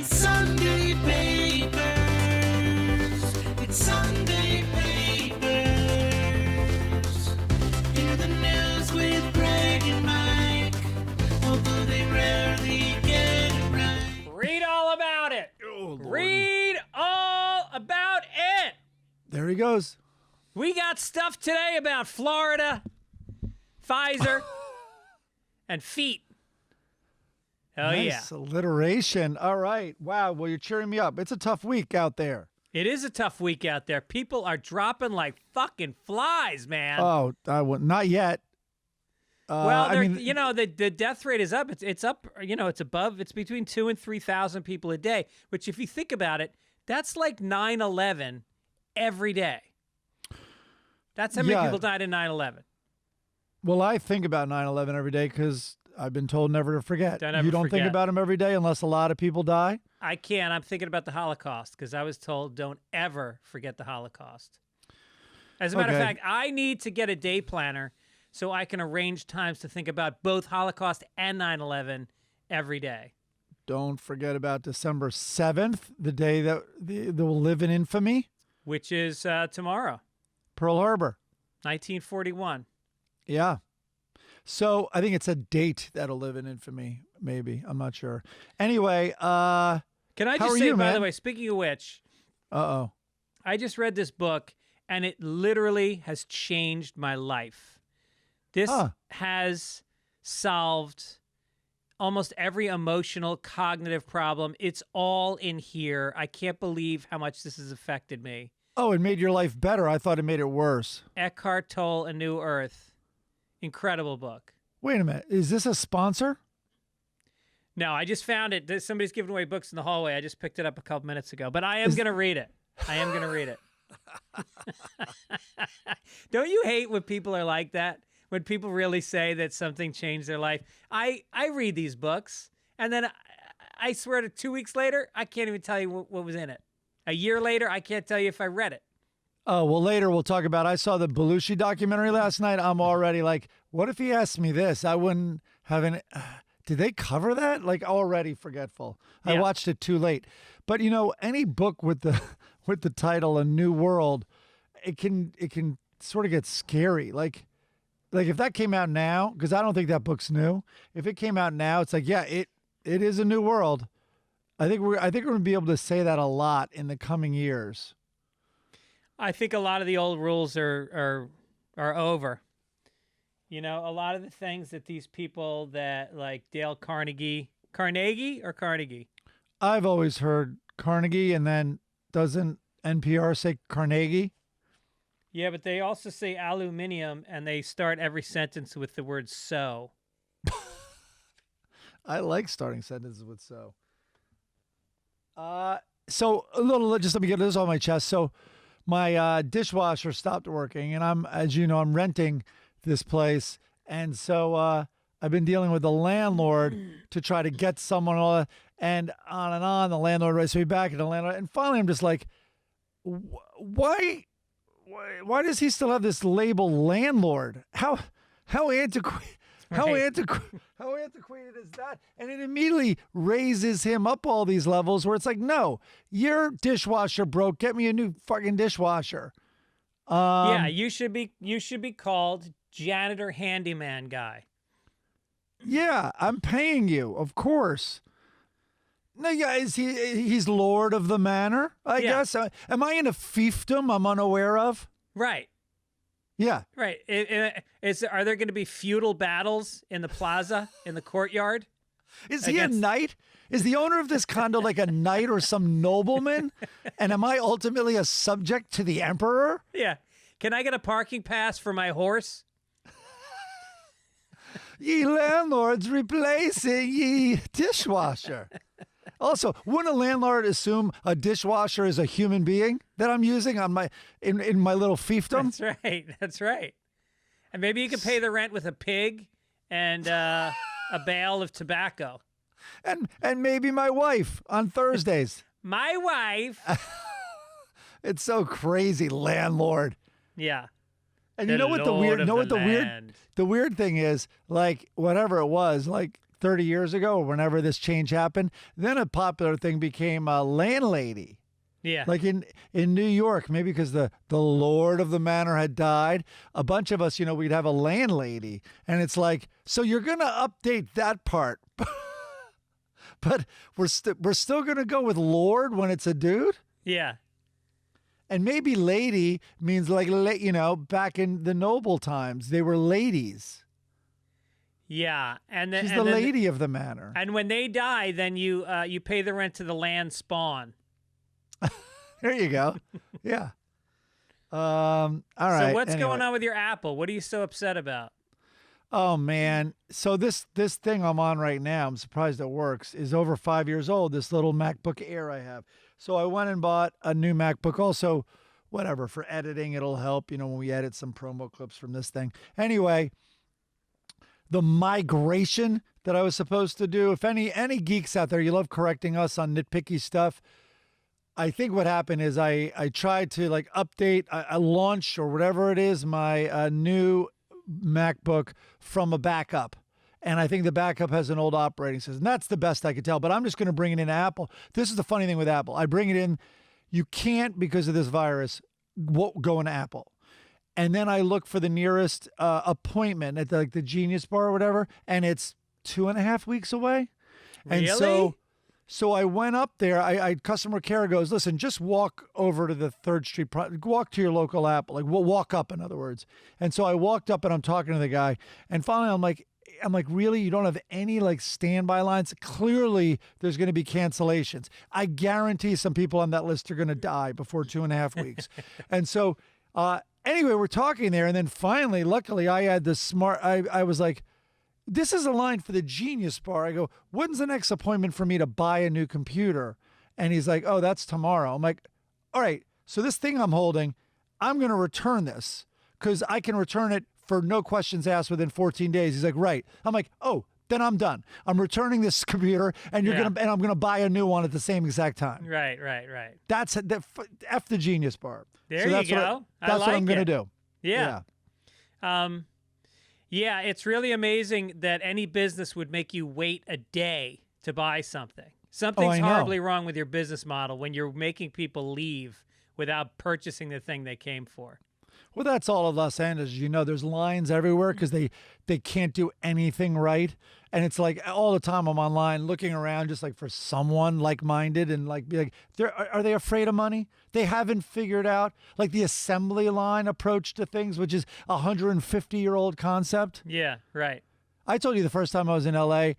It's Sunday Papers. It's Sunday Papers. Hear the news with Greg and Mike, although they rarely get it right. Read all about it. Oh, Lordy. Read all about it. There he goes. We got stuff today about Florida, Pfizer, and feet. Oh, Nice yeah. alliteration. All right. Wow. Well, you're cheering me up. It's a tough week out there. It is a tough week out there. People are dropping like fucking flies, man. Oh, not yet. Well, I mean, the death rate is up. It's up. It's above. It's between 2,000 and 3,000 people a day. Which, if you think about it, that's like 9/11 every day. That's how many people died in 9/11. well, I think about 9/11 every day because I've been told never to forget. You don't think about them every day unless a lot of people die? I can't. I'm thinking about the Holocaust because I was told don't ever forget the Holocaust. As a matter of fact, I need to get a day planner so I can arrange times to think about both Holocaust and 9/11 every day. Don't forget about December 7th, the day that will live in infamy. Which is tomorrow, Pearl Harbor. 1941. Yeah. So I think it's a date that'll live in infamy, maybe. I'm not sure. Anyway, Can I how just are say, you, by man? the way, speaking of which, Uh-oh. I just read this book, and it literally has changed my life. This has solved almost every emotional, cognitive problem. It's all in here. I can't believe how much this has affected me. Oh, it made your life better. I thought it made it worse. Eckhart Tolle, A New Earth. Incredible book. Wait a minute. Is this a sponsor? No, I just found it. Somebody's giving away books in the hallway. I just picked it up a couple minutes ago. But I am going to read it. I am going to read it. Don't you hate when people are like that? When people really say that something changed their life? I read these books, and then I swear to 2 weeks later, I can't even tell you what was in it. A year later, I can't tell you if I read it. Oh, well, later we'll talk about I saw the Belushi documentary last night. I'm already like, what if he asked me this? I wouldn't have any... Did they cover that? Like, already forgetful. Yeah. I watched it too late. But, any book with the title A New World, it can sort of get scary. Like if that came out now, because I don't think that book's new. If it came out now, it's like, yeah, it is a new world. I think we're going to be able to say that a lot in the coming years. I think a lot of the old rules are over. A lot of the things that these people that like Dale Carnegie or Carnegie? I've always heard Carnegie, and then doesn't NPR say Carnegie? Yeah, but they also say aluminium, and they start every sentence with the word so. I like starting sentences with so. So just let me get this on my chest. So my dishwasher stopped working, and as you know, I'm renting this place. And so I've been dealing with the landlord to try to get someone, and on. The landlord writes me back, and the landlord, and finally I'm just like, why does he still have this label landlord? How antiquated? How antiquated is that? And it immediately raises him up all these levels where it's like, no, your dishwasher broke. Get me a new fucking dishwasher. Yeah, you should be called janitor handyman guy. Yeah, I'm paying you, of course. No, yeah, he's lord of the manor, I guess. Am I in a fiefdom I'm unaware of? Right. Yeah. Right. Are there going to be feudal battles in the plaza, in the courtyard? Is he a knight? Is the owner of this condo like a knight or some nobleman? And am I ultimately a subject to the emperor? Yeah. Can I get a parking pass for my horse? Ye landlords replacing ye dishwasher. Also, wouldn't a landlord assume a dishwasher is a human being that I'm using on in my little fiefdom? That's right. And maybe you could pay the rent with a pig and a bale of tobacco. And maybe my wife on Thursdays. My wife. It's so crazy, landlord. Yeah. And you know what the weird thing is? Like, whatever it was, like 30 years ago, or whenever this change happened. Then a popular thing became a landlady. Yeah. Like in New York, maybe because the lord of the manor had died, a bunch of us, we'd have a landlady. And it's like, so you're going to update that part. But we're still going to go with lord when it's a dude? Yeah. And maybe lady means like, back in the noble times, they were ladies. Yeah. And then She's the lady of the manor. And when they die, then you pay the rent to the land spawn. There you go. Yeah. All right. So what's anyway. going on with your Apple? What are you so upset about? Oh man. So this thing I'm on right now, I'm surprised it works, is over 5 years old, this little MacBook Air I have. So I went and bought a new MacBook. Also, whatever, for editing, it'll help, when we edit some promo clips from this thing. Anyway, the migration that I was supposed to do, if any geeks out there, you love correcting us on nitpicky stuff. I think what happened is I tried to like update, I launch or whatever it is, my new MacBook from a backup. And I think the backup has an old operating system. That's the best I could tell, but I'm just going to bring it in Apple. This is the funny thing with Apple. I bring it in. You can't, because of this virus, go into Apple. And then I look for the nearest appointment at the Genius Bar or whatever, and it's 2.5 weeks away. Really? And so I went up there. I customer care goes, listen, just walk over to the 3rd Street, walk to your local Apple, like walk up, in other words. And so I walked up and I'm talking to the guy, and finally I'm like, really? You don't have any like standby lines? Clearly there's going to be cancellations. I guarantee some people on that list are going to die before 2.5 weeks. And so anyway, we're talking there. And then finally, luckily I had the I was like, this is a line for the Genius Bar. I go, when's the next appointment for me to buy a new computer? And he's like, oh, that's tomorrow. I'm like, all right, so this thing I'm holding, I'm going to return this because I can return it for no questions asked within 14 days. He's like, right. I'm like, oh, then I'm done. I'm returning this computer, and I'm gonna buy a new one at the same exact time. Right. That's F the Genius Bar. There so you that's go. That's what I'm gonna do. Yeah. Yeah, it's really amazing that any business would make you wait a day to buy something. Something's horribly wrong with your business model when you're making people leave without purchasing the thing they came for. Well, that's all of Los Angeles. There's lines everywhere because they can't do anything right. And it's like all the time I'm online looking around just like for someone like-minded and like be like, are they afraid of money? They haven't figured out like the assembly line approach to things, which is a 150-year-old concept. Yeah, right. I told you the first time I was in LA,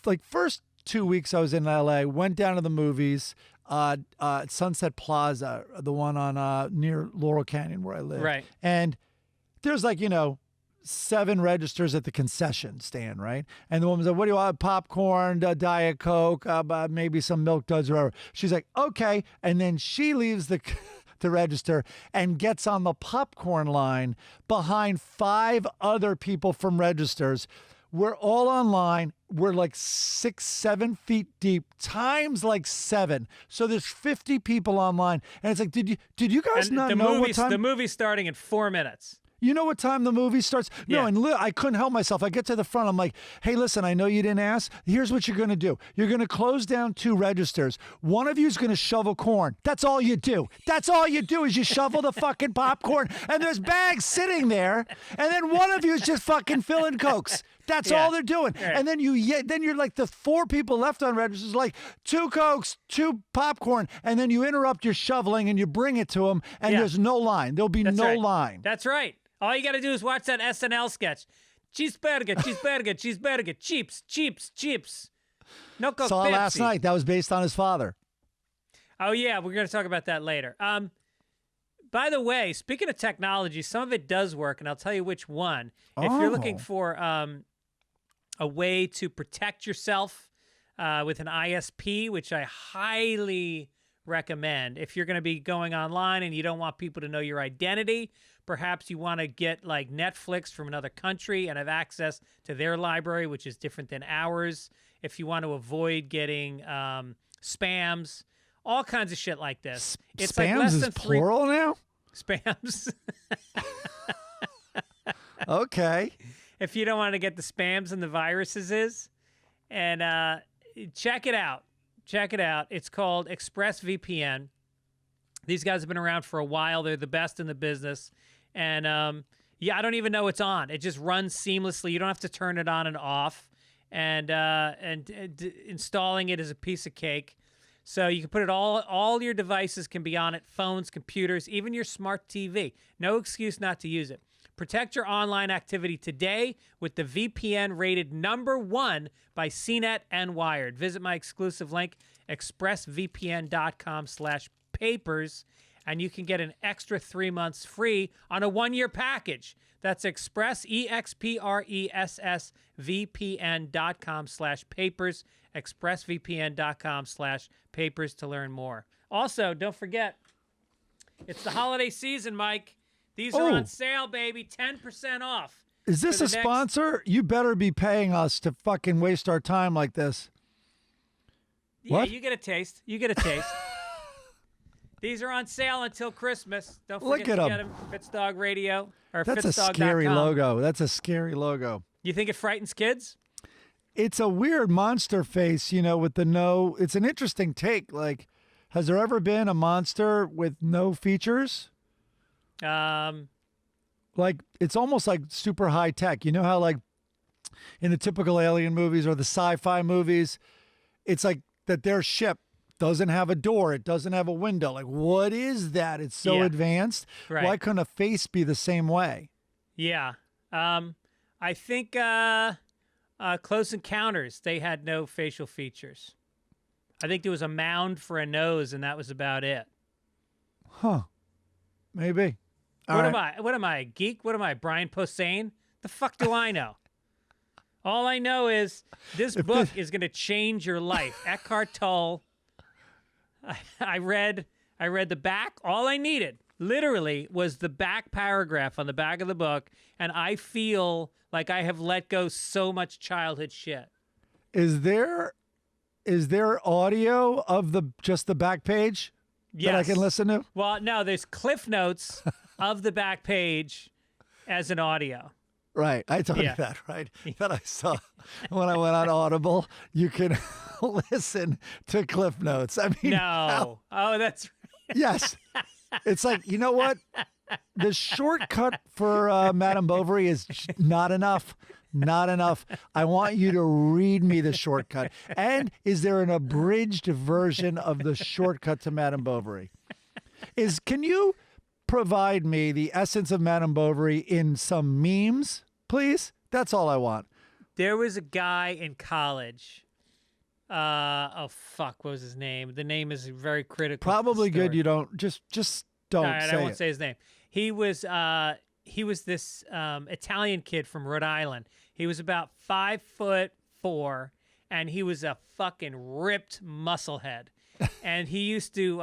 like first 2 weeks I was in LA, went down to the movies, Sunset Plaza, the one on near Laurel Canyon where I live. Right. And there's like, 7 registers at the concession stand, right? And the woman's like, what do you want? Popcorn, Diet Coke, maybe some Milk Duds or whatever. She's like, okay. And then she leaves the register and gets on the popcorn line behind 5 other people from registers. We're all online. We're like 6-7 feet deep, times like 7. So there's 50 people online, and it's like, did you guys not know what time? The movie's starting in 4 minutes. You know what time the movie starts? Yeah. No, and I couldn't help myself. I get to the front. I'm like, hey, listen, I know you didn't ask. Here's what you're going to do. You're going to close down 2 registers. One of you is going to shovel corn. That's all you do. That's all you do is you shovel the fucking popcorn, and there's bags sitting there, and then one of you is just fucking filling Cokes. That's all they're doing. Right. And then you're like the 4 people left on registers, like 2 Cokes, 2 popcorn, and then you interrupt your shoveling and you bring it to them, and there's no line. There'll be line. That's right. All you got to do is watch that SNL sketch. Cheeseburger, cheeps. No Coke, Saw Pepsi. last night. That was based on his father. Oh, yeah, we're going to talk about that later. By the way, speaking of technology, some of it does work, and I'll tell you which one. If you're looking for a way to protect yourself with an ISP, which I highly recommend. If you're going to be going online and you don't want people to know your identity, perhaps you want to get like Netflix from another country and have access to their library, which is different than ours. If you want to avoid getting spams, all kinds of shit like this. It's spams like less is than 3 plural now? spams. Okay. if you don't want to get the spams and the viruses is. And check it out. Check it out. It's called ExpressVPN. These guys have been around for a while. They're the best in the business. And yeah, I don't even know it's on. It just runs seamlessly. You don't have to turn it on and off. And installing it is a piece of cake. So you can put it all your devices can be on it, phones, computers, even your smart TV. No excuse not to use it. Protect your online activity today with the VPN rated #1 by CNET and Wired. Visit my exclusive link, expressvpn.com/papers, and you can get an extra 3 months free on a 1-year package. That's expressvpn.com/papers, expressvpn.com/papers to learn more. Also, don't forget, it's the holiday season, Mike. These are on sale, baby. 10% off. Is this a sponsor? You better be paying us to fucking waste our time like this. Yeah, What? you get a taste. You get a taste. These are on sale until Christmas. Don't forget to get them. Fitzdog Radio or That's a fitzdog.com. scary logo. That's a scary logo. You think it frightens kids? It's a weird monster face, you know, with the no. It's an interesting take. Like, has there ever been a monster with no features? Like, it's almost like super high tech. You know how, like, in the typical alien movies or the sci-fi movies, it's like that their ship doesn't have a door. It doesn't have a window. Like, what is that? It's so advanced. Right. Why couldn't a face be the same way? Yeah. I think Close Encounters, they had no facial features. I think there was a mound for a nose, and that was about it. Huh. Maybe. What am I, a geek? What am I, Brian Posehn? The fuck do I know? All I know is this book is going to change your life. Eckhart Tolle. I read the back. All I needed, literally, was the back paragraph on the back of the book, and I feel like I have let go so much childhood shit. Is there audio of just the back page that I can listen to? Well, no, there's cliff notes of the back page as an audio. Right. I told you that, right? That I saw when I went on Audible. You can listen to cliff notes. I mean, no. Oh, that's right. Yes. It's like, you know what? The shortcut for Madame Bovary is not enough. Not enough. I want you to read me the shortcut. And is there an abridged version of the shortcut to Madame Bovary? Can you provide me the essence of Madame Bovary in some memes, please? That's all I want. There was a guy in college. What was his name? The name is very critical. Probably good. You don't just don't all right, say I won't it. say his name. He was this Italian kid from Rhode Island. He was about 5'4", and he was a fucking ripped musclehead. And he used to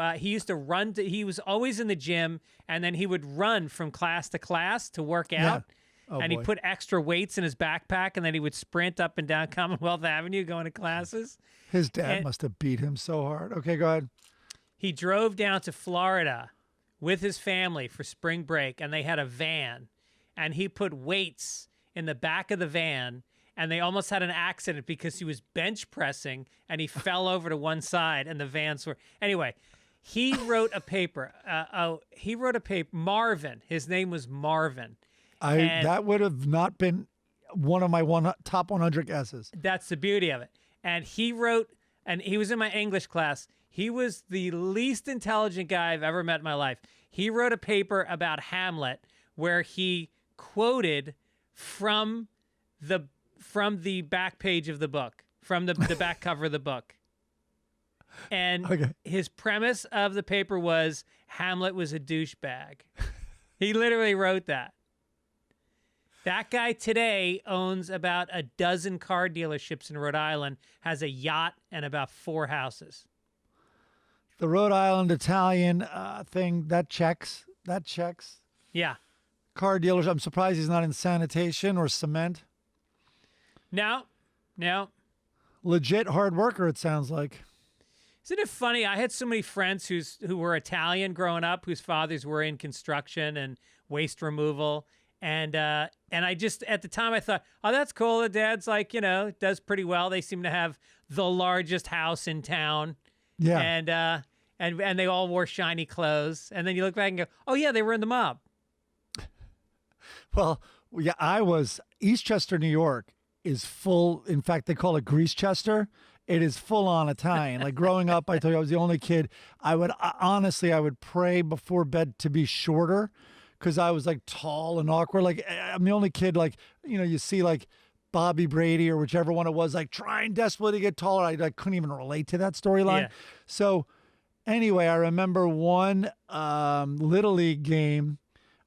run. He was always in the gym, and then he would run from class to class to work out. Oh, and boy. he put extra weights in his backpack, and then he would sprint up and down Commonwealth Avenue going to classes. His dad must have beat him so hard. Okay, go ahead. He drove down to Florida with his family for spring break, and they had a van, and he put weights in the back of the van, and they almost had an accident because he was bench pressing, and he fell over to one side, and the vans were... Anyway, he wrote a paper. Marvin. His name was Marvin. That would have not been one of my top 100 guesses. That's the beauty of it. And he wrote, and he was in my English class. He was the least intelligent guy I've ever met in my life. He wrote a paper about Hamlet where he quoted from the back page of the book, from the back cover of the book. And his premise of the paper was Hamlet was a douchebag. He literally wrote that. That guy today owns about a dozen car dealerships in Rhode Island, has a yacht, and about 4 houses. The Rhode Island Italian thing, that checks. That checks. Yeah. Car dealers, I'm surprised he's not in sanitation or cement. No. Legit hard worker, it sounds like. Isn't it funny? I had so many friends who were Italian growing up, whose fathers were in construction and waste removal. And I just, at the time I thought, oh, that's cool. The dad's like, does pretty well. They seem to have the largest house in town. Yeah. And they all wore shiny clothes. And then you look back and go, oh yeah, they were in the mob. Well, yeah, Eastchester, New York is full. In fact, they call it Greasechester. It is full on Italian. Like growing up, I told you I was the only kid. I would pray before bed to be shorter because I was like tall and awkward. Like I'm the only kid, like, you see like Bobby Brady or whichever one it was, like trying desperately to get taller. I couldn't even relate to that storyline. Yeah. So anyway, I remember one Little League game.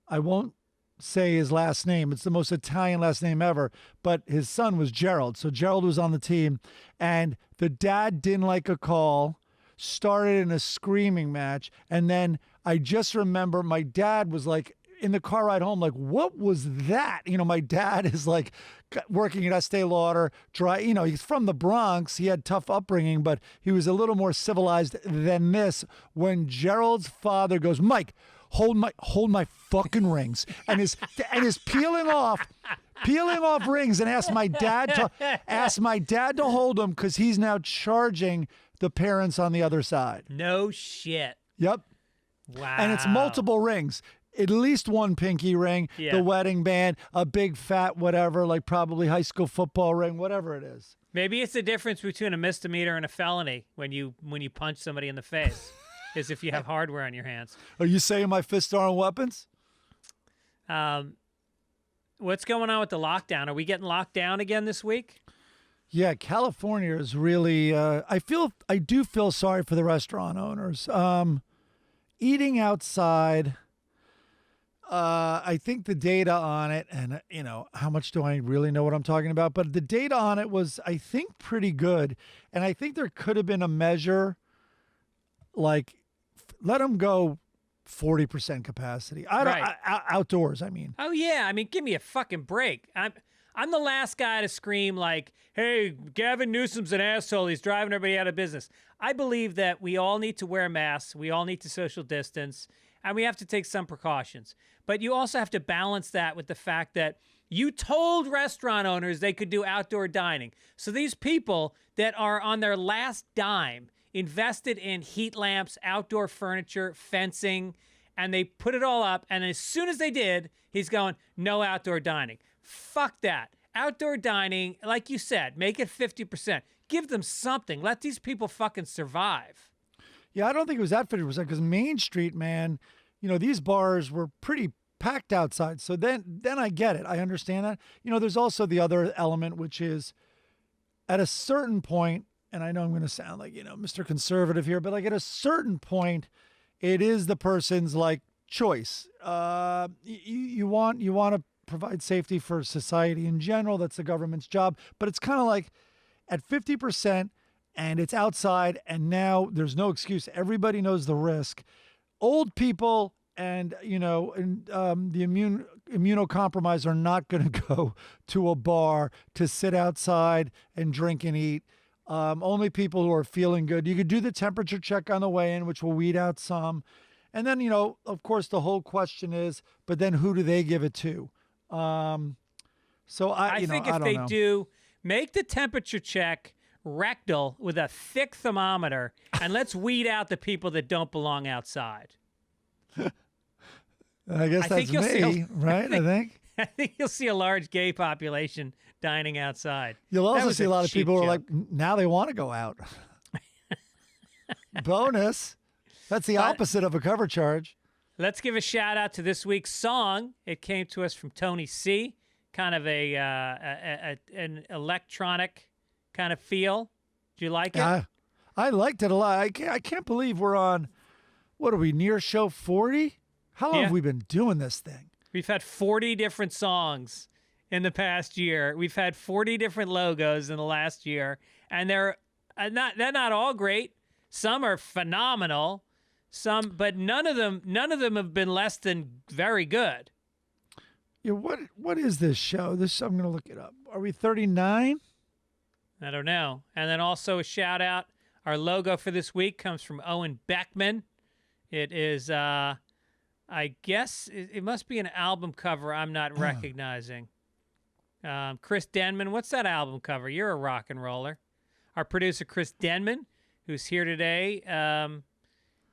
I won't say his last name. It's the most Italian last name ever, but his son was Gerald. So Gerald was on the team, and the dad didn't like a call, started in a screaming match, and then I just remember my dad was like in the car ride home, like, what was that? My dad is like working at Estee Lauder, he's from the Bronx. He had tough upbringing, but he was a little more civilized than this. When Gerald's father goes, Mike, hold my fucking rings, and is peeling off rings, and asked my dad to hold them because he's now charging the parents on the other side. No shit. Yep. Wow. And it's multiple rings. At least one pinky ring, the wedding band, a big fat whatever, like probably high school football ring, whatever it is. Maybe it's the difference between a misdemeanor and a felony when you punch somebody in the face. Is if you have hardware on your hands. Are you saying my fists aren't weapons? What's going on with the lockdown? Are we getting locked down again this week? Yeah, California is really. I do feel sorry for the restaurant owners. Eating outside. I think the data on it, and how much do I really know what I'm talking about? But the data on it was, I think, pretty good, and I think there could have been a measure, like, let them go 40% capacity. Outdoors, I mean. Oh yeah, I mean, give me a fucking break. I'm the last guy to scream like, "Hey, Gavin Newsom's an asshole. He's driving everybody out of business." I believe that we all need to wear masks. We all need to social distance, and we have to take some precautions. But you also have to balance that with the fact that you told restaurant owners they could do outdoor dining. So these people that are on their last dime invested in heat lamps, outdoor furniture, fencing, and they put it all up. And as soon as they did, he's going, no outdoor dining. Fuck that. Outdoor dining, like you said, make it 50%. Give them something. Let these people fucking survive. Yeah, I don't think it was that 50% because Main Street, man, these bars were pretty packed outside. So then I get it. I understand that. There's also the other element, which is at a certain point, and I know I'm going to sound like, Mr. Conservative here, but like at a certain point, it is the person's like choice. You want to provide safety for society in general. That's the government's job. But it's kind of like at 50% and it's outside and now there's no excuse. Everybody knows the risk. Old people and, the immunocompromised are not going to go to a bar to sit outside and drink and eat. Only people who are feeling good. You could do the temperature check on the way in, which will weed out some. And then, of course, the whole question is, but then who do they give it to? So I think if they do, make the temperature check rectal with a thick thermometer, and let's weed out the people that don't belong outside. I guess that's me, right? I think you'll see a large gay population dining outside. You'll also see a lot of people who are like, now they want to go out. Bonus. That's the opposite of a cover charge. Let's give a shout out to this week's song. It came to us from Tony C. Kind of an electronic kind of feel. Do you like it? I liked it a lot. I can't believe we're on, what are we, near show 40? How long have we been doing this thing? We've had 40 different songs in the past year. We've had 40 different logos in the last year, and they're not all great. Some are phenomenal. But none of them have been less than very good. Yeah, what is this show? I'm going to look it up. Are we 39? I don't know. And then also a shout out. Our logo for this week comes from Owen Beckman. It is I guess it must be an album cover I'm not recognizing. Chris Denman, what's that album cover? You're a rock and roller. Our producer, Chris Denman, who's here today,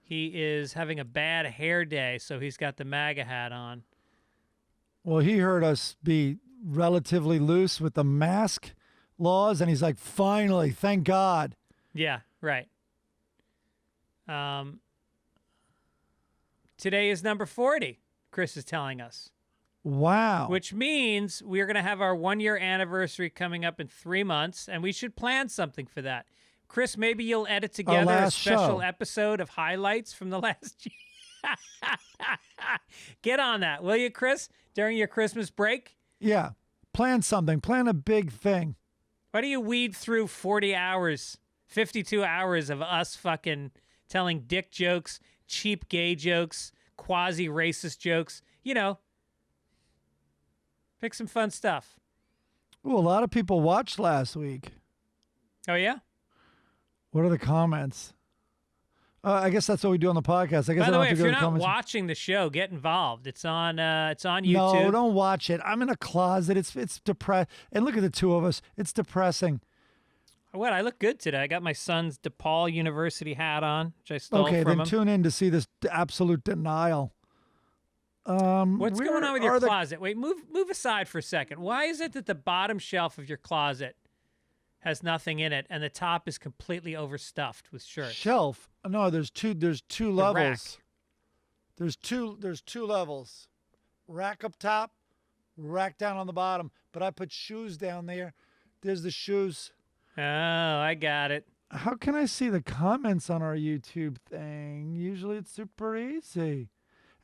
he is having a bad hair day, so he's got the MAGA hat on. Well, he heard us be relatively loose with the mask laws, and he's like, finally, thank God. Yeah, right. Today is number 40, Chris is telling us. Wow. Which means we're going to have our 1-year anniversary coming up in 3 months, and we should plan something for that. Chris, maybe you'll edit together a special episode of highlights from the last year. Get on that, will you, Chris, during your Christmas break? Yeah. Plan something. Plan a big thing. Why do you weed through 40 hours, 52 hours of us fucking telling dick jokes, cheap gay jokes, quasi-racist jokes? You know, pick some fun stuff. Ooh, a lot of people watched last week. Oh, yeah? What are the comments? I guess that's what we do on the podcast. I guess By the way, if you're not comments. watching the show, get involved. It's on YouTube. No, don't watch it. I'm in a closet. It's depressed. And look at the two of us. It's depressing. What? I look good today. I got my son's DePaul University hat on, which I stole Okay, from then him. tune in to see this absolute denial. What's going on with your closet? Wait, move aside for a second. Why is it that the bottom shelf of your closet has nothing in it and the top is completely overstuffed with shirts? Shelf? No, there's two levels. Rack. There's two levels. Rack up top, rack down on the bottom. But I put shoes down there. There's the shoes. Oh, I got it. How can I see the comments on our YouTube thing? Usually it's super easy.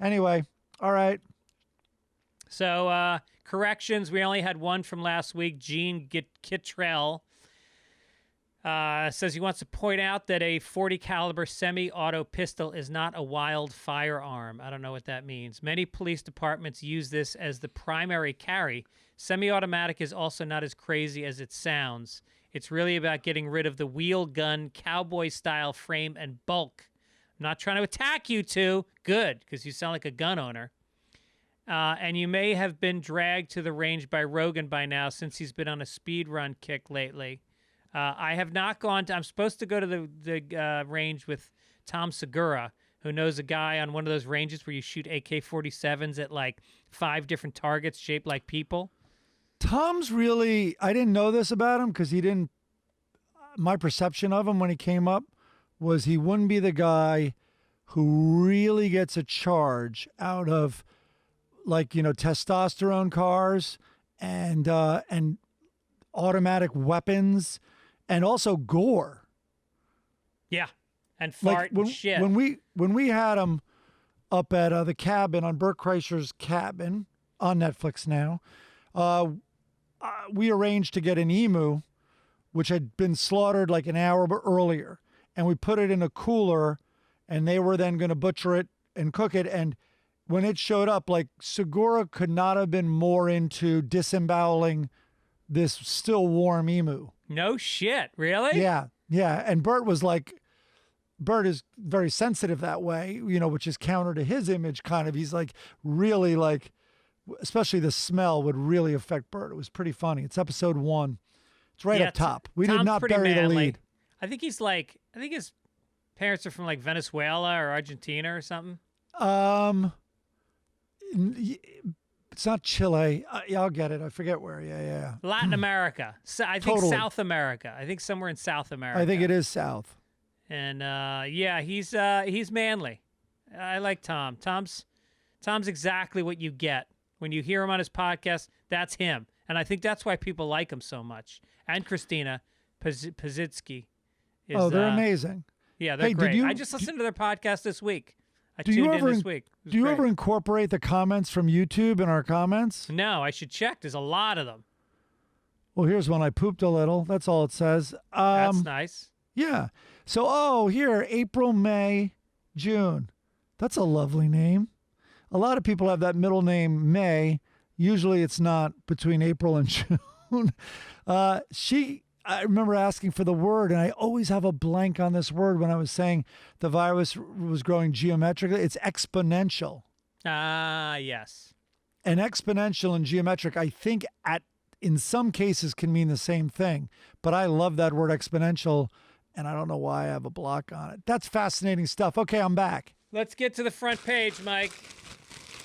Anyway, all right. So, corrections. We only had one from last week. Gene Kittrell says he wants to point out that a .40 caliber semi-auto pistol is not a wild firearm. I don't know what that means. Many police departments use this as the primary carry. Semi-automatic is also not as crazy as it sounds. It's really about getting rid of the wheel gun, cowboy-style frame and bulk. I'm not trying to attack you two. Good, because you sound like a gun owner. And you may have been dragged to the range by Rogan by now since he's been on a speed run kick lately. I have not gone to... I'm supposed to go to the range with Tom Segura, who knows a guy on one of those ranges where you shoot AK-47s at like 5 different targets shaped like people. Tom's really... I didn't know this about him because he didn't... My perception of him when he came up was he wouldn't be the guy who really gets a charge out of, like, you know, testosterone cars and automatic weapons and also gore. Yeah, and fart and shit. When we had him up at the cabin on Burt Kreischer's cabin on Netflix now, we arranged to get an emu, which had been slaughtered like an hour earlier, and we put it in a cooler, and they were then going to butcher it and cook it. And when it showed up, like, Segura could not have been more into disemboweling this still warm emu. No shit, really? Yeah. And Bert was like, Bert is very sensitive that way, you know, which is counter to his image kind of. He's like really like, especially the smell would really affect Bert. It was pretty funny. It's episode 1. It's right up top. We did not bury the lead. I think his parents are from like Venezuela or Argentina or something. It's not Chile. Yeah, I'll get it. I forget where. Yeah. Latin America. So I think Totally. South America. I think somewhere in South America. I think it is South. And yeah, he's manly. I like Tom. Tom's exactly what you get when you hear him on his podcast. That's him, and I think that's why people like him so much. And Christina Pazitsky. They're amazing. Yeah, they're great. I just listened to their podcast this week. I tuned in this week. Do you ever incorporate the comments from YouTube in our comments? No, I should check. There's a lot of them. Well, here's one. I pooped a little. That's all it says. That's nice. Yeah. So, here, April, May, June. That's a lovely name. A lot of people have that middle name, May. Usually it's not between April and June. I remember asking for the word, and I always have a blank on this word when I was saying the virus was growing geometrically. It's exponential. Ah, yes. And exponential and geometric, I think in some cases can mean the same thing. But I love that word exponential, and I don't know why I have a block on it. That's fascinating stuff. Okay, I'm back. Let's get to the front page, Mike.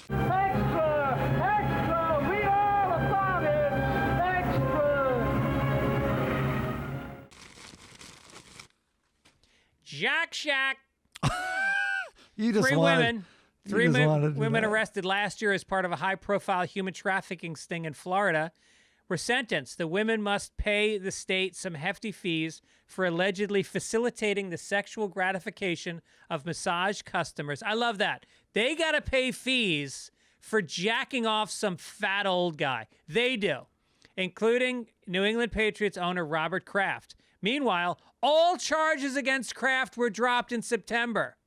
Extra! Extra! Read all about it! Extra! Jack Shack. You just Three wanted- women. you Three just wanted to do women that. arrested last year as part of a high-profile human trafficking sting in Florida were sentenced. The women must pay the state some hefty fees for allegedly facilitating the sexual gratification of massage customers. I love that. They got to pay fees for jacking off some fat old guy. They do, including New England Patriots owner Robert Kraft. Meanwhile, all charges against Kraft were dropped in September.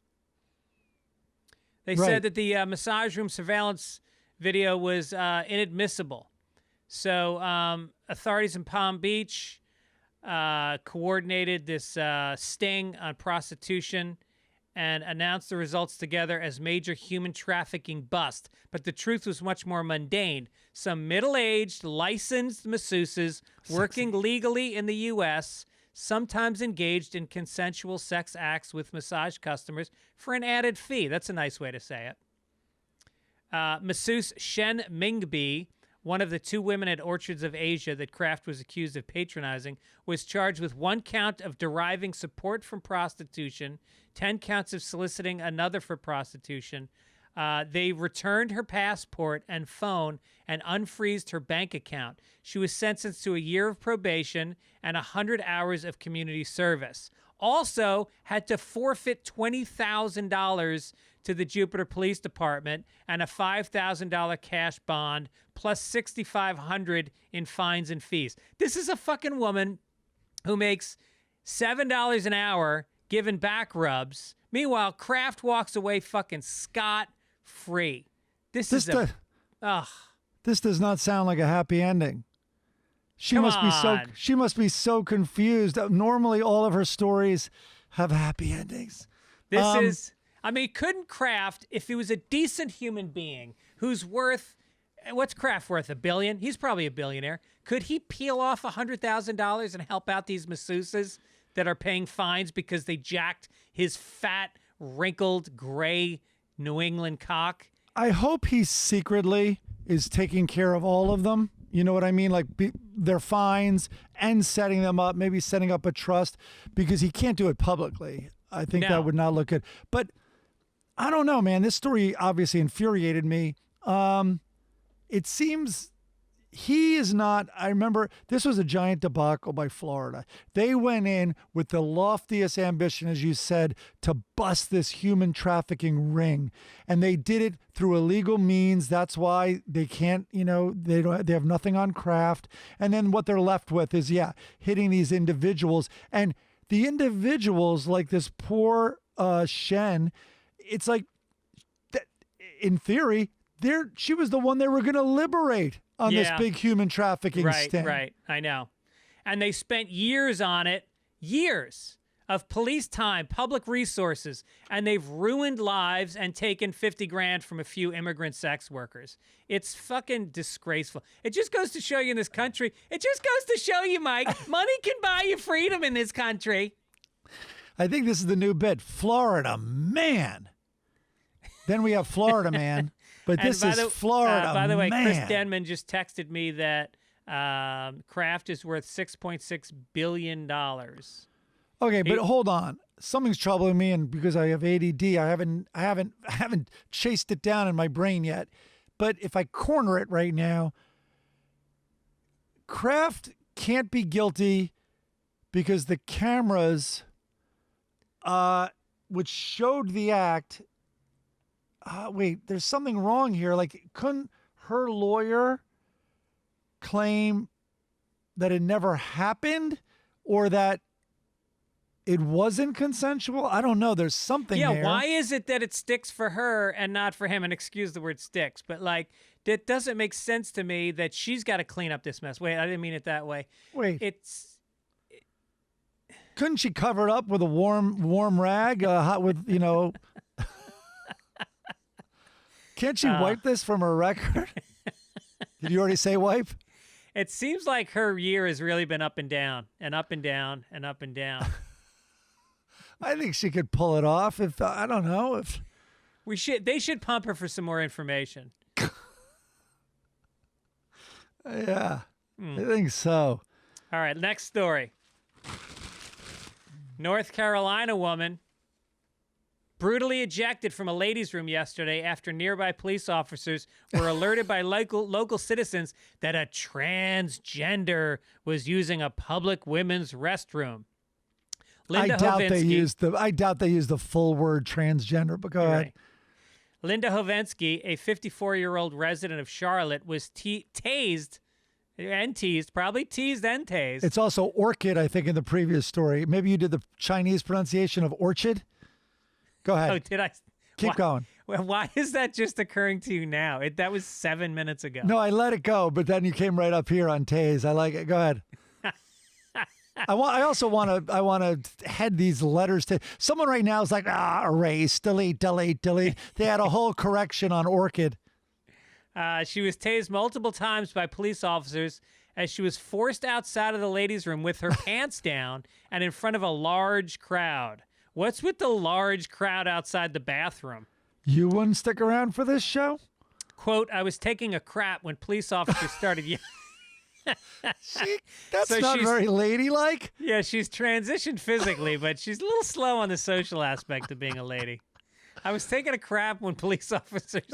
They Right. said that the massage room surveillance video was inadmissible. So authorities in Palm Beach coordinated this sting on prostitution and announced the results together as major human trafficking bust. But the truth was much more mundane. Some middle-aged, licensed masseuses working legally in the U.S., sometimes engaged in consensual sex acts with massage customers for an added fee. That's a nice way to say it. Masseuse Shen Mingbi, one of the two women at Orchards of Asia that Kraft was accused of patronizing, was charged with 1 count of deriving support from prostitution, 10 counts of soliciting another for prostitution. They returned her passport and phone and unfreezed her bank account. She was sentenced to a year of probation and 100 hours of community service. Also had to forfeit $20,000 to the Jupiter Police Department and a $5,000 cash bond plus $6,500 in fines and fees. This is a fucking woman who makes $7 an hour giving back rubs. Meanwhile, Kraft walks away fucking scot-free. This does not sound like a happy ending. She Come must be so confused. Normally all of her stories have happy endings. Couldn't Kraft, if he was a decent human being who's worth, what's Kraft worth, $1 billion? He's probably a billionaire. Could he peel off $100,000 and help out these masseuses that are paying fines because they jacked his fat, wrinkled, gray New England cock? I hope he secretly is taking care of all of them. You know what I mean? Like their fines and setting them up, maybe setting up a trust, because he can't do it publicly. I think that would not look good. But I don't know, man. This story obviously infuriated me. It seems he is not. I remember this was a giant debacle by Florida. They went in with the loftiest ambition, as you said, to bust this human trafficking ring, and they did it through illegal means. That's why they can't. They have nothing on Kraft, and then what they're left with is hitting these individuals, and the individuals like this poor Shen. It's like, in theory, she was the one they were going to liberate on this big human trafficking sting. Right, I know. And they spent years on it, years of police time, public resources, and they've ruined lives and taken 50 grand from a few immigrant sex workers. It's fucking disgraceful. It just goes to show you in this country, it just goes to show you, Mike, money can buy you freedom in this country. I think this is the new bit. Florida man. Then we have Florida man. But this is Florida by the way, man. Chris Denman just texted me that Kraft is worth $6.6 billion. Okay, but hold on. Something's troubling me, and because I have ADD, I haven't chased it down in my brain yet. But if I corner it right now, Kraft can't be guilty because the cameras, which showed the act. Wait, there's something wrong here. Like, couldn't her lawyer claim that it never happened or that it wasn't consensual? I don't know. There's something there. Why is it that it sticks for her and not for him? And excuse the word sticks, but like, that doesn't make sense to me that she's got to clean up this mess. Wait, I didn't mean it that way. Wait. Couldn't she cover it up with a warm rag, hot with, Can't she wipe this from her record? Did you already say wipe? It seems like her year has really been up and down and up and down and up and down. I think she could pull it off if, I don't know, if... They should pump her for some more information. Yeah, I think so. All right, next story. North Carolina woman brutally ejected from a ladies' room yesterday after nearby police officers were alerted by local citizens that a transgender was using a public women's restroom. I doubt they used the full word transgender, but go ahead. Right. Linda Hovensky, a 54-year-old resident of Charlotte, was tased and teased, probably teased and tased. It's also orchid, I think, in the previous story. Maybe you did the Chinese pronunciation of orchid? Go ahead. Oh, did I? Keep going. Why is that just occurring to you now? That was 7 minutes ago. No, I let it go, but then you came right up here on tase. I like it. Go ahead. I also want to head these letters to someone right now is like, erase, delete. They had a whole correction on orchid. She was tased multiple times by police officers as she was forced outside of the ladies' room with her pants down and in front of a large crowd. What's with the large crowd outside the bathroom? You wouldn't stick around for this show? Quote, I was taking a crap when police officers started yelling. That's not very ladylike. Yeah, she's transitioned physically, but she's a little slow on the social aspect of being a lady. I was taking a crap when police officers...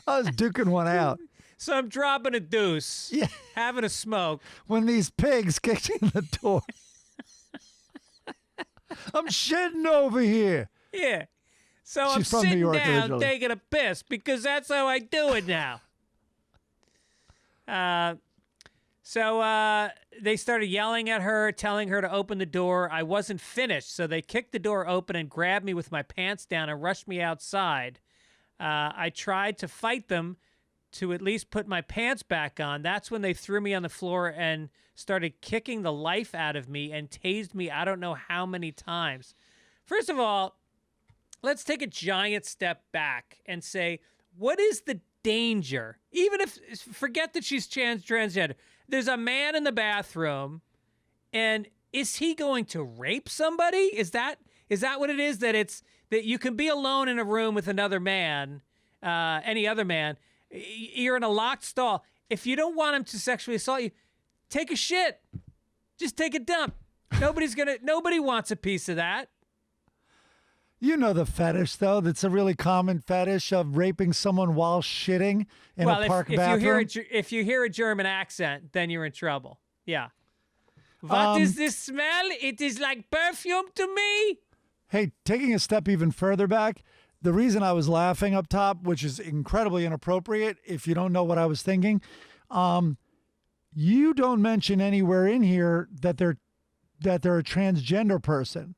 I was duking one out. So I'm dropping a deuce, having a smoke. When these pigs kicked in the door. I'm shitting over here. Yeah. So She's I'm from sitting New York down originally. taking a piss because that's how I do it now. So they started yelling at her, telling her to open the door. I wasn't finished, so they kicked the door open and grabbed me with my pants down and rushed me outside. I tried to fight them to at least put my pants back on. That's when they threw me on the floor and started kicking the life out of me and tased me I don't know how many times. First of all, let's take a giant step back and say, what is the danger? Even if, forget that she's transgender. There's a man in the bathroom, and is he going to rape somebody? Is that what it is? That you can be alone in a room with another man, any other man. You're in a locked stall. If you don't want him to sexually assault you, take a shit. Just take a dump. Nobody wants a piece of that. You know the fetish, though. That's a really common fetish of raping someone while shitting in a park bathroom. If you hear a German accent, then you're in trouble. Yeah. What is this smell? It is like perfume to me. Hey, taking a step even further back, the reason I was laughing up top, which is incredibly inappropriate if you don't know what I was thinking, you don't mention anywhere in here that they're a transgender person.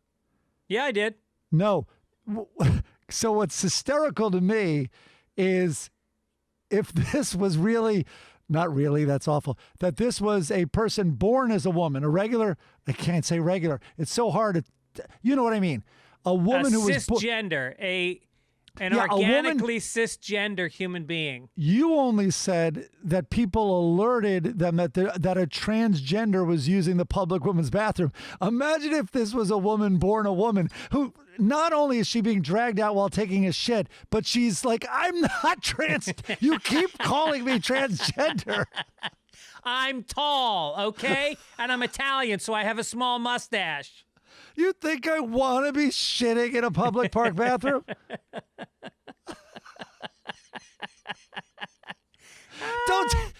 Yeah, I did. No. So what's hysterical to me is if this was really, not really, that's awful, that this was a person born as a woman, a regular, I can't say regular. It's so hard to, you know what I mean? A woman who was cisgender, an organically cisgender human being. You only said that people alerted them that a transgender was using the public women's bathroom. Imagine if this was a woman born a woman who not only is she being dragged out while taking a shit, but she's like, I'm not trans. You keep calling me transgender. I'm tall, okay? And I'm Italian, so I have a small mustache. You think I want to be shitting in a public park bathroom?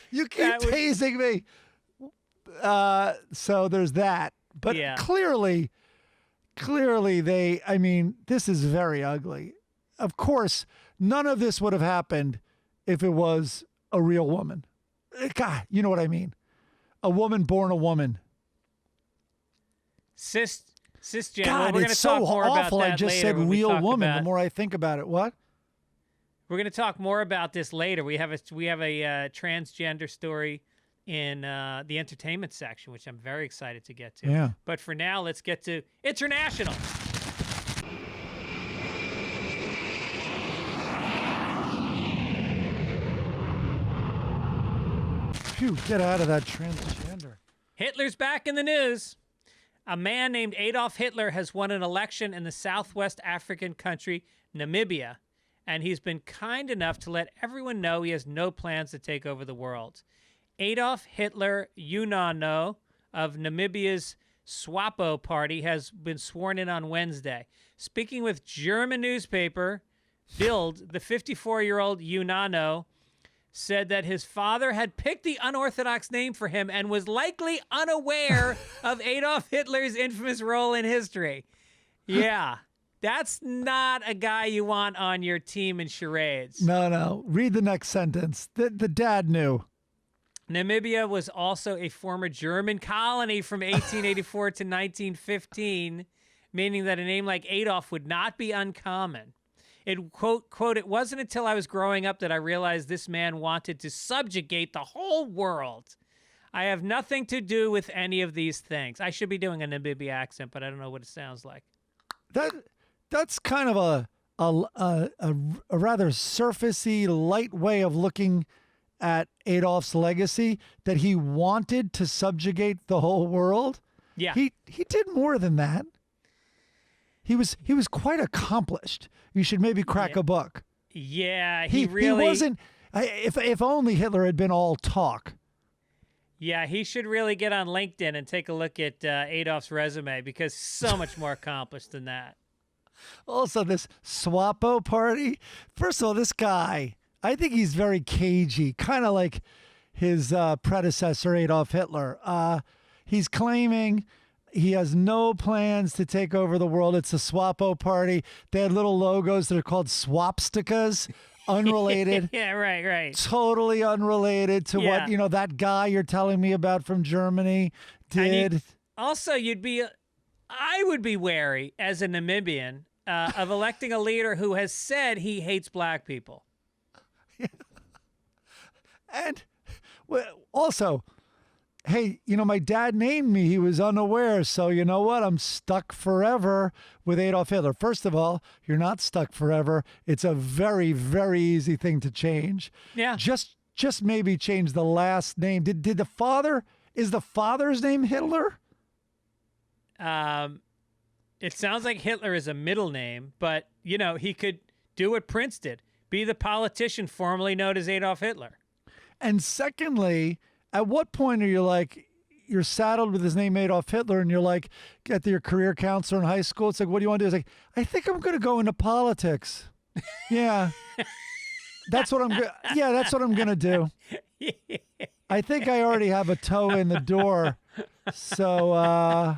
You keep tasing me. So there's that. But yeah. clearly this is very ugly. Of course, none of this would have happened if it was a real woman. God, you know what I mean? A woman born a woman. Cisgender. God, we're going it's to talk so more awful. about that I just later said when we real talk woman. about- The more I think about it, what? We're going to talk more about this later. We have a transgender story in the entertainment section, which I'm very excited to get to. Yeah. But for now, let's get to international. Phew, get out of that transgender. Hitler's back in the news. A man named Adolf Hitler has won an election in the southwest African country, Namibia, and he's been kind enough to let everyone know he has no plans to take over the world. Adolf Hitler Unano of Namibia's SWAPO party has been sworn in on Wednesday. Speaking with German newspaper Bild, the 54-year-old Unano said that his father had picked the unorthodox name for him and was likely unaware of Adolf Hitler's infamous role in history. Yeah, that's not a guy you want on your team in charades. No. Read the next sentence. The dad knew. Namibia was also a former German colony from 1884 to 1915, meaning that a name like Adolf would not be uncommon. It, quote, it wasn't until I was growing up that I realized this man wanted to subjugate the whole world. I have nothing to do with any of these things. I should be doing a Namibia accent, but I don't know what it sounds like. That's kind of a rather surfacey, light way of looking at Adolf's legacy, that he wanted to subjugate the whole world. Yeah. He did more than that. He was quite accomplished. You should maybe crack a book. Yeah, He really wasn't. If only Hitler had been all talk. Yeah, he should really get on LinkedIn and take a look at Adolf's resume, because so much more accomplished than that. Also, this SWAPO party. First of all, this guy, I think he's very cagey, kind of like his predecessor, Adolf Hitler. He's claiming he has no plans to take over the world. It's a SWAPO party. They had little logos that are called swapstikas, unrelated. Yeah, right. Totally unrelated to what, that guy you're telling me about from Germany did. I would be wary as a Namibian of electing a leader who has said he hates black people. And also, hey, my dad named me. He was unaware. So you know what? I'm stuck forever with Adolf Hitler. First of all, you're not stuck forever. It's a very, very easy thing to change. Yeah. Just maybe change the last name. Is the father's name Hitler? It sounds like Hitler is a middle name, but, he could do what Prince did. Be the politician formerly known as Adolf Hitler. And secondly, at what point are you like, you're saddled with his name Adolf Hitler, and you're like, at your career counselor in high school, it's like, what do you want to do? It's like, I think I'm going to go into politics. Yeah. That's what I'm going to do. I think I already have a toe in the door. So,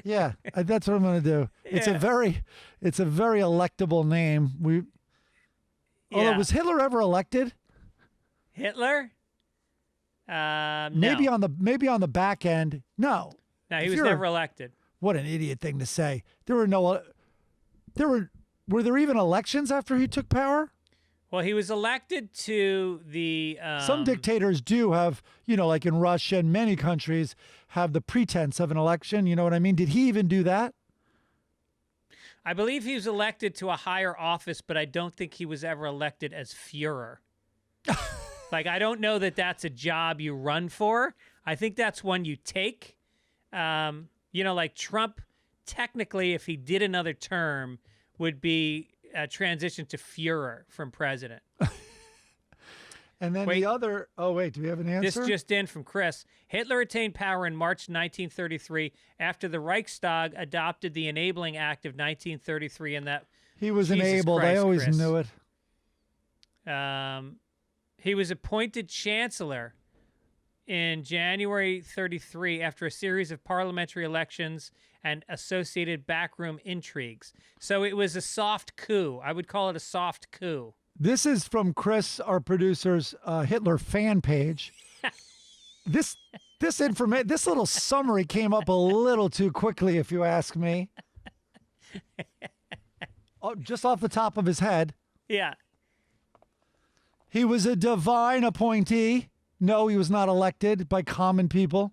yeah, that's what I'm going to do. It's a very electable name. Although, was Hitler ever elected? Hitler? No. Maybe on the back end. No. No, he was never elected. What an idiot thing to say. Were there even elections after he took power? Well, he was elected to the... Some dictators do have, like in Russia and many countries, have the pretense of an election. You know what I mean? Did he even do that? I believe he was elected to a higher office, but I don't think he was ever elected as Führer. I don't know that that's a job you run for. I think that's one you take. Like Trump, technically, if he did another term, would be a transition to Führer from president. And then the other... Oh, wait, do we have an answer? This just in from Chris. Hitler attained power in March 1933 after the Reichstag adopted the Enabling Act of 1933, and that... He was Jesus enabled. Christ, I always Chris. knew it. He was appointed chancellor in January 33 after a series of parliamentary elections and associated backroom intrigues. So it was a soft coup. I would call it a soft coup. This is from Chris, our producer's Hitler fan page. This little summary came up a little too quickly, if you ask me. Just off the top of his head. Yeah. He was a divine appointee. No, he was not elected by common people.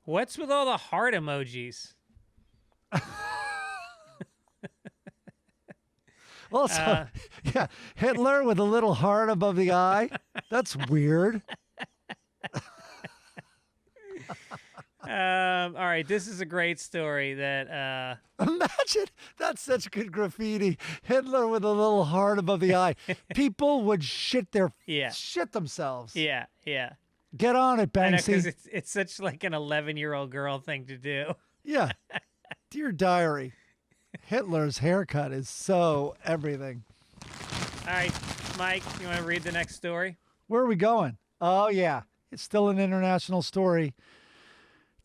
What's with all the heart emojis? Also, yeah, Hitler with a little heart above the eye. That's weird. All right, this is a great story that Imagine, that's such good graffiti. Hitler with a little heart above the eye. People would shit themselves. yeah. Get on it, I know, Banksy. 'cause it's such like an 11-year-old girl thing to do. Yeah. Dear diary, Hitler's haircut is so everything. All right, Mike, you want to read the next story? Where are we going? Oh, yeah. It's still an international story.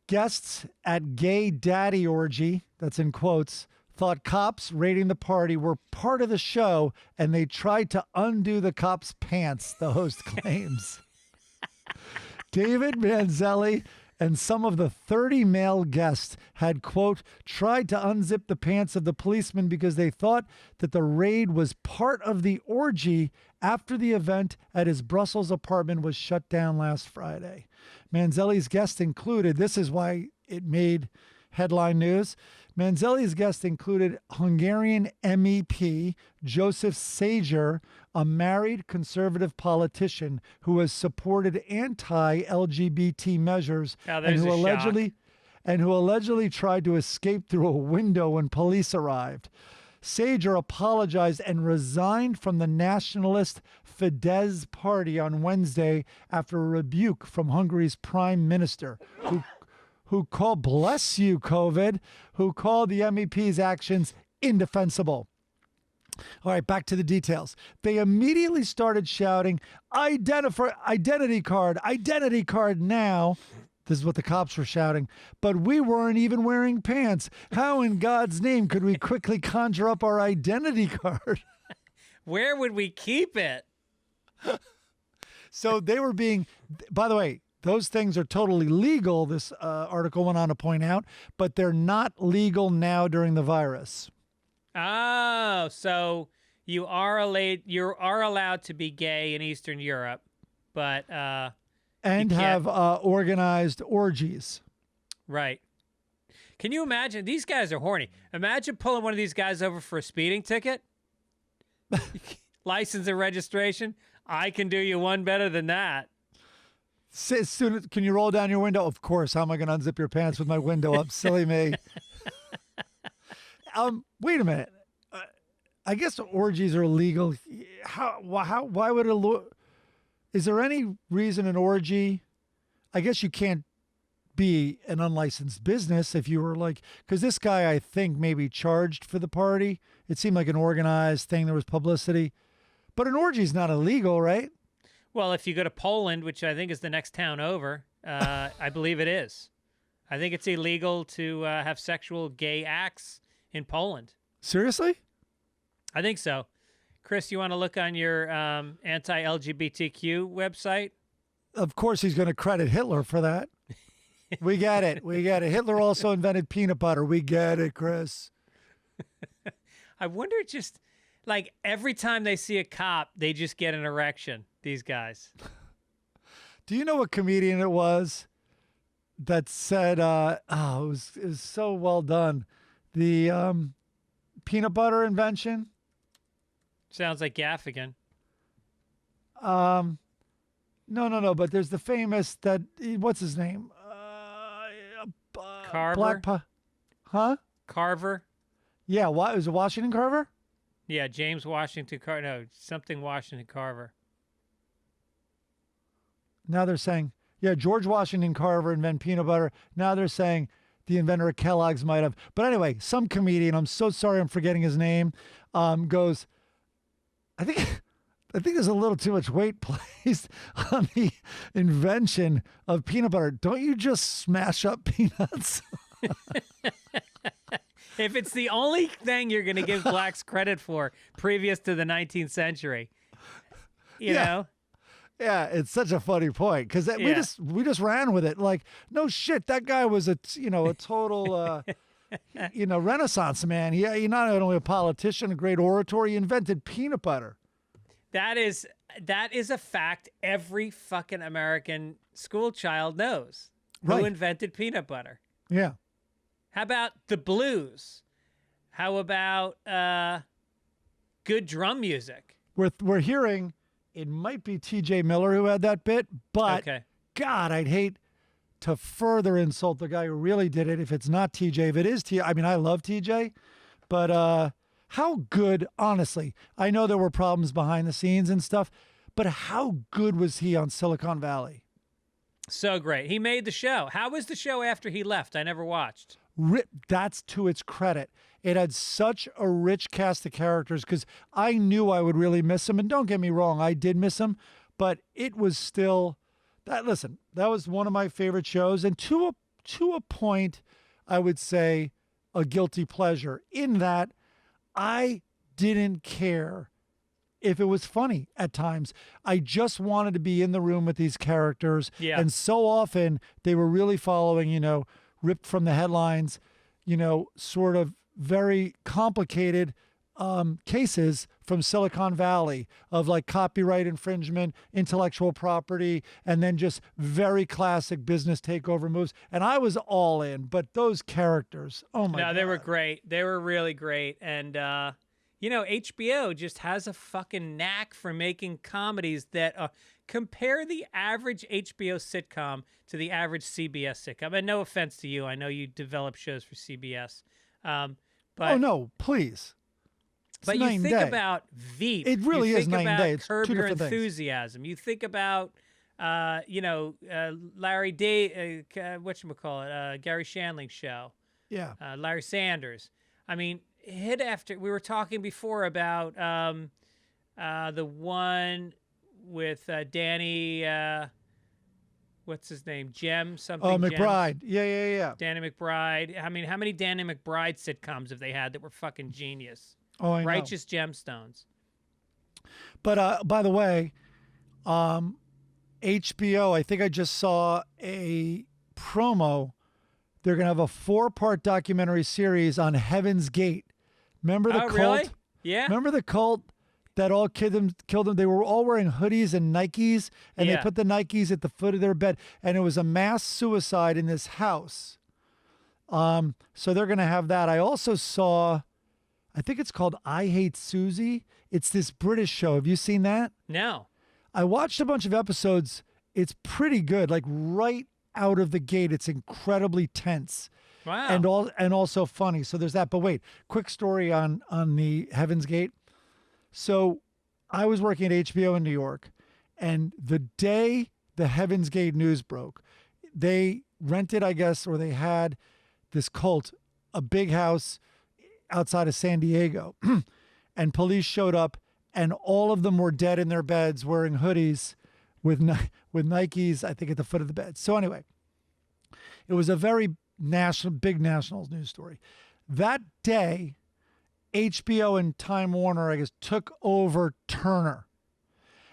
Guests at gay daddy orgy, that's in quotes, thought cops raiding the party were part of the show, and they tried to undo the cops' pants, the host claims. David Manzelli and some of the 30 male guests had, quote, tried to unzip the pants of the policeman because they thought that the raid was part of the orgy after the event at his Brussels apartment was shut down last Friday. Manzelli's guests included, this is why it made headline news, Manzelli's guests included Hungarian MEP Joseph Sager, a married conservative politician who has supported anti-LGBT measures Oh, and there's who a allegedly tried to escape through a window when police arrived. Sager apologized and resigned from the nationalist Fidesz party on Wednesday after a rebuke from Hungary's prime minister, who called, bless you, COVID, who called the MEP's actions indefensible. All right, back to the details. They immediately started shouting, identity card now. This is what the cops were shouting. But we weren't even wearing pants. How in God's name could we quickly conjure up our identity card? Where would we keep it? So they were being, by the way, those things are totally legal, this article went on to point out, but they're not legal now during the virus. Oh, so you are allowed to be gay in Eastern Europe, but And have organized orgies. right. Can you imagine? These guys are horny. Imagine pulling one of these guys over for a speeding ticket. License and registration. I can do you one better than that. As soon as, can you roll down your window? Of course. How am I going to unzip your pants with my window up? Silly me. Wait a minute. I guess orgies are illegal. Why would is there any reason an orgy? I guess you can't be an unlicensed business if you were like, because this guy, I think, maybe charged for the party. It seemed like an organized thing. There was publicity. But an orgy is not illegal, right? Well, if you go to Poland, which I think is the next town over, I believe it is. I think it's illegal to have sexual gay acts in Poland. Seriously? I think so. Chris, you want to look on your anti-LGBTQ website? Of course, he's going to credit Hitler for that. We get it. We get it. Hitler also invented peanut butter. We get it, Chris. I wonder, just like every time they see a cop, they just get an erection, these guys. Do you know what comedian it was that said, it was so well done. The peanut butter invention. Sounds like Gaffigan. No. But there's the famous that, what's his name? Carver? Huh? Carver? Yeah, was it Washington Carver? Yeah, James Washington Carver. No, something Washington Carver. Now they're saying, yeah, George Washington Carver invented peanut butter. Now they're saying the inventor of Kellogg's might have. But anyway, some comedian, I'm so sorry I'm forgetting his name, goes, I think there's a little too much weight placed on the invention of peanut butter. Don't you just smash up peanuts? If it's the only thing you're going to give blacks credit for previous to the 19th century, you know? Yeah, it's such a funny point because we just ran with it. Like, no shit, that guy was a total Renaissance man. He not only a politician, a great orator, he invented peanut butter. That is a fact every fucking American school child knows. Right. Who invented peanut butter? Yeah. How about the blues? How about good drum music? We're hearing it might be T.J. Miller who had that bit, but Okay. God, I'd hate to further insult the guy who really did it if it's not TJ. If it is TJ, I mean, I love TJ, but how good, honestly, I know there were problems behind the scenes and stuff, but how good was he on Silicon Valley? So great. He made the show. How was the show after he left? I never watched. That's to its credit. It had such a rich cast of characters because I knew I would really miss him. And don't get me wrong, I did miss him, but it was still that. Listen, that was one of my favorite shows, and to a point, I would say a guilty pleasure in that I didn't care if it was funny at times. I just wanted to be in the room with these characters. Yeah. And so often they were really following, ripped from the headlines, sort of very complicated cases from Silicon Valley of like copyright infringement, intellectual property, and then just very classic business takeover moves. And I was all in, but those characters, oh my God. No, they were great. They were really great. And, HBO just has a fucking knack for making comedies that compare the average HBO sitcom to the average CBS sitcom. And no offense to you. I know you develop shows for CBS. But, oh, no, please. It's but night you and think day. about Veep. It really you is think night and about day. It's Curb two Your different things. Enthusiasm. You think about, Larry Day, whatchamacallit, Gary Shandling's show. Yeah. Larry Sanders. I mean, hit after, we were talking before about the one with Danny, what's his name? something. Oh, Gems. McBride. Yeah. Danny McBride. I mean, how many Danny McBride sitcoms have they had that were fucking genius? Oh, I know. Righteous Gemstones. But by the way, HBO, I think I just saw a promo. They're going to have a 4-part documentary series on Heaven's Gate. Remember the cult? Really? Yeah. Remember the cult that all killed them? They were all wearing hoodies and Nikes, and they put the Nikes at the foot of their bed, and it was a mass suicide in this house. So they're going to have that. I also saw, I think it's called I Hate Susie. It's this British show. Have you seen that? No. I watched a bunch of episodes. It's pretty good. Like right out of the gate, it's incredibly tense. Wow. And also funny. So there's that. But wait, quick story on the Heaven's Gate. So I was working at HBO in New York, and the day the Heaven's Gate news broke, they rented, I guess, or they had this cult, a big house outside of San Diego, and police showed up, and all of them were dead in their beds wearing hoodies with Nikes, I think, at the foot of the bed. So anyway, it was a very big national news story. That day, HBO and Time Warner, I guess, took over Turner.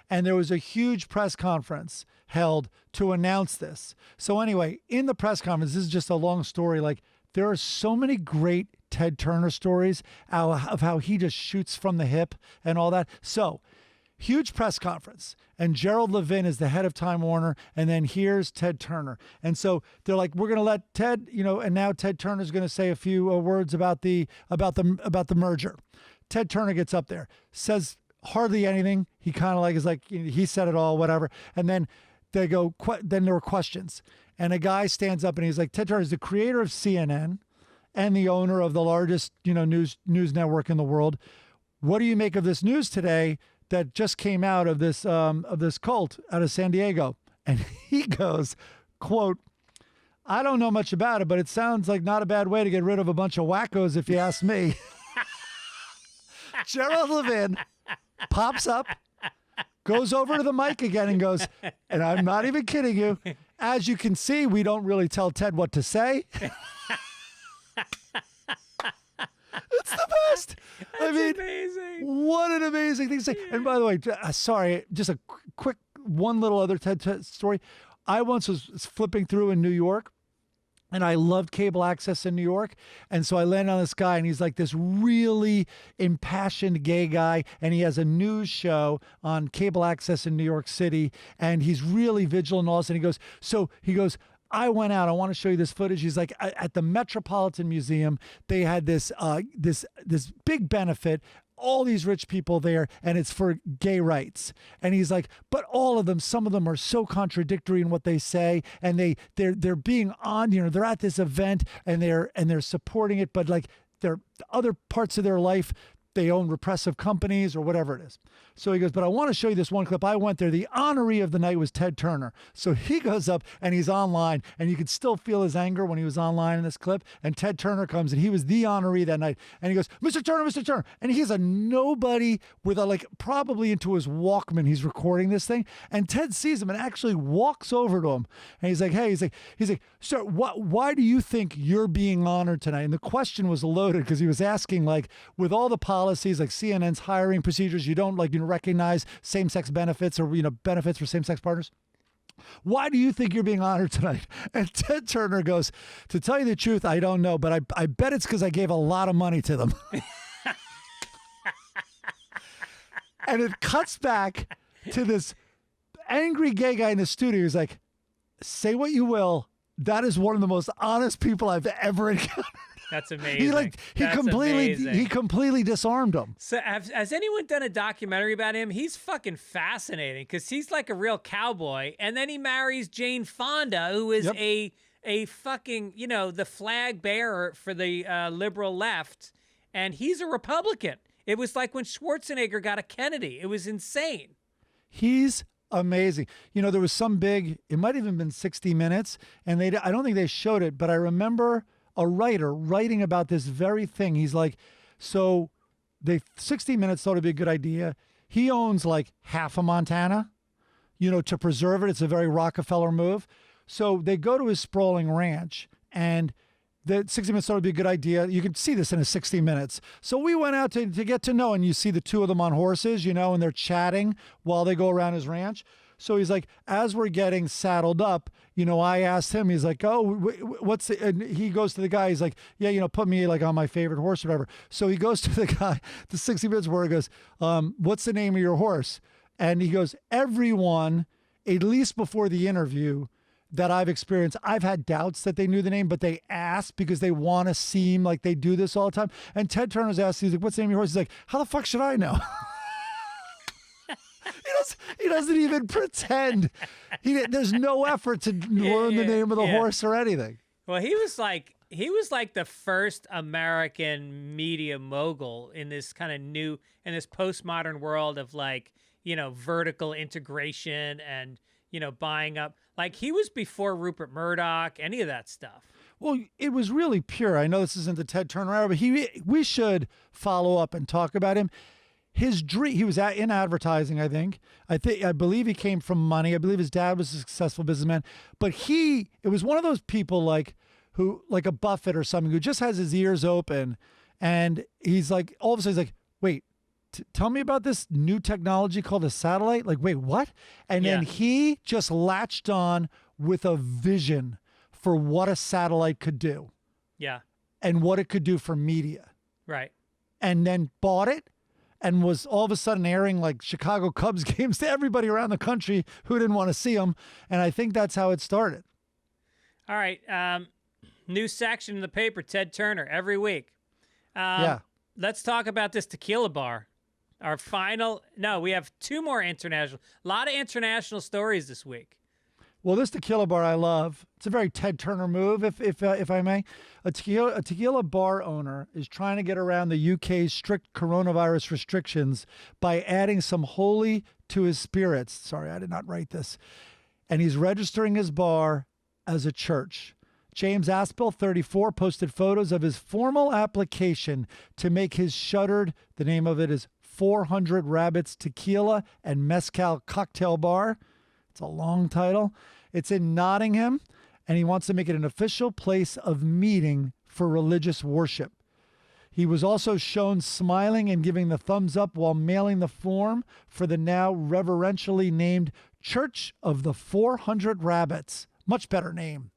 And there was a huge press conference held to announce this. So anyway, in the press conference, this is just a long story. Like, there are so many great Ted Turner stories of how he just shoots from the hip and all that. So, huge press conference. And Gerald Levin is the head of Time Warner. And then here's Ted Turner. And so they're like, we're going to let Ted, and now Ted Turner's going to say a few words about the merger. Ted Turner gets up there, says hardly anything. He kind of like is like, he said it all, whatever. And then they go, then there were questions. And a guy stands up and he's like, Ted Turner is the creator of CNN and the owner of the largest, news network in the world. What do you make of this news today that just came out of this cult out of San Diego? And he goes, quote, I don't know much about it, but it sounds like not a bad way to get rid of a bunch of wackos, if you ask me. Gerald Levin pops up, goes over to the mic again and goes, and I'm not even kidding you, as you can see, we don't really tell Ted what to say. It's the best. That's amazing. What an amazing thing to say. And by the way, sorry, just a quick one little other Ted story. I once was flipping through in New York, and I loved cable access in New York. And so I landed on this guy, and he's like this really impassioned gay guy, and he has a news show on cable access in New York City, and he's really vigilant and all this. And he goes, I went out. I want to show you this footage. He's like, at the Metropolitan Museum, they had this big benefit. all these rich people there, and it's for gay rights. And he's like, but all of them, some of them are so contradictory in what they say, and they're being on, they're at this event and they're supporting it, but like they're other parts of their life, they own repressive companies or whatever it is. So he goes, but I want to show you this one clip. I went there. The honoree of the night was Ted Turner. So he goes up and he's online, and you could still feel his anger when he was online in this clip. And Ted Turner comes, and he was the honoree that night. And he goes, Mr. Turner, Mr. Turner. And he's a nobody with probably into his Walkman. He's recording this thing. And Ted sees him and actually walks over to him. And he's like, hey, he's like, sir, why do you think you're being honored tonight? And the question was loaded because he was asking, like, with all the policies, like CNN's hiring procedures, you don't recognize same-sex benefits or benefits for same-sex partners. Why do you think you're being honored tonight? And Ted Turner goes, to tell you the truth, I don't know, but I bet it's because I gave a lot of money to them. And it cuts back to this angry gay guy in the studio. He's like, say what you will, that is one of the most honest people I've ever encountered. That's amazing. He completely disarmed him. So has anyone done a documentary about him? He's fucking fascinating because he's like a real cowboy, and then he marries Jane Fonda, who is a fucking the flag bearer for the liberal left, and he's a Republican. It was like when Schwarzenegger got a Kennedy. It was insane. He's amazing. There was some big. It might have even been 60 Minutes, and I don't think they showed it, but I remember a writer writing about this very thing. He's like, so 60 Minutes thought it'd be a good idea. He owns like half of Montana, to preserve it. It's a very Rockefeller move. So they go to his sprawling ranch, and the 60 Minutes thought it'd be a good idea. You can see this in a 60 Minutes. So we went out to get to know, and you see the two of them on horses, and they're chatting while they go around his ranch. So he's like, as we're getting saddled up, I asked him, he's like, oh, what's the, and he goes to the guy, he's like, yeah, put me like on my favorite horse or whatever. So he goes to the guy, the 60 Minutes where he goes, what's the name of your horse? And he goes, everyone, at least before the interview that I've experienced, I've had doubts that they knew the name, but they ask because they want to seem like they do this all the time. And Ted Turner's asked, he's like, what's the name of your horse? He's like, how the fuck should I know? He doesn't even pretend. There's no effort to learn the name of the horse or anything. Well, he was like the first American media mogul in this kind of new, in this postmodern world of vertical integration and, buying up. Like he was before Rupert Murdoch, any of that stuff. Well, it was really pure. I know this isn't the Ted Turner era, but we should follow up and talk about him. His dream, he was in advertising, I believe he came from money. I believe his dad was a successful businessman, but it was one of those people like a Buffett or something who just has his ears open, and he's like, all of a sudden he's like, wait, tell me about this new technology called a satellite. Like, wait, what? And then he just latched on with a vision for what a satellite could do. Yeah. And what it could do for media. Right. And then bought it. And was all of a sudden airing like Chicago Cubs games to everybody around the country who didn't want to see them. And I think that's how it started. All right. New section in the paper, Ted Turner, every week. Let's talk about this tequila bar. Our final. No, we have two more international. A lot of international stories this week. Well, this tequila bar I love. It's a very Ted Turner move, if I may. A tequila bar owner is trying to get around the UK's strict coronavirus restrictions by adding some holy to his spirits. Sorry, I did not write this. And he's registering his bar as a church. James Aspel, 34, posted photos of his formal application to make his shuttered, the name of it is 400 Rabbits Tequila and Mezcal Cocktail Bar. It's a long title. It's in Nottingham, and he wants to make it an official place of meeting for religious worship. He was also shown smiling and giving the thumbs up while mailing the form for the now reverentially named Church of the 400 Rabbits. Much better name.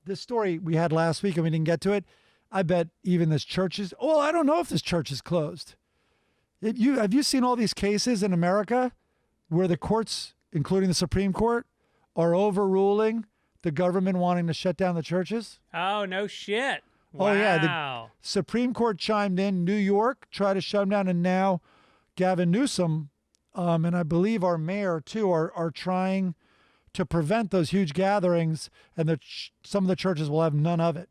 This story we had last week and we didn't get to it. I bet even this church is... Well, I don't know if this church is closed. Have you seen all these cases in America where the courts, including the Supreme Court, are overruling the government wanting to shut down the churches? Oh, no shit. Oh, yeah. The Wow. Supreme Court chimed in. New York tried to shut them down, and now Gavin Newsom and I believe our mayor, too, are trying to prevent those huge gatherings, and some of the churches will have none of it.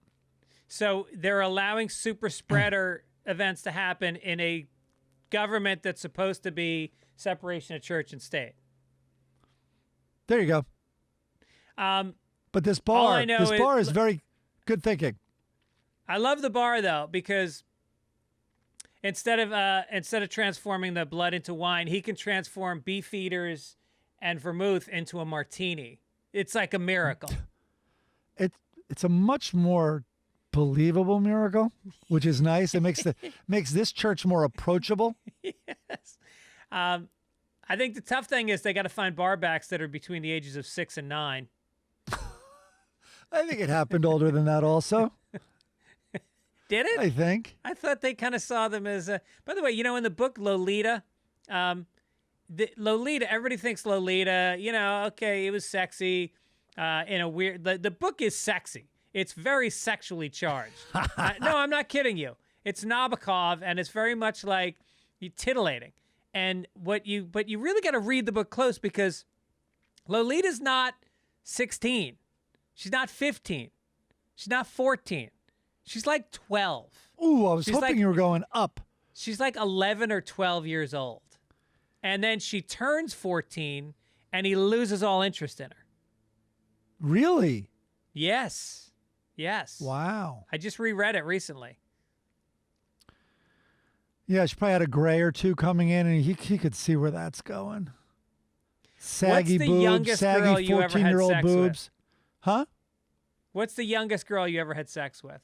So they're allowing super spreader events to happen in a government that's supposed to be separation of church and state. There you go. But this bar is very good thinking. I love the bar though, because instead of transforming the blood into wine, he can transform beef eaters and vermouth into a martini. It's like a miracle. It's a much more believable miracle, which is nice. It makes this church more approachable. Yes. I think the tough thing is they got to find bar backs that are between the ages of 6 and 9. I think it happened older than that also. Did it? I think. I thought they kind of saw them as by the way, in the book Lolita, Lolita, everybody thinks Lolita, okay, it was sexy in a weird, the book is sexy. It's very sexually charged. No, I'm not kidding you. It's Nabokov, and it's very much like you titillating. But you really got to read the book close, because Lolita's not 16. She's not 15. She's not 14. She's like 12. Ooh, I was hoping you were going up. She's like 11 or 12 years old. And then she turns 14, and he loses all interest in her. Really? Yes. Yes. Wow. I just reread it recently. Yeah, she probably had a gray or two coming in, and he could see where that's going. Saggy What's the boobs, youngest girl saggy you ever had 14-year-old sex boobs. with? Huh? What's the youngest girl you ever had sex with?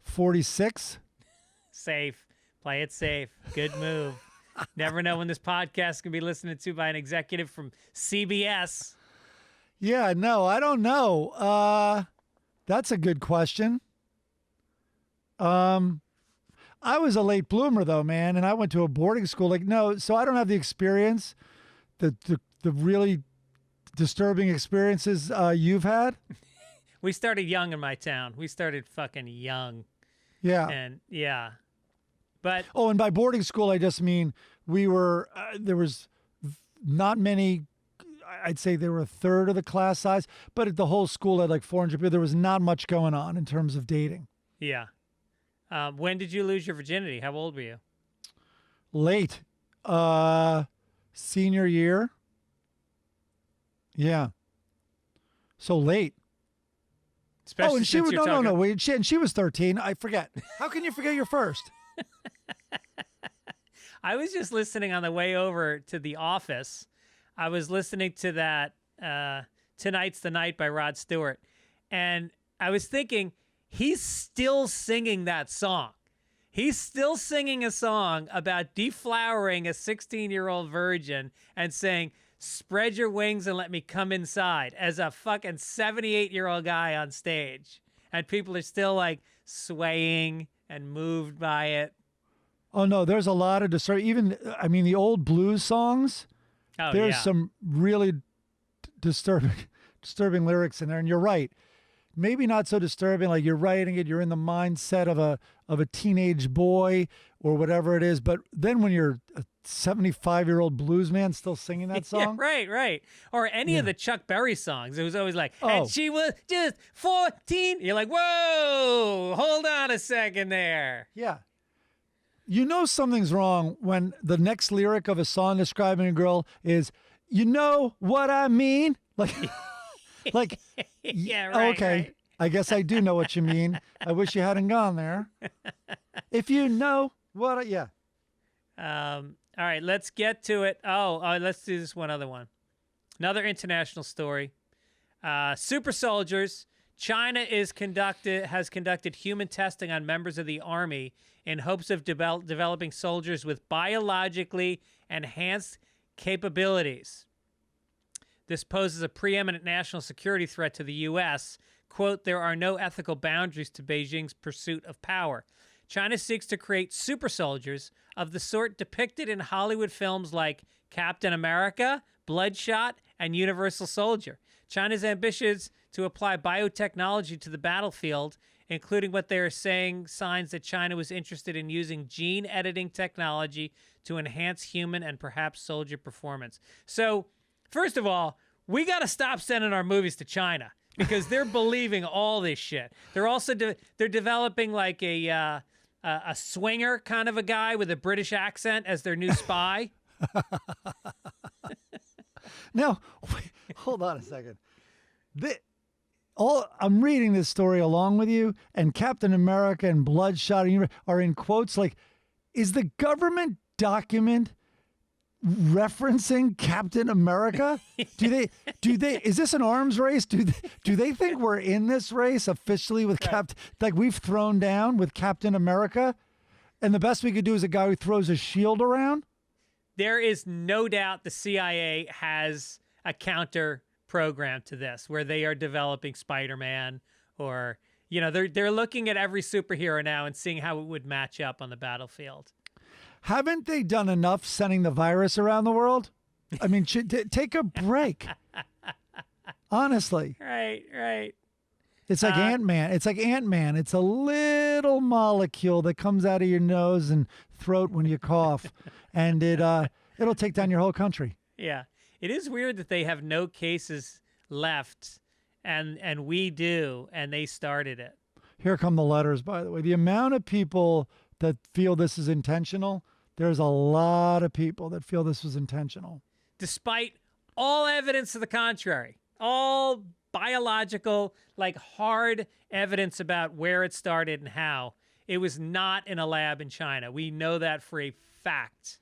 46. Safe. Play it safe. Good move. Never know when this podcast can be listened to by an executive from CBS. Yeah, no, I don't know. That's a good question. I was a late bloomer though, man, and I went to a boarding school. So I don't have the experience, the really disturbing experiences you've had. We started young in my town. We started fucking young. Yeah. And yeah. But and by boarding school, I just mean we were, there was not many, I'd say they were a third of the class size, but at the whole school had like 400 people. There was not much going on in terms of dating. yeah. When did you lose your virginity? How old were you? Late. Senior year. Yeah. So late. Especially and she since was you're talking- no. Wait, she was 13. I forget. How can you forget your first? I was just listening on the way over to The Office. I was listening to that Tonight's the Night by Rod Stewart. And I was thinking, he's still singing that song. He's still singing a song about deflowering a 16-year-old virgin and saying, spread your wings and let me come inside, as a fucking 78-year-old guy on stage. And people are still like swaying and moved by it. Oh no, there's a lot of even the old blues songs. Oh, There's yeah. some really disturbing lyrics in there, and you're right. Maybe not so disturbing, like you're writing it, you're in the mindset of a teenage boy or whatever it is. But then when you're a 75-year-old blues man still singing that song, Yeah, right. Or any of the Chuck Berry songs. It was always like, Oh. and she was just 14. You're like, whoa, hold on a second there. yeah. You know something's wrong when the next lyric of a song describing a girl is, you know what I mean? Like, Yeah, right. okay. right. I guess I do know what you mean. I wish you hadn't gone there. If you know what, yeah. All right, let's get to it. Let's do this one other one. Another international story. Super soldiers. China has conducted human testing on members of the army in hopes of developing soldiers with biologically enhanced capabilities. This poses a preeminent national security threat to the U.S. Quote, there are no ethical boundaries to Beijing's pursuit of power. China seeks to create super soldiers of the sort depicted in Hollywood films like Captain America, Bloodshot, and Universal Soldier. China's ambitions to apply biotechnology to the battlefield including what they are saying signs that China was interested in using gene editing technology to enhance human and perhaps soldier performance. So, first of all, we got to stop sending our movies to China because they're believing all this shit. They're also they're developing like a swinger kind of a guy with a British accent as their new spy. Now, wait, hold on a second. I'm reading this story along with you, and Captain America and Bloodshot are in quotes. Like, is the government document referencing Captain America? Do they? Is this an arms race? Do they think we're in this race officially with like we've thrown down with Captain America, and the best we could do is a guy who throws a shield around? There is no doubt the CIA has a counter program to this where they are developing Spider-Man, or they're looking at every superhero now and seeing how it would match up on the battlefield. Haven't they done enough sending the virus around the world? I mean, take a break. Honestly. Right. It's like Ant-Man. It's like Ant-Man. It's a little molecule that comes out of your nose and throat when you cough, and it'll take down your whole country. Yeah. It is weird that they have no cases left, and we do, and they started it. Here come the letters, by the way. The amount of people that feel this is intentional, there's a lot of people that feel this was intentional. Despite all evidence to the contrary, all biological, like hard evidence about where it started and how, it was not in a lab in China. We know that for a fact.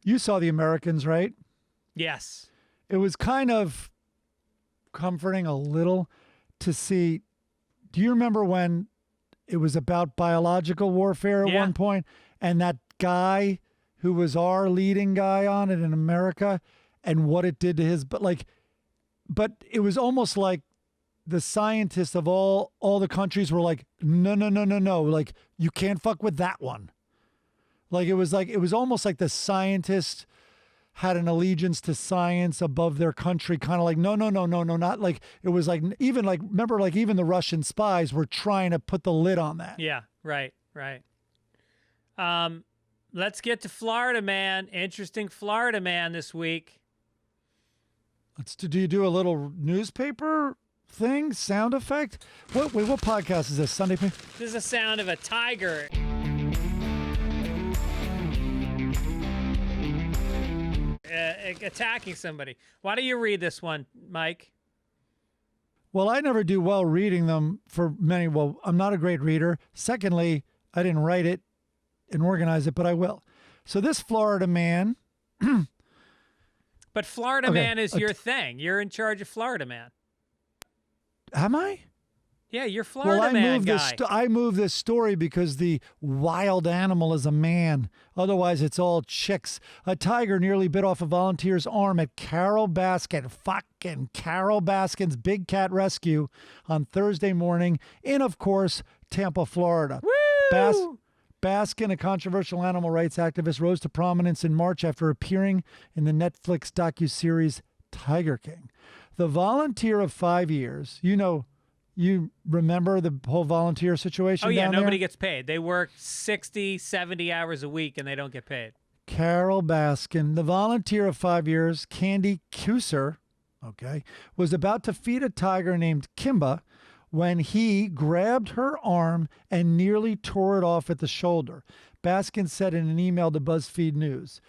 You saw The Americans, right? Yes. It was kind of comforting a little to see. Do you remember when it was about biological warfare at one point, and that guy who was our leading guy on it in America, and what it did to his, but it was almost like the scientists of all the countries were like, no, like you can't fuck with that one. Like it was almost like the scientists had an allegiance to science above their country, kind of like, no, not like, it was like, even like, remember, like even the Russian spies were trying to put the lid on that. Yeah, right. Let's get to Florida Man. Interesting Florida Man this week. Do you do a little newspaper thing, sound effect? What podcast is this, Sunday? This is the sound of a tiger. Attacking somebody. Why don't you read this one, Mike? Well, I never do well reading them for many. Well, I'm not a great reader. Secondly, I didn't write it and organize it, but I will. So this Florida man. But Florida Man is your thing. You're in charge of Florida Man. Am I? Yeah, you're Florida Man guy. I moved this story because the wild animal is a man. Otherwise, it's all chicks. A tiger nearly bit off a volunteer's arm at Carole Baskin. Fucking Carole Baskin's Big Cat Rescue on Thursday morning in, of course, Tampa, Florida. Woo! Baskin, a controversial animal rights activist, rose to prominence in March after appearing in the Netflix docuseries Tiger King. The volunteer of 5 years, you remember the whole volunteer situation? Oh, yeah, down nobody there? gets paid. They work 60, 70 hours a week, and they don't get paid. Carole Baskin, the volunteer of 5 years, Candy Kuser, was about to feed a tiger named Kimba when he grabbed her arm and nearly tore it off at the shoulder. Baskin said in an email to BuzzFeed News.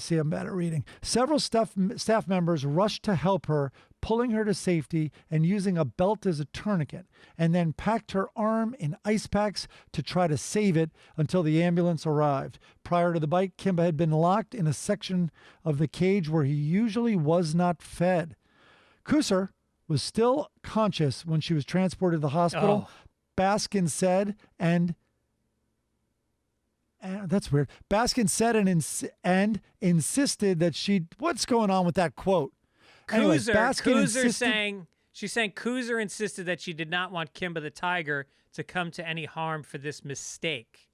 See, I'm bad at reading. Several staff members rushed to help her, pulling her to safety and using a belt as a tourniquet, and then packed her arm in ice packs to try to save it until the ambulance arrived. Prior to the bite, Kimba had been locked in a section of the cage where he usually was not fed. Kuser was still conscious when she was transported to the hospital. Baskin said, and that's weird. Baskin said and insisted that what's going on with that quote? Anyways, she's saying Kuser insisted that she did not want Kimba the tiger to come to any harm for this mistake.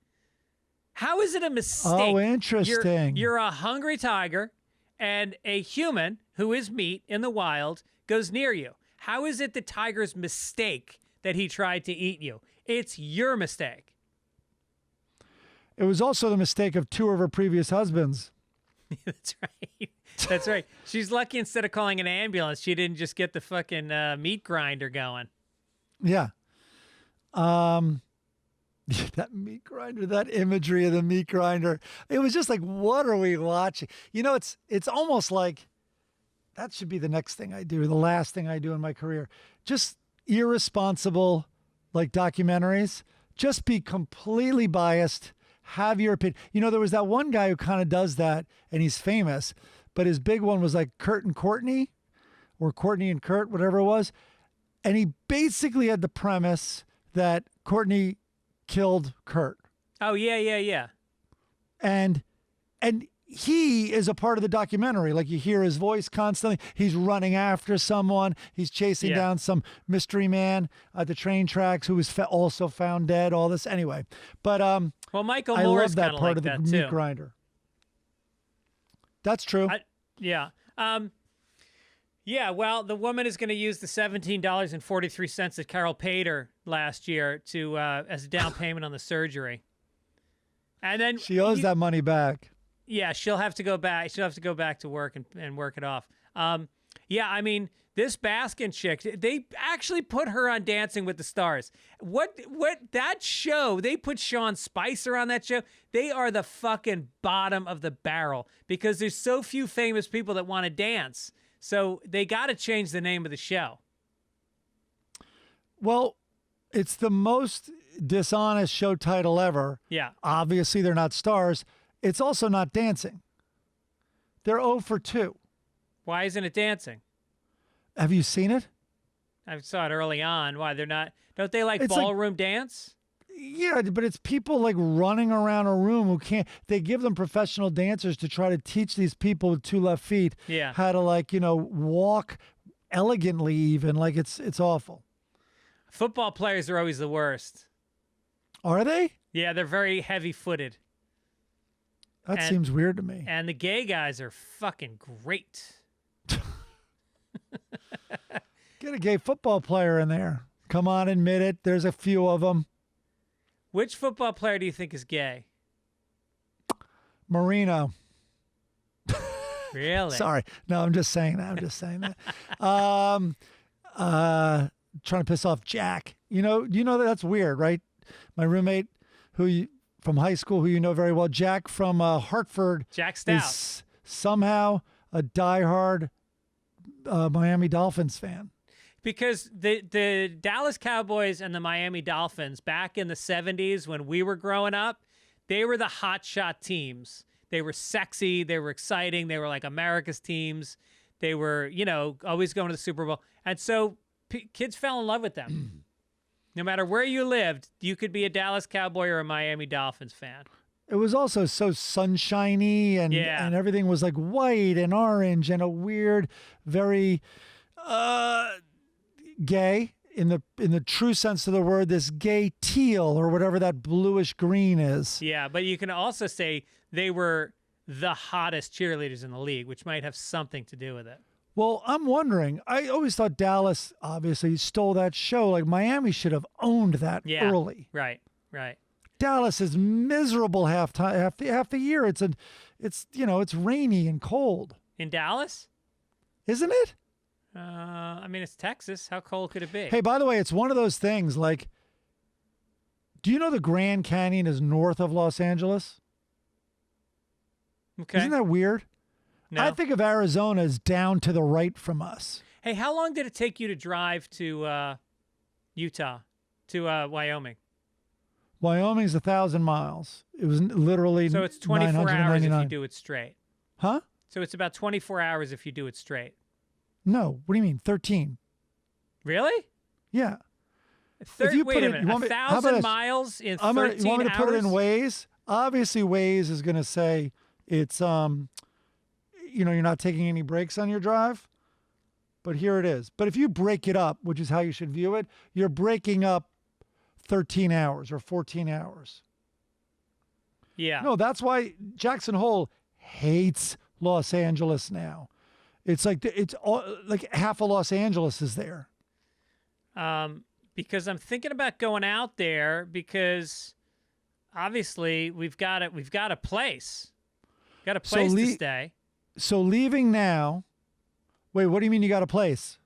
How is it a mistake? Oh, interesting. You're a hungry tiger, and a human who is meat in the wild goes near you. How is it the tiger's mistake that he tried to eat you? It's your mistake. It was also the mistake of 2 of her previous husbands. That's right. That's right. She's lucky instead of calling an ambulance, she didn't just get the fucking meat grinder going. Yeah. That meat grinder, that imagery of the meat grinder. It was just like, what are we watching? You know, it's almost like that should be the next thing I do, the last thing I do in my career. Just irresponsible, like documentaries. Just be completely biased. Have your opinion. You know, there was that one guy who kind of does that, and he's famous, but his big one was like Kurt and Courtney, or Courtney and Kurt, whatever it was. And he basically had the premise that Courtney killed Kurt. Oh, yeah. And he is a part of the documentary. Like, you hear his voice constantly. He's running after someone. He's chasing down some mystery man at the train tracks who was also found dead, all this. Anyway, but well, Michael I Moore's love that kind of part like of the that meat too. grinder. That's true. Yeah. Yeah, well, the woman is going to use the $17.43 that Carol paid her last year to as a down payment on the surgery. And then She owes that money back. Yeah, she'll have to go back. She'll have to go back to work and work it off. Yeah, I mean, this Baskin chick, they actually put her on Dancing with the Stars. What that show, they put Sean Spicer on that show. They are the fucking bottom of the barrel because there's so few famous people that want to dance. So they got to change the name of the show. Well, it's the most dishonest show title ever. Yeah. Obviously, they're not stars. It's also not dancing. They're 0 for 2. Why isn't it dancing? Have you seen it? I saw it early on. Why they're not? Don't they like It's like- ballroom dance? Yeah, but it's people like running around a room who can't. They give them professional dancers to try to teach these people with 2 left feet Yeah. how to, like, you know, walk elegantly. Even like it's awful. Football players are always the worst. Are they? Yeah, they're very heavy-footed. That seems weird to me. And the gay guys are fucking great. Get a gay football player in there. Come on, admit it. There's a few of them. Which football player do you think is gay? Marino. Really? Sorry. No, I'm just saying that. Trying to piss off Jack. You know that's weird, right? My roommate from high school, who you know very well, Jack from Hartford. Jack Stout. Is somehow a diehard Miami Dolphins fan. Because the Dallas Cowboys and the Miami Dolphins back in the 70s when we were growing up, they were the hotshot teams. They were sexy. They were exciting. They were like America's teams. They were, you know, always going to the Super Bowl. And so kids fell in love with them. No matter where you lived, you could be a Dallas Cowboy or a Miami Dolphins fan. It was also so sunshiny and everything was like white and orange and a weird, very gay in the true sense of the word, this gay teal or whatever that bluish green is. Yeah, but you can also say they were the hottest cheerleaders in the league, which might have something to do with it. Well, I'm wondering, I always thought Dallas obviously stole that show. Like Miami should have owned that early. Right. Dallas is miserable half the year. It's rainy and cold. In Dallas? Isn't it? I mean, it's Texas. How cold could it be? Hey, by the way, it's one of those things like, do you know the Grand Canyon is north of Los Angeles? Okay. Isn't that weird? No. I think of Arizona as down to the right from us. Hey, how long did it take you to drive to Utah, to Wyoming? Wyoming's 1,000 miles. It was literally So it's 24 hours if you do it straight. Huh? So it's about 24 hours if you do it straight. No. What do you mean? 13. Really? Yeah. Wait a minute. 1,000 miles in 13 hours? You want me to put it in Waze? Obviously, Waze is going to say it's, you're not taking any breaks on your drive. But here it is. But if you break it up, which is how you should view it, you're breaking up 13 hours or 14 hours. Yeah. No, that's why Jackson Hole hates Los Angeles now. It's like half of Los Angeles is there. because I'm thinking about going out there because obviously we've got a place. Got a place to stay. So leaving now. Wait, what do you mean you got a place?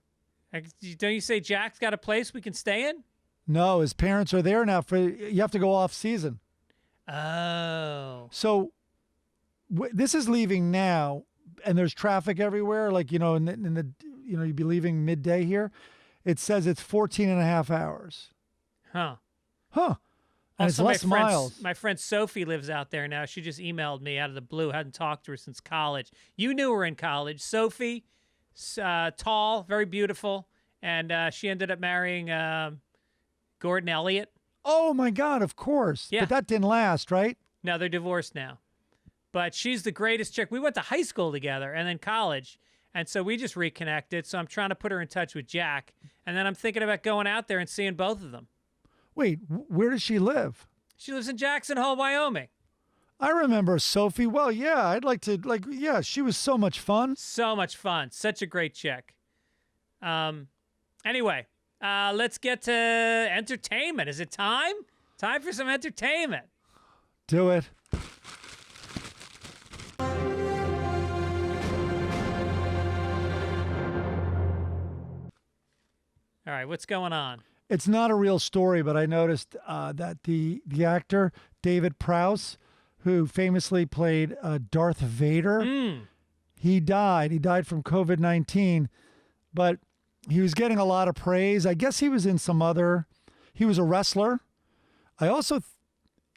Don't you say Jack's got a place we can stay in? No, his parents are there now. You have to go off season. Oh. So this is leaving now, and there's traffic everywhere. Like, in the you'd be leaving midday here. It says it's 14 and a half hours. Huh. And it's Also, less miles. My friend Sophie lives out there now. She just emailed me out of the blue. Hadn't talked to her since college. You knew her in college. Sophie, tall, very beautiful. And she ended up marrying Gordon Elliott. Oh, my God, of course. Yeah. But that didn't last, right? No, they're divorced now. But she's the greatest chick. We went to high school together and then college. And so we just reconnected. So I'm trying to put her in touch with Jack. And then I'm thinking about going out there and seeing both of them. Wait, where does she live? She lives in Jackson Hole, Wyoming. I remember Sophie. Well, yeah, I'd like to, she was so much fun. So much fun. Such a great chick. Anyway, let's get to entertainment. Is it time? Time for some entertainment. Do it. All right, what's going on? It's not a real story, but I noticed that the actor David Prowse, who famously played Darth Vader, he died. He died from COVID-19, but he was getting a lot of praise. I guess he was in he was a wrestler. I also,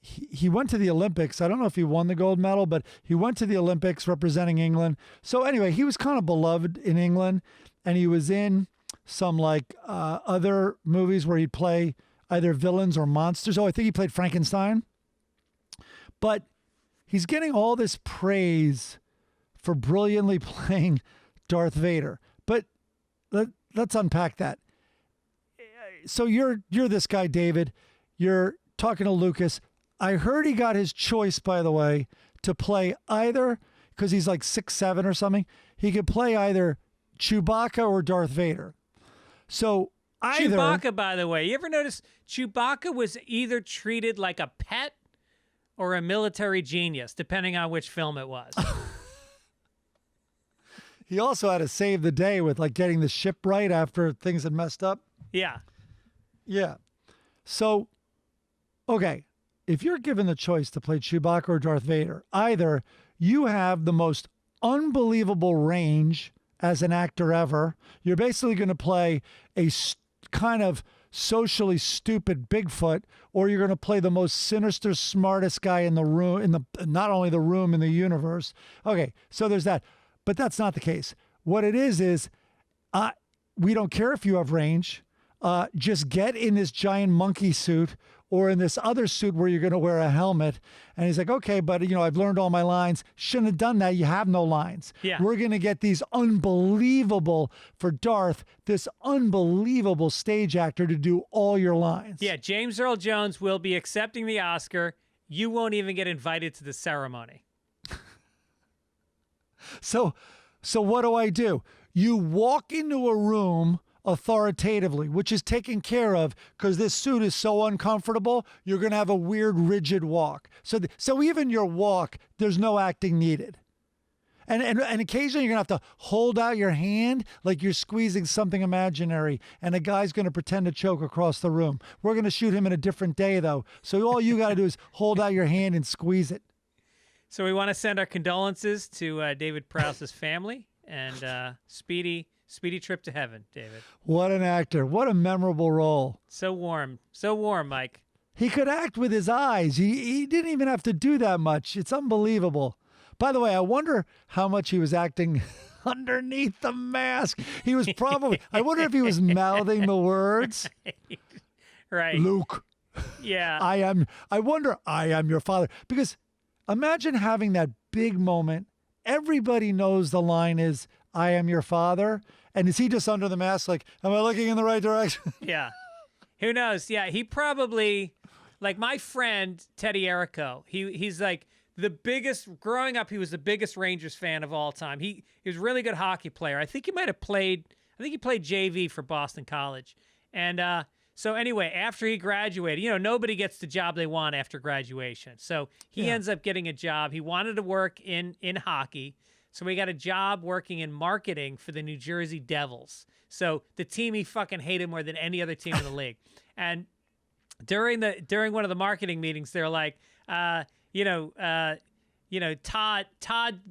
he went to the Olympics. I don't know if he won the gold medal, but he went to the Olympics representing England. So anyway, he was kind of beloved in England, and he was in some other movies where he'd play either villains or monsters. Oh, I think he played Frankenstein. But he's getting all this praise for brilliantly playing Darth Vader. But let's unpack that. So you're this guy, David. You're talking to Lucas. I heard he got his choice, by the way, to play either, because he's like 6'7" or something. He could play either Chewbacca or Darth Vader. So either Chewbacca, by the way, you ever notice Chewbacca was either treated like a pet or a military genius, depending on which film it was. He also had to save the day with getting the ship right after things had messed up. Yeah. Yeah. So, okay, if you're given the choice to play Chewbacca or Darth Vader, either you have the most unbelievable range as an actor ever. You're basically going to play a kind of socially stupid Bigfoot, or you're going to play the most sinister, smartest guy in the room, not only the room, in the universe. Okay, so there's that. But that's not the case. What it is we don't care if you have range. Just get in this giant monkey suit or in this other suit where you're going to wear a helmet. And he's like, okay, but I've learned all my lines. Shouldn't have done that. You have no lines. Yeah. We're going to get these unbelievable, for Darth, this unbelievable stage actor to do all your lines. Yeah, James Earl Jones will be accepting the Oscar. You won't even get invited to the ceremony. So what do? You walk into a room authoritatively, which is taken care of because this suit is so uncomfortable, you're going to have a weird, rigid walk. So even your walk, there's no acting needed. And occasionally you're going to have to hold out your hand like you're squeezing something imaginary, and a guy's going to pretend to choke across the room. We're going to shoot him in a different day, though. So all you got to do is hold out your hand and squeeze it. So we want to send our condolences to David Prowse's family and speedy trip to heaven, David. What an actor. What a memorable role. So warm, Mike. He could act with his eyes. He didn't even have to do that much. It's unbelievable. By the way, I wonder how much he was acting underneath the mask. He was probably, I wonder if he was mouthing the words. Right. Luke. Yeah. I wonder, I am your father. Because imagine having that big moment. Everybody knows the line is, I am your father. And is he just under the mask like, am I looking in the right direction? Yeah. Who knows? Yeah, he probably, like my friend Teddy Erico, he's like the biggest, growing up, he was the biggest Rangers fan of all time. He was a really good hockey player. I think he played JV for Boston College. And So anyway, after he graduated, nobody gets the job they want after graduation. So he ends up getting a job. He wanted to work in hockey. So he got a job working in marketing for the New Jersey Devils. So the team he fucking hated more than any other team in the league. And during one of the marketing meetings, they're like, Todd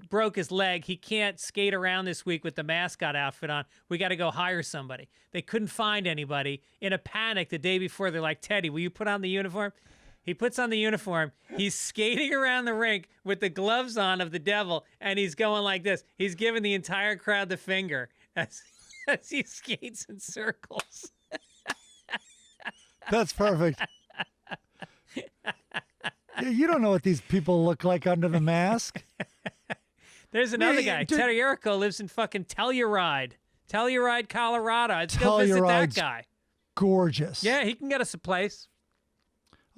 broke his leg. He can't skate around this week with the mascot outfit on. We got to go hire somebody. They couldn't find anybody. In a panic the day before, they're like, Teddy, will you put on the uniform? He puts on the uniform. He's skating around the rink with the gloves on of the Devil, and he's going like this. He's giving the entire crowd the finger as he skates in circles. That's perfect. You don't know what these people look like under the mask. There's another guy. Terry Erico lives in fucking Telluride, Colorado. I'd go visit that guy. Gorgeous. Yeah, he can get us a place.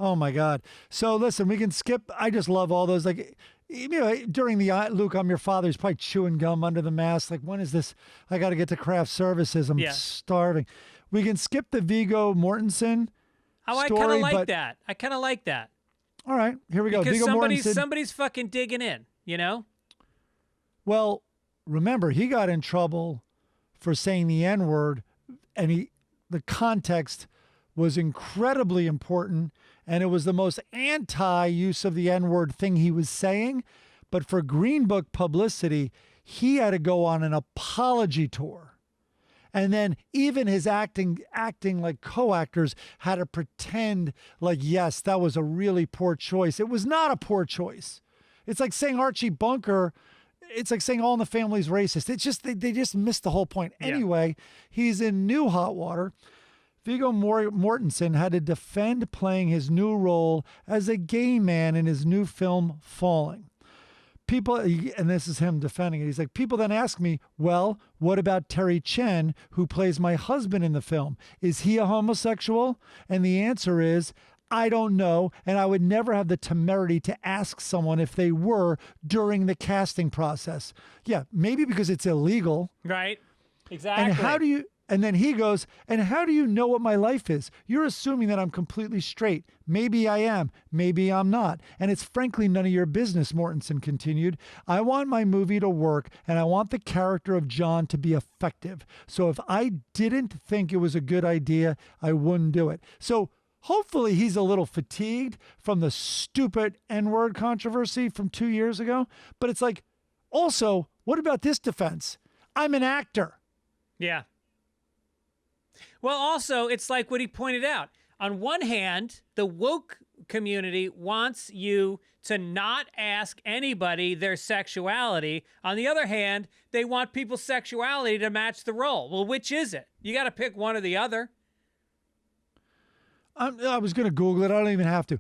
Oh my God. So listen, we can skip. I just love all those. Like, during the Luke, I'm your father. He's probably chewing gum under the mask. Like, when is this? I got to get to craft services. I'm starving. We can skip the Viggo Mortensen. Oh, story, I kind of like that. I kind of like that. All right, here we go. Because Viggo Mortensen. somebody's fucking digging in, Well, remember, he got in trouble for saying the N-word, and the context was incredibly important, and it was the most anti-use of the N-word thing he was saying. But for Green Book publicity, he had to go on an apology tour. And then even his acting like co-actors had to pretend like, yes, that was a really poor choice. It was not a poor choice. It's like saying Archie Bunker. It's like saying All in the Family's racist. It's just, they just missed the whole point. Yeah. Anyway, he's in new hot water. Viggo Mortensen had to defend playing his new role as a gay man in his new film, Falling. People, and this is him defending it, he's like, people then ask me, well, what about Terry Chen, who plays my husband in the film? Is he a homosexual? And the answer is, I don't know, and I would never have the temerity to ask someone if they were during the casting process. Yeah, maybe because it's illegal. Right, exactly. And then he goes, and how do you know what my life is? You're assuming that I'm completely straight. Maybe I am. Maybe I'm not. And it's frankly none of your business, Mortensen continued. I want my movie to work, and I want the character of John to be effective. So if I didn't think it was a good idea, I wouldn't do it. So hopefully he's a little fatigued from the stupid N-word controversy from 2 years ago. But it's like, also, what about this defense? I'm an actor. Yeah. Well, also, it's like what he pointed out. On one hand, the woke community wants you to not ask anybody their sexuality. On the other hand, they want people's sexuality to match the role. Well, which is it? You got to pick one or the other. I was going to Google it. I don't even have to.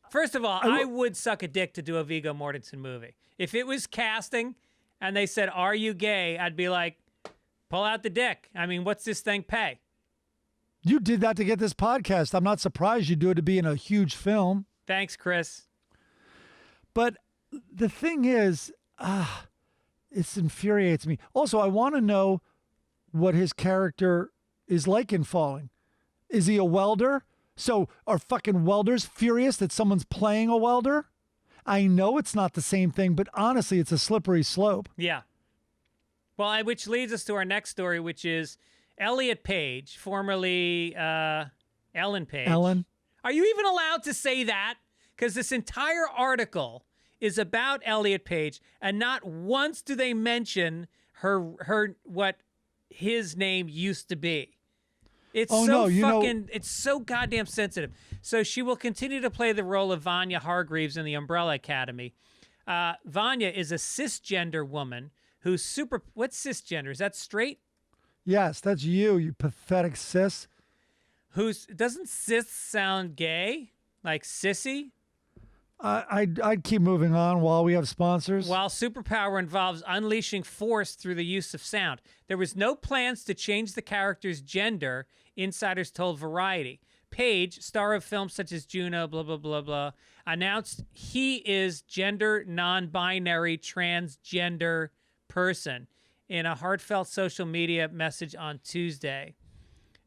First of all, I would suck a dick to do a Viggo Mortensen movie. If it was casting and they said, are you gay? I'd be like, pull out the dick. I mean, what's this thing pay? You did that to get this podcast. I'm not surprised you do it to be in a huge film. Thanks, Chris. But the thing is, it infuriates me. Also, I want to know what his character is like in Falling. Is he a welder? So are fucking welders furious that someone's playing a welder? I know it's not the same thing, but honestly, it's a slippery slope. Yeah. Well, which leads us to our next story, which is Elliot Page, formerly Ellen Page. Ellen? Are you even allowed to say that? Because this entire article is about Elliot Page, and not once do they mention her what his name used to be. It's it's so goddamn sensitive. So she will continue to play the role of Vanya Hargreaves in the Umbrella Academy. Vanya is a cisgender woman who's what's cisgender? Is that straight? Yes, that's you pathetic cis. Doesn't cis sound gay? Like sissy? I'd keep moving on while we have sponsors. While superpower involves unleashing force through the use of sound. There was no plans to change the character's gender, insiders told Variety. Page, star of films such as Juno, blah, blah, blah, blah, announced he is gender non-binary transgender person in a heartfelt social media message on Tuesday.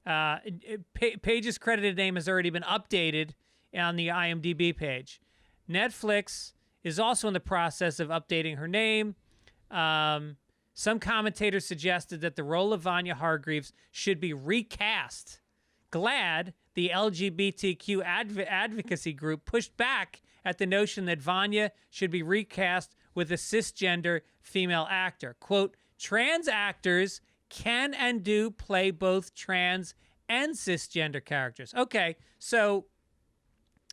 Paige's credited name has already been updated on the IMDb page. Netflix is also in the process of updating her name. Some commentators suggested that the role of Vanya Hargreaves should be recast. GLAAD, the LGBTQ advocacy group, pushed back at the notion that Vanya should be recast with a cisgender female actor. Quote, trans actors can and do play both trans and cisgender characters. Okay, so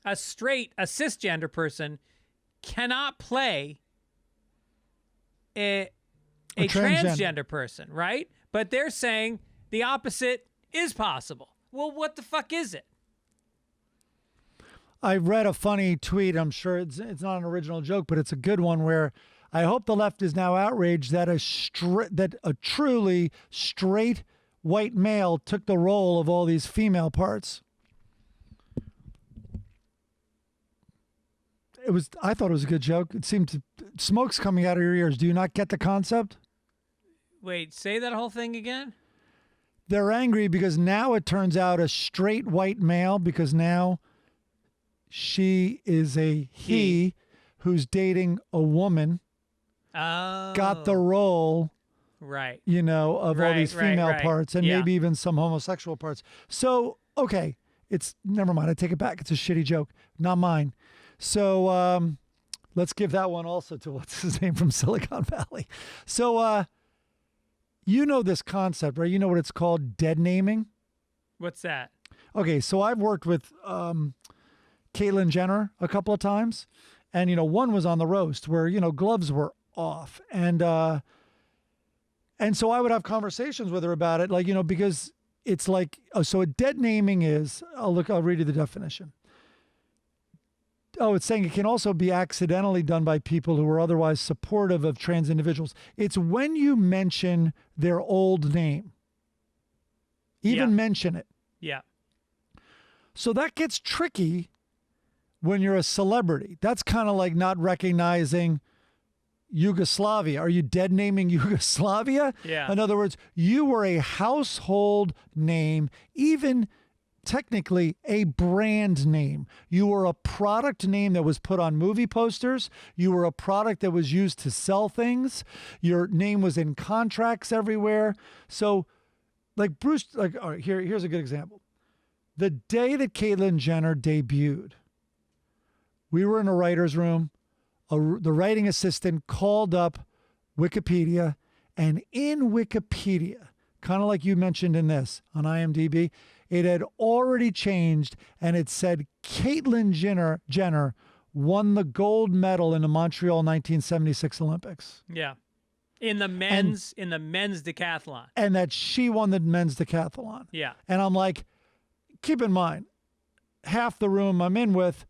a cisgender person cannot play a transgender person, right? But they're saying the opposite is possible. Well, what the fuck is it? I read a funny tweet. I'm sure it's not an original joke, but it's a good one where I hope the left is now outraged that a truly straight white male took the role of all these female parts. I thought it was a good joke. It seemed smoke's coming out of your ears. Do you not get the concept? Wait, say that whole thing again? They're angry because now it turns out a straight white male, because now she is a he who's dating a woman, got the role, right? Of all these female parts and maybe even some homosexual parts. So, okay, never mind. I take it back. It's a shitty joke, not mine. So let's give that one also to what's his name from Silicon Valley. So this concept, right? You know what it's called? Dead naming. What's that? Okay, so I've worked with Caitlyn Jenner a couple of times, and one was on the roast where gloves were off, and so I would have conversations with her about it, like because it's like so a dead naming is I'll read you the definition. Oh, it's saying it can also be accidentally done by people who are otherwise supportive of trans individuals. It's when you mention their old name, even mention it. Yeah. So that gets tricky when you're a celebrity. That's kind of like not recognizing Yugoslavia. Are you dead naming Yugoslavia? Yeah. In other words, you were a household name, even technically a brand name. You were a product name that was put on movie posters. You were a product that was used to sell things. Your name was in contracts everywhere. So like Bruce, like all right, here's a good example. The day that Caitlyn Jenner debuted, we were in a writer's room. The writing assistant called up Wikipedia, and in Wikipedia, kind of like you mentioned in this on IMDb, it had already changed, and it said Caitlyn Jenner won the gold medal in the Montreal 1976 Olympics. Yeah, in the men's decathlon, and that she won the men's decathlon. Yeah, and I'm like, keep in mind, half the room I'm in with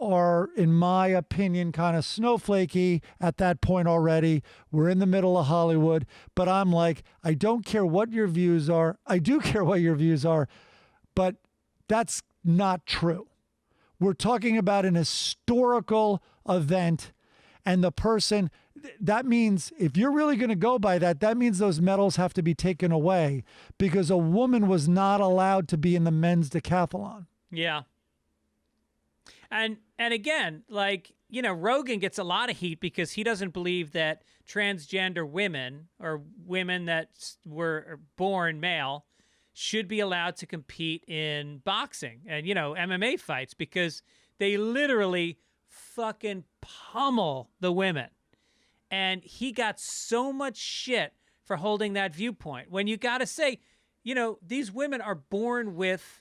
are, in my opinion, kind of snowflakey at that point already. We're in the middle of Hollywood, but I'm like, I don't care what your views are. I do care what your views are, but that's not true. We're talking about an historical event, and the person, that means if you're really going to go by that, that means those medals have to be taken away because a woman was not allowed to be in the men's decathlon. Yeah. And again, like, Rogan gets a lot of heat because he doesn't believe that transgender women or women that were born male should be allowed to compete in boxing and, MMA fights because they literally fucking pummel the women. And he got so much shit for holding that viewpoint when you got to say, these women are born with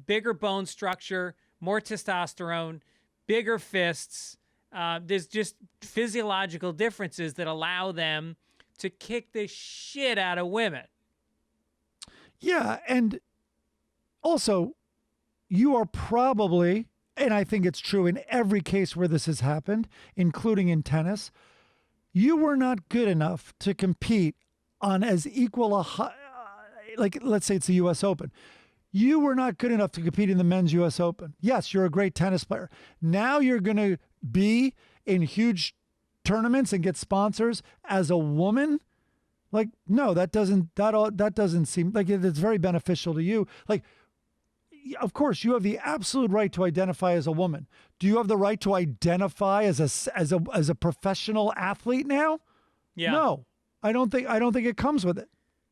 bigger bone structure, more testosterone, bigger fists. There's just physiological differences that allow them to kick the shit out of women. Yeah, and also, you are probably, and I think it's true in every case where this has happened, including in tennis, you were not good enough to compete on as equal a high, like let's say it's the U.S. Open. You were not good enough to compete in the men's U.S. Open. Yes, you're a great tennis player. Now you're going to be in huge tournaments and get sponsors as a woman. Like, no, that doesn't seem like it's very beneficial to you. Like, of course, you have the absolute right to identify as a woman. Do you have the right to identify as a professional athlete now? Yeah. No, I don't think it comes with it.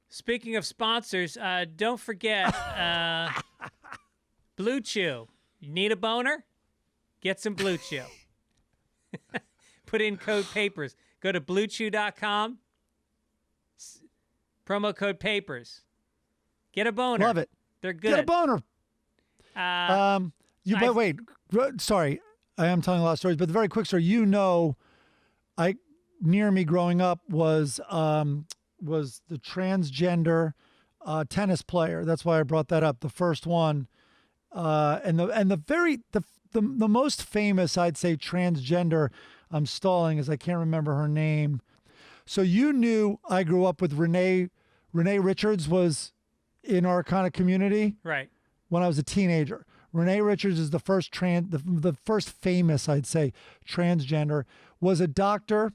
Speaking of sponsors, don't forget Blue Chew. You need a boner? Get some Blue Chew. Put in code PAPERS. Go to bluechew.com. Promo code PAPERS. Get a boner. Love it. They're good. Get a boner. But wait, sorry, I am telling a lot of stories, but the very quick story. Near me growing up was the transgender tennis player. That's why I brought that up. The first one, and the most famous, I'd say, transgender. I'm stalling as I can't remember her name. So you knew I grew up with Renee Richards was in our kind of community, right? When I was a teenager. Renee Richards is the first the first famous, I'd say, transgender. Was a doctor,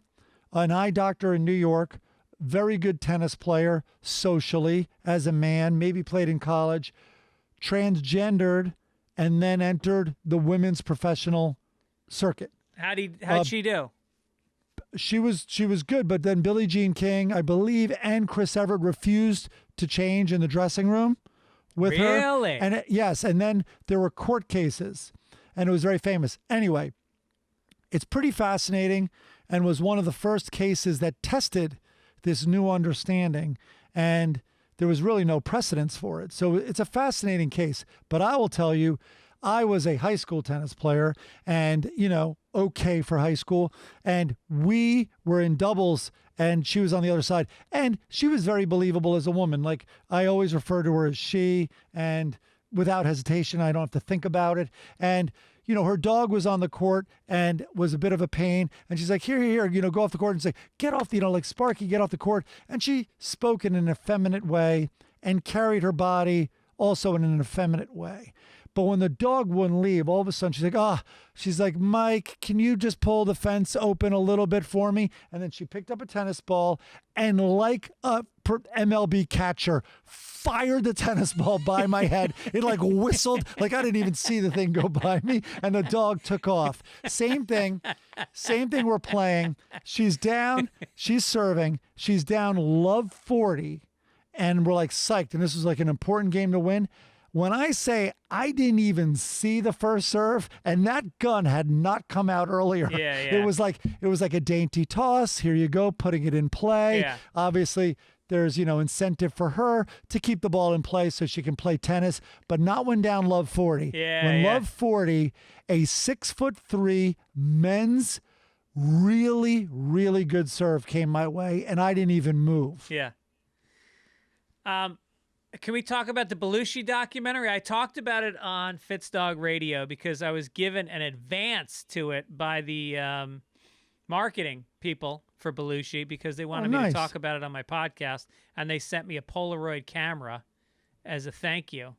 an eye doctor in New York. Very good tennis player socially as a man. Maybe played in college. Transgendered, and then entered the women's professional circuit. How'd she do? She was good, but then Billie Jean King, I believe, and Chris Evert refused to change in the dressing room with her. Really? And yes, and then there were court cases, and it was very famous. Anyway, it's pretty fascinating, and was one of the first cases that tested this new understanding, and there was really no precedence for it. So it's a fascinating case. But I will tell you, I was a high school tennis player, and, okay for high school. And we were in doubles, and she was on the other side. And she was very believable as a woman. Like, I always refer to her as she, and without hesitation, I don't have to think about it. And, her dog was on the court and was a bit of a pain. And she's like, here, go off the court, and say, get off, like Sparky, get off the court. And she spoke in an effeminate way and carried her body also in an effeminate way. But when the dog wouldn't leave, all of a sudden she's like, Mike, can you just pull the fence open a little bit for me? And then she picked up a tennis ball and, like a MLB catcher, fired the tennis ball by my head. It like whistled, like I didn't even see the thing go by me, and the dog took off. Same thing we're playing. She's down, she's serving, she's down love 40, and we're like psyched, and this was like an important game to win. When I say I didn't even see the first serve, and that gun had not come out earlier. Yeah. It was like a dainty toss. Here you go, putting it in play. Yeah. Obviously, there's incentive for her to keep the ball in play so she can play tennis, but not when down love 40. Love 40, a 6'3" men's really, really good serve came my way, and I didn't even move. Yeah. Can we talk about the Belushi documentary? I talked about it on Fitzdog Radio because I was given an advance to it by the marketing people for Belushi because they wanted me to talk about it on my podcast, and they sent me a Polaroid camera as a thank you.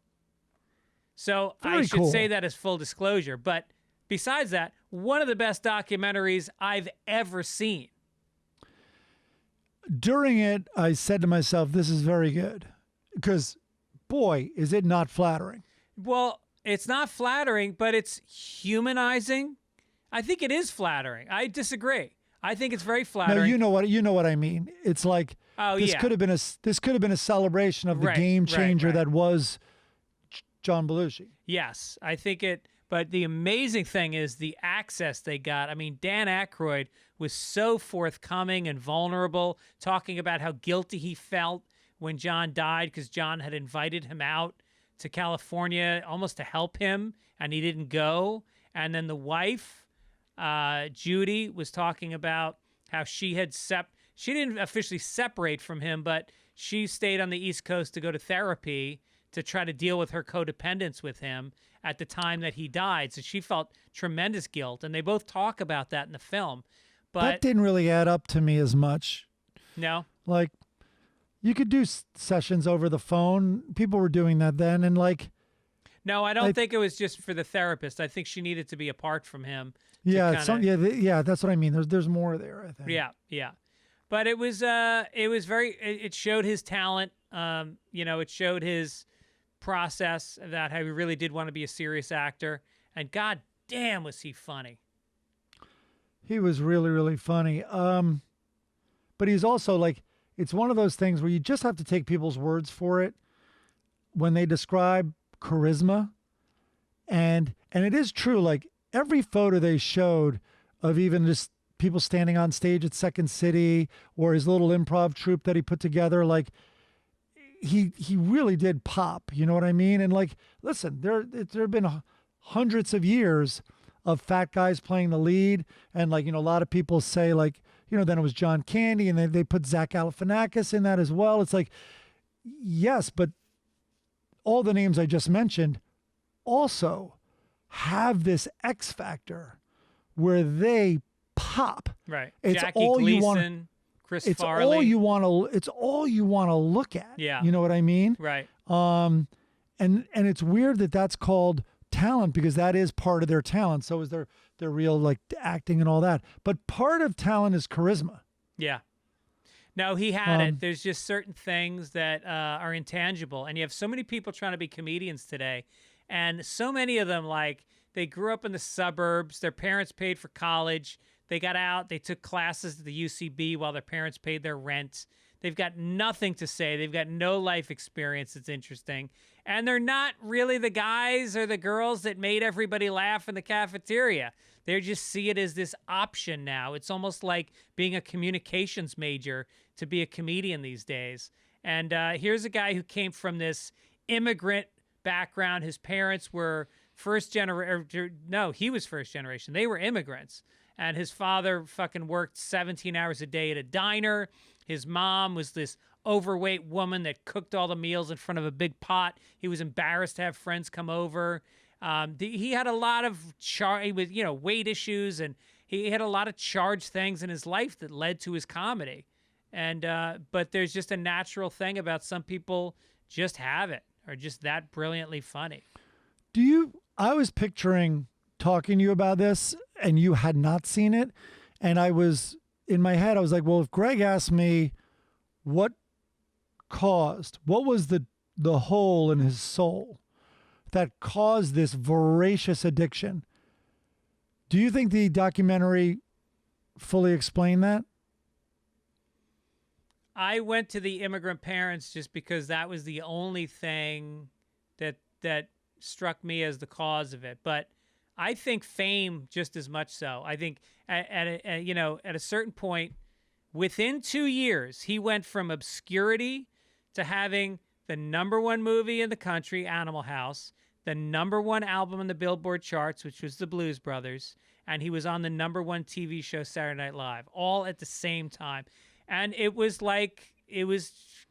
So I should say that as full disclosure. But besides that, one of the best documentaries I've ever seen. During it, I said to myself, this is very good. Because, boy, is it not flattering. Well, it's not flattering, but it's humanizing. I think it is flattering. I disagree. I think it's very flattering. No, you know what I mean. It's like this could have been a celebration of the game changer that was John Belushi. Yes, I think it. But the amazing thing is the access they got. I mean, Dan Aykroyd was so forthcoming and vulnerable, talking about how guilty he felt when John died because John had invited him out to California almost to help him, and he didn't go. And then the wife, Judy, was talking about how she didn't officially separate from him, but she stayed on the East Coast to go to therapy to try to deal with her codependence with him at the time that he died. So she felt tremendous guilt, and they both talk about that in the film. But that didn't really add up to me as much. No? Like, you could do sessions over the phone. People were doing that then, and like. No, I don't think it was just for the therapist. I think she needed to be apart from him. Yeah, that's what I mean. There's more there, I think. Yeah. But it was very. It showed his talent. It showed his process about how he really did want to be a serious actor. And god damn, was he funny. He was really, really funny. But he's also like, it's one of those things where you just have to take people's words for it when they describe charisma. And it is true, like every photo they showed of even just people standing on stage at Second City or his little improv troupe that he put together, like he really did pop, you know what I mean? And like, listen, there have been hundreds of years of fat guys playing the lead. And like, a lot of people say like, then it was John Candy and they put Zach Galifianakis in that as well. It's like, yes, but all the names I just mentioned also have this X factor where they pop. Right. It's Jackie all Gleason, you want. Chris It's Farley. all you want to. It's all you want to look at. Yeah. You know what I mean? Right. And it's weird that that's called talent because that is part of their talent. So is their real like acting and all that. But part of talent is charisma. Yeah. No, he had it. There's just certain things that are intangible. And you have so many people trying to be comedians today. And so many of them, like, they grew up in the suburbs. Their parents paid for college. They got out. They took classes at the UCB while their parents paid their rent. They've got nothing to say. They've got no life experience that's interesting. And they're not really the guys or the girls that made everybody laugh in the cafeteria. They just see it as this option now. It's almost like being a communications major to be a comedian these days. And here's a guy who came from this immigrant background. His parents were first generation. No, he was first generation. They were immigrants. And his father fucking worked 17 hours a day at a diner. His mom was this overweight woman that cooked all the meals in front of a big pot. He was embarrassed to have friends come over. He had a lot of weight issues, and he had a lot of charged things in his life that led to his comedy. And but there's just a natural thing about some people just have it, or just that brilliantly funny. I was picturing talking to you about this and you had not seen it. And in my head, I was like, well, if Greg asked me what was the hole in his soul that caused this voracious addiction, do you think the documentary fully explained that? I went to the immigrant parents just because that was the only thing that struck me as the cause of it. But I think fame just as much so. I think at a certain point, within 2 years, he went from obscurity to having the #1 movie in the country, Animal House, the #1 album in the Billboard charts, which was the Blues Brothers, and he was on the #1 TV show, Saturday Night Live, all at the same time. And it was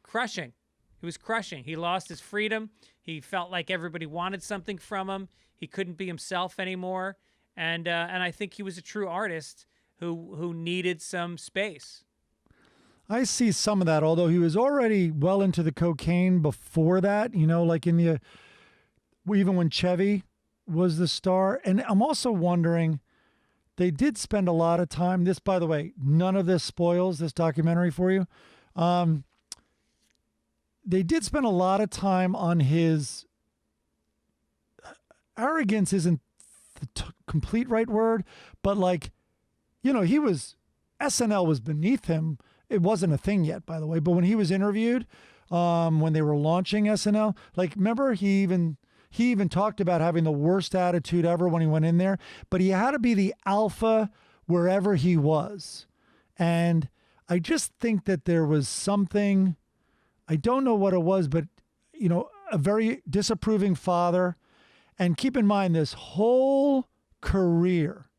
crushing. It was crushing. He lost his freedom. He felt like everybody wanted something from him. He couldn't be himself anymore. And I think he was a true artist who needed some space. I see some of that, although he was already well into the cocaine before that, like even when Chevy was the star. And I'm also wondering, they did spend a lot of time. This, by the way, none of this spoils this documentary for you. They did spend a lot of time on his arrogance isn't the complete right word, but SNL was beneath him. It wasn't a thing yet, by the way, but when he was interviewed, when they were launching SNL, remember he even talked about having the worst attitude ever when he went in there, but he had to be the alpha wherever he was. And I just think that there was something, I don't know what it was, but, a very disapproving father. And keep in mind, this whole career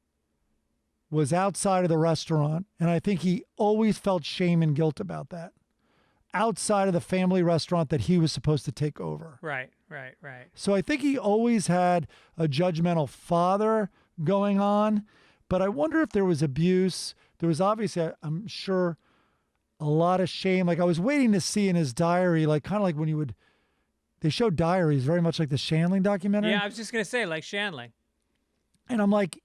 was outside of the restaurant. And I think he always felt shame and guilt about that. Outside of the family restaurant that he was supposed to take over. Right. So I think he always had a judgmental father going on. But I wonder if there was abuse. There was obviously, I'm sure, a lot of shame. I was waiting to see in his diary, kind of like when they show diaries, very much like the Shandling documentary. Yeah, I was just going to say, like Shandling. And I'm like,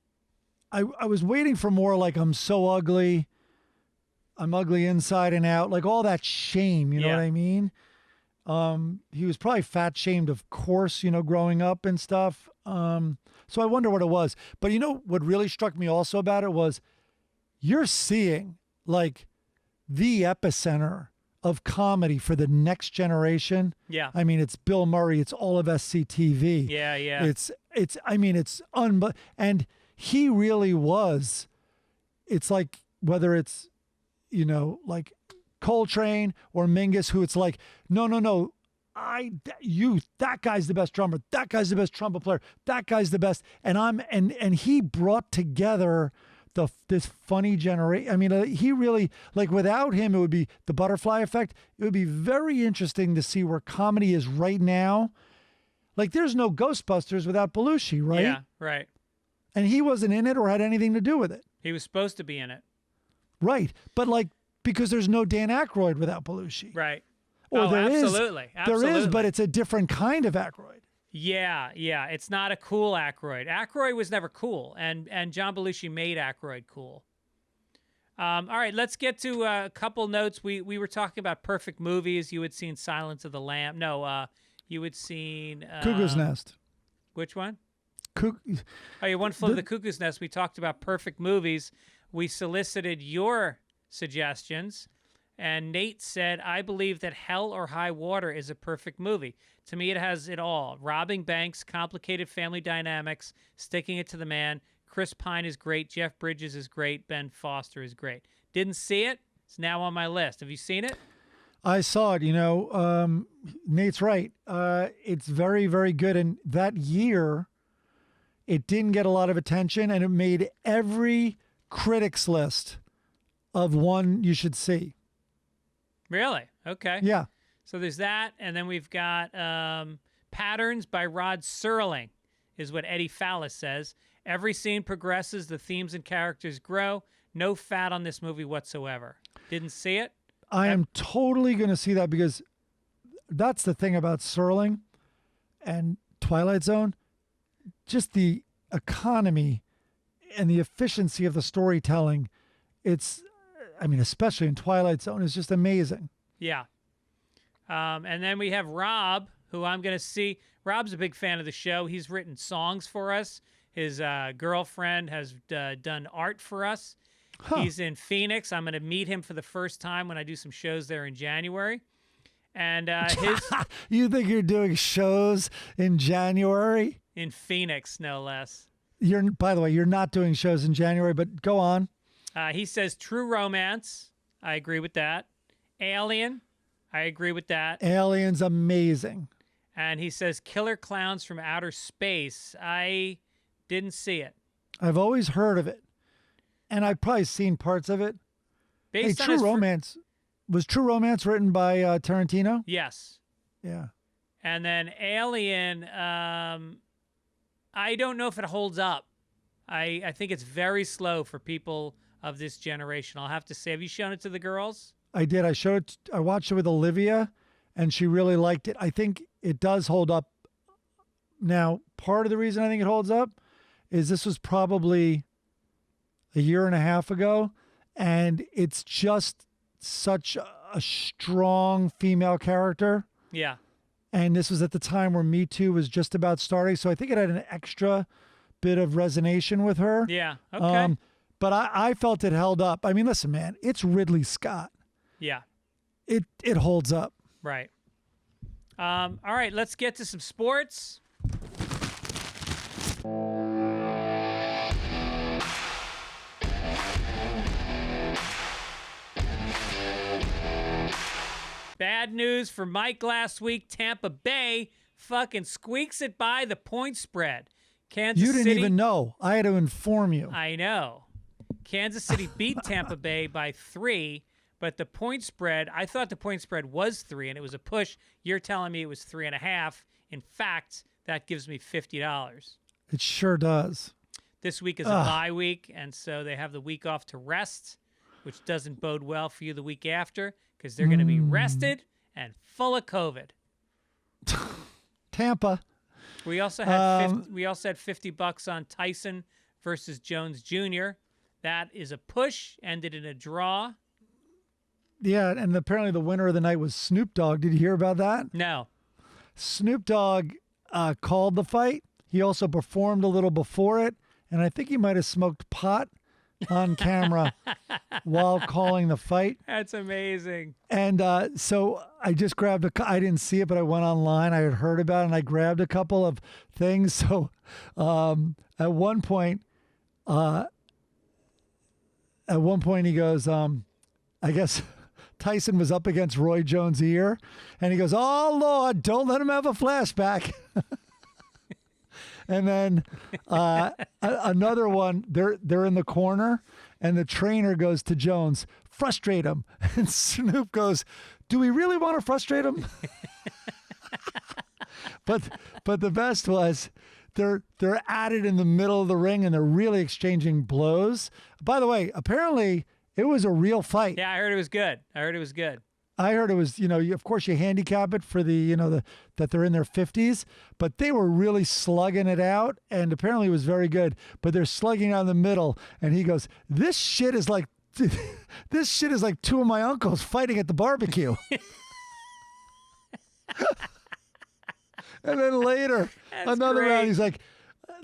I was waiting for more I'm so ugly. I'm ugly inside and out, like all that shame, you know Yeah. what I mean? He was probably fat shamed, of course, growing up and stuff. So I wonder what it was. But what really struck me also about it was you're seeing like the epicenter of comedy for the next generation. Yeah. I mean, it's Bill Murray, it's all of SCTV. Yeah, yeah. It's and he really was. It's like whether it's like Coltrane or Mingus, who it's like, no, that guy's the best drummer, that guy's the best trumpet player, that guy's the best, and he brought together this funny generation. I mean, he really, like, without him, it would be the butterfly effect. It would be very interesting to see where comedy is right now. Like, there's no Ghostbusters without Belushi, right? Yeah, right. And he wasn't in it or had anything to do with it. He was supposed to be in it. Right. But like, because there's no Dan Aykroyd without Belushi. Right. Or there is. Absolutely. There is, but it's a different kind of Aykroyd. Yeah. It's not a cool Aykroyd. Aykroyd was never cool, and John Belushi made Aykroyd cool. All right, let's get to a couple notes. We were talking about perfect movies. You had seen Silence of the Lamb. No, you had seen Cuckoo's Nest. Which one? Oh, yeah, One Flew Over the Cuckoo's Nest. We talked about perfect movies. We solicited your suggestions, and Nate said, I believe that Hell or High Water is a perfect movie. To me, it has it all. Robbing banks, complicated family dynamics, sticking it to the man. Chris Pine is great. Jeff Bridges is great. Ben Foster is great. Didn't see it. It's now on my list. Have you seen it? I saw it. Nate's right. It's very, very good. And that year, it didn't get a lot of attention, and it made every critics list of one you should see. Really? Okay. Yeah. So there's that, and then we've got Patterns by Rod Serling, is what Eddie Fallis says. Every scene progresses, the themes and characters grow. No fat on this movie whatsoever. Didn't see it? I am totally going to see that, because that's the thing about Serling and Twilight Zone. Just the economy and the efficiency of the storytelling. Especially in Twilight Zone, is just amazing. Yeah. And then we have Rob, who I'm going to see. Rob's a big fan of the show. He's written songs for us. His girlfriend has done art for us. Huh. He's in Phoenix. I'm going to meet him for the first time when I do some shows there in January. And You think you're doing shows in January? in Phoenix, no less. By the way, you're not doing shows in January, but go on. He says True Romance. I agree with that. Alien. I agree with that. Alien's amazing. And he says Killer Clowns from Outer Space. I didn't see it. I've always heard of it, and I've probably seen parts of it. Based on True his Romance. Was True Romance written by Tarantino? Yes. Yeah. And then Alien, I don't know if it holds up. I think it's very slow for people of this generation. I'll have to say. Have you shown it to the girls? I did. I watched it with Olivia, and she really liked it. I think it does hold up. Now, part of the reason I think it holds up is this was probably a year and a half ago, and it's just such a strong female character. Yeah. And this was at the time where Me Too was just about starting, so I think it had an extra bit of resonation with her. Yeah. Okay. But I felt it held up. I mean, listen, man, it's Ridley Scott. Yeah. It holds up. Right. All right, let's get to some sports. Bad news for Mike last week. Tampa Bay fucking squeaks it by the point spread. Kansas You didn't City, even know. I had to inform you. I know. Kansas City beat Tampa Bay by 3, but the point spread, I thought the point spread was 3, and it was a push. You're telling me it was 3.5. In fact, that gives me $50. It sure does. This week is a bye week, and so they have the week off to rest, which doesn't bode well for you the week after, because they're going to be rested and full of COVID. Tampa. We also had $50 on Tyson versus Jones Jr. That is a push, ended in a draw. Yeah, and apparently the winner of the night was Snoop Dogg. Did you hear about that? No. Snoop Dogg called the fight. He also performed a little before it, and I think he might have smoked pot on camera while calling the fight. That's amazing. And so I just grabbed I didn't see it, but I went online. I had heard about it, and I grabbed a couple of things. So at one point he goes, I guess Tyson was up against Roy Jones' ear, and he goes, "Oh Lord, don't let him have a flashback." And then another one, they're in the corner, and the trainer goes to Jones, "Frustrate him." And Snoop goes, "Do we really want to frustrate him?" But the best was they're at it in the middle of the ring, and they're really exchanging blows. By the way, apparently it was a real fight. Yeah, I heard it was good. I heard it was, of course you handicap it for that they're in their 50s, but they were really slugging it out, and apparently it was very good. But they're slugging down the middle, and he goes, "This shit is like two of my uncles fighting at the barbecue." And then later, another round, he's like,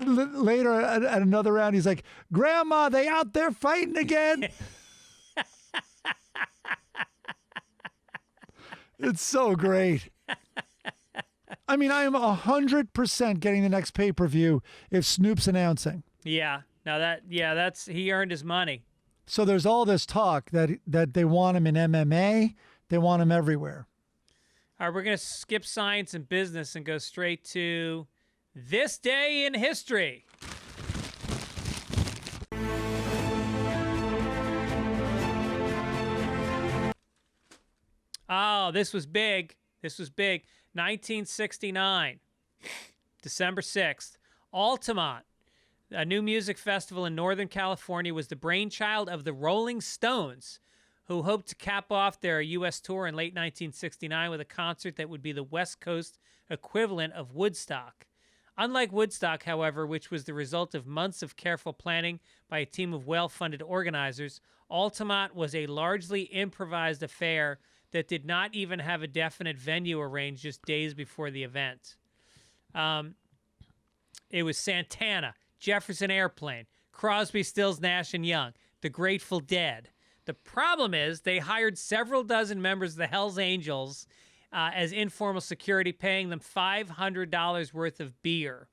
later at another round, he's like, "Grandma, they out there fighting again." It's so great. I mean, I am 100% getting the next pay-per-view if Snoop's announcing. Yeah. Now that's he earned his money. So there's all this talk that they want him in MMA. They want him everywhere. All right, we're going to skip science and business and go straight to this day in history. Oh, this was big. 1969, December 6th. Altamont, a new music festival in Northern California, was the brainchild of the Rolling Stones, who hoped to cap off their U.S. tour in late 1969 with a concert that would be the West Coast equivalent of Woodstock. Unlike Woodstock, however, which was the result of months of careful planning by a team of well-funded organizers, Altamont was a largely improvised affair that did not even have a definite venue arranged just days before the event. It was Santana, Jefferson Airplane, Crosby, Stills, Nash & Young, The Grateful Dead. The problem is they hired several dozen members of the Hells Angels as informal security, paying them $500 worth of beer.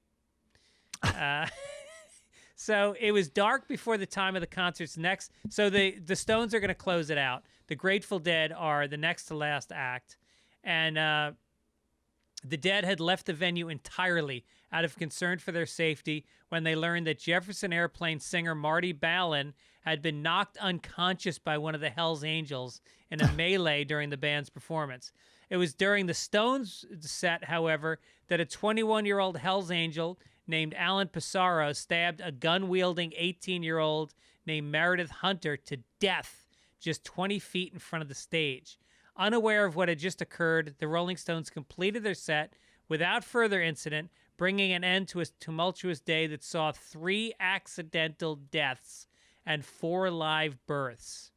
So it was dark before the time of the concert's next. So the Stones are going to close it out. The Grateful Dead are the next to last act. And the Dead had left the venue entirely out of concern for their safety when they learned that Jefferson Airplane singer Marty Balin had been knocked unconscious by one of the Hells Angels in a melee during the band's performance. It was during the Stones set, however, that a 21-year-old Hells Angel named Alan Pissarro stabbed a gun-wielding 18-year-old named Meredith Hunter to death just 20 feet in front of the stage. Unaware of what had just occurred, the Rolling Stones completed their set without further incident, bringing an end to a tumultuous day that saw 3 accidental deaths and 4 live births.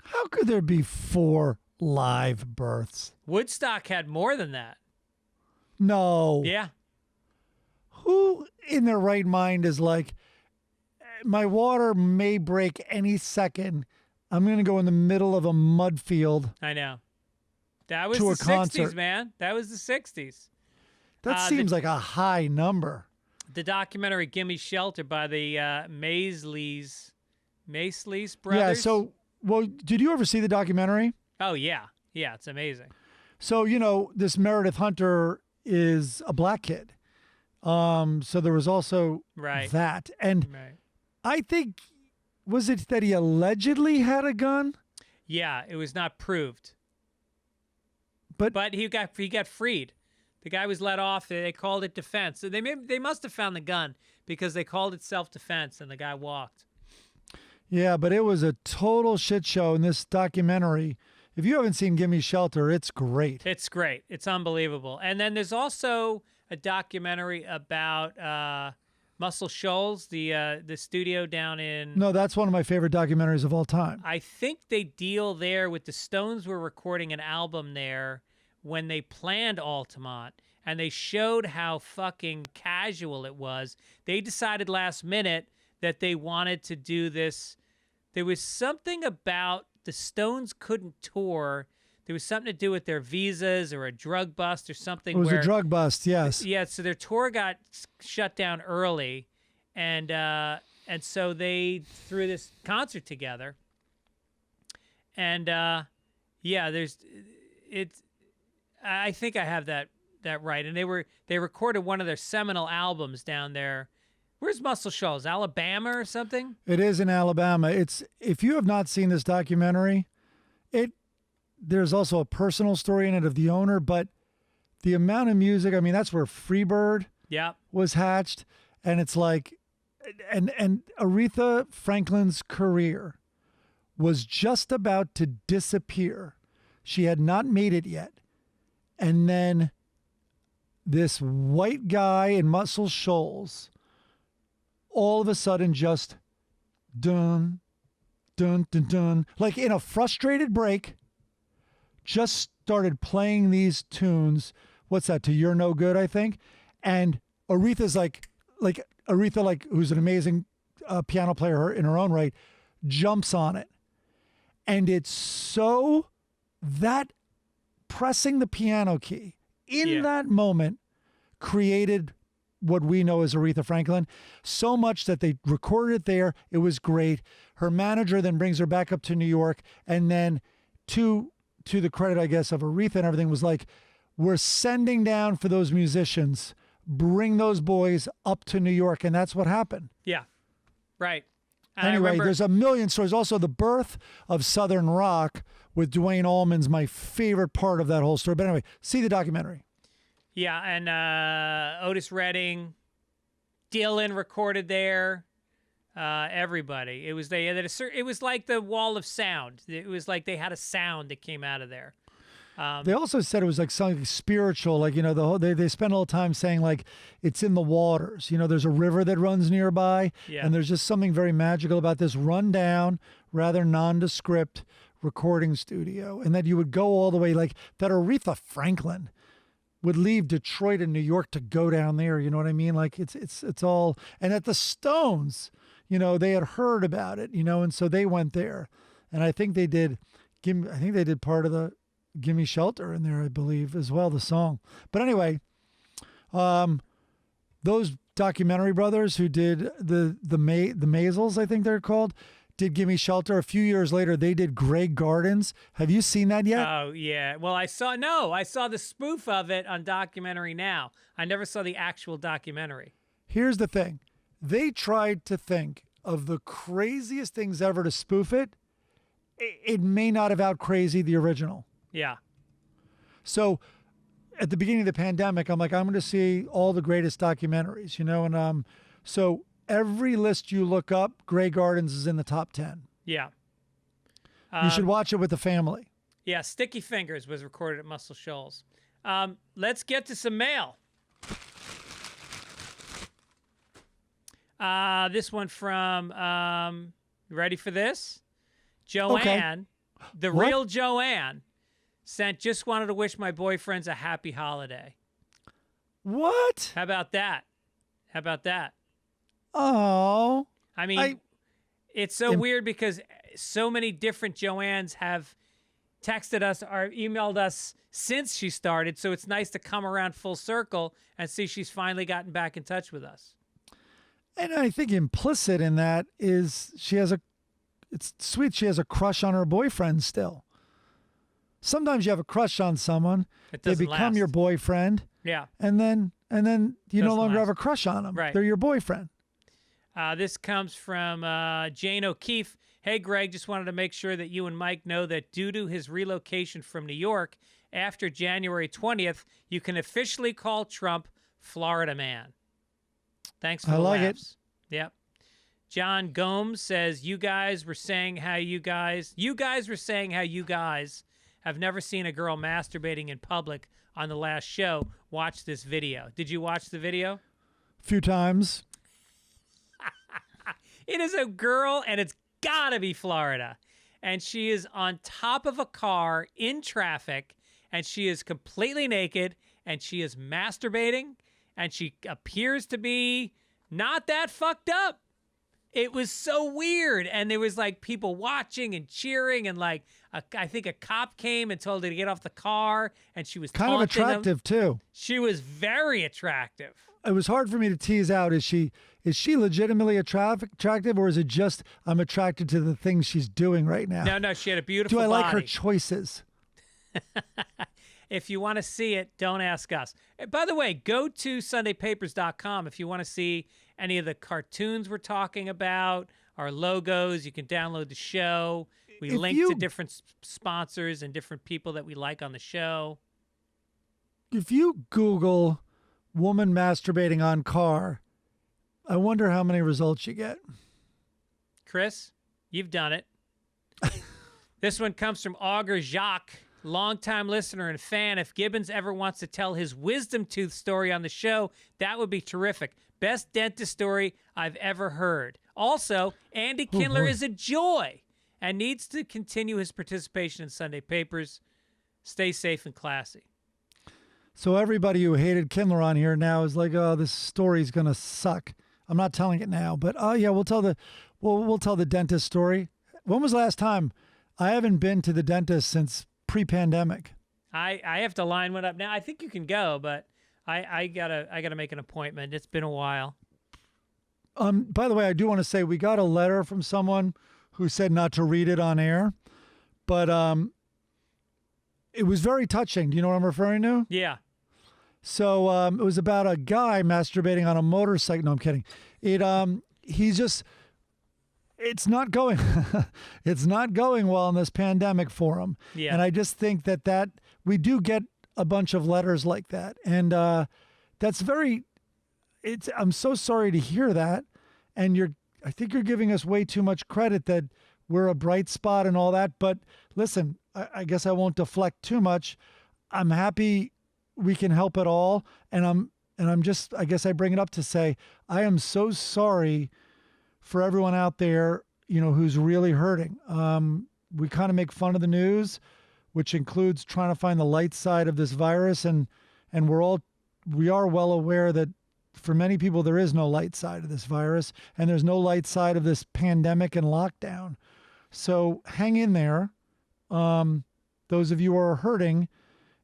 How could there be 4 live births? Woodstock had more than that. No. Yeah. Who in their right mind is like, my water may break any second. I'm going to go in the middle of a mud field. I know. That was to the a 60s, concert. man. That was the 60s. That seems like a high number. The documentary Gimme Shelter by the Maisleys brothers. Yeah, so, well, did you ever see the documentary? Oh, yeah. Yeah, it's amazing. So, this Meredith Hunter is a black kid. So there was also that. And I think, was it that he allegedly had a gun? Yeah, it was not proved. But he got freed. The guy was let off. They called it defense. So they must have found the gun because they called it self-defense and the guy walked. Yeah, but it was a total shit show in this documentary. If you haven't seen Gimme Shelter, it's great. It's great. It's unbelievable. And then there's also a documentary about Muscle Shoals, the studio down in. No, that's one of my favorite documentaries of all time. I think they deal there with the Stones were recording an album there when they planned Altamont, and they showed how fucking casual it was. They decided last minute that they wanted to do this. There was something about the Stones couldn't tour. There was something to do with their visas or a drug bust or something. It was a drug bust, yes. Yeah, so their tour got shut down early, and so they threw this concert together. And yeah, I think I have that right. And they recorded one of their seminal albums down there. Where's Muscle Shoals? Alabama or something? It is in Alabama. If you have not seen this documentary, there's also a personal story in it of the owner, but the amount of music, I mean, that's where Freebird was hatched. And it's like, and Aretha Franklin's career was just about to disappear. She had not made it yet. And then this white guy in Muscle Shoals all of a sudden just dun, dun, dun, dun, like in a frustrated break, just started playing these tunes. What's that? To You're No Good, I think. And Aretha's like Aretha, who's an amazing piano player in her own right, jumps on it. And it's so that pressing the piano key in that moment created what we know as Aretha Franklin, so much that they recorded it there. It was great. Her manager then brings her back up to New York, and then to the credit, I guess, of Aretha and everything, was like, we're sending down for those musicians, bring those boys up to New York, and that's what happened. Yeah, right. And anyway, there's a million stories. Also, the birth of Southern rock with Duane Allman's my favorite part of that whole story. But anyway, see the documentary. Yeah, and Otis Redding, Dylan recorded there. Everybody. It was it was like the wall of sound. It was like they had a sound that came out of there. They also said it was like something spiritual, like, the whole, they spent all the time saying like it's in the waters. There's a river that runs nearby, and there's just something very magical about this rundown, rather nondescript recording studio, and that you would go all the way, like that Aretha Franklin would leave Detroit and New York to go down there. You know what I mean? Like it's all, and at the Stones, they had heard about it, and so they went there, and I think they did part of the Gimme Shelter in there, I believe, as well, the song. But anyway, those documentary brothers who did the Maisels, I think they're called, did Gimme Shelter. A few years later, they did Grey Gardens. Have you seen that yet? Oh, yeah. Well, I saw the spoof of it on Documentary Now. I never saw the actual documentary. Here's the thing. They tried to think of the craziest things ever to spoof it. It may not have out-crazied the original. Yeah. So at the beginning of the pandemic, I'm like, I'm going to see all the greatest documentaries, and so every list you look up, Grey Gardens is in the top 10. Yeah. You should watch it with the family. Yeah, Sticky Fingers was recorded at Muscle Shoals. Let's get to some mail. This one from, you ready for this? Joanne, the What? real Joanne, sent, just wanted to wish my boyfriends a happy holiday. What? How about that? Oh. I mean, it's so weird because so many different Joannes have texted us or emailed us since she started, so it's nice to come around full circle and see she's finally gotten back in touch with us. And I think implicit in that is it's sweet, she has a crush on her boyfriend still. Sometimes you have a crush on someone, they become your boyfriend, and then you no longer have a crush on them. Right. They're your boyfriend. This comes from Jane O'Keefe. Hey, Greg, just wanted to make sure that you and Mike know that due to his relocation from New York, after January 20th, you can officially call Trump Florida Man. Thanks for the laughs. Yep. John Gomes says, you guys were saying how you guys have never seen a girl masturbating in public on the last show. Watch this video. Did you watch the video? A few times. It is a girl, and it's gotta be Florida. And she is on top of a car in traffic, and she is completely naked, and she is masturbating, and she appears to be not that fucked up. It was so weird. And there was like people watching and cheering, and like I think a cop came and told her to get off the car, and she was Kind of taunting attractive too. She was very attractive. It was hard for me to tease out. Is she legitimately attractive, or is it just I'm attracted to the things she's doing right now? No, she had a beautiful Do I like her body. choices? If you want to see it, don't ask us. By the way, go to SundayPapers.com if you want to see any of the cartoons we're talking about, our logos. You can download the show. We link to different sponsors and different people that we like on the show. If you Google woman masturbating on car, I wonder how many results you get. Chris, you've done it. This one comes from Augur Jacques, longtime listener and fan. If Gibbons ever wants to tell his wisdom tooth story on the show, that would be terrific. Best dentist story I've ever heard. Also, Andy Kindler is a joy and needs to continue his participation in Sunday Papers. Stay safe and classy. So everybody who hated Kindler on here now is like, oh, this story's gonna suck. I'm not telling it now, but oh yeah, we'll tell the dentist story. When was the last time? I haven't been to the dentist since pre-pandemic. I have to line one up now. I think you can go, but I gotta make an appointment. It's been a while. By the way, I do want to say we got a letter from someone who said not to read it on air, but it was very touching. Do you know what I'm referring to? Yeah. So it was about a guy masturbating on a motorcycle. No, I'm kidding. It's not going, it's not going well in this pandemic for him. Yeah. And I just think that we do get a bunch of letters like that. And that's I'm so sorry to hear that. And I think you're giving us way too much credit that we're a bright spot and all that. But listen, I guess I won't deflect too much. I'm happy we can help at all. And I'm just, I guess I bring it up to say, I am so sorry for everyone out there, who's really hurting. We kind of make fun of the news, which includes trying to find the light side of this virus. And we are well aware that for many people, there is no light side of this virus, and there's no light side of this pandemic and lockdown. So hang in there. Those of you who are hurting,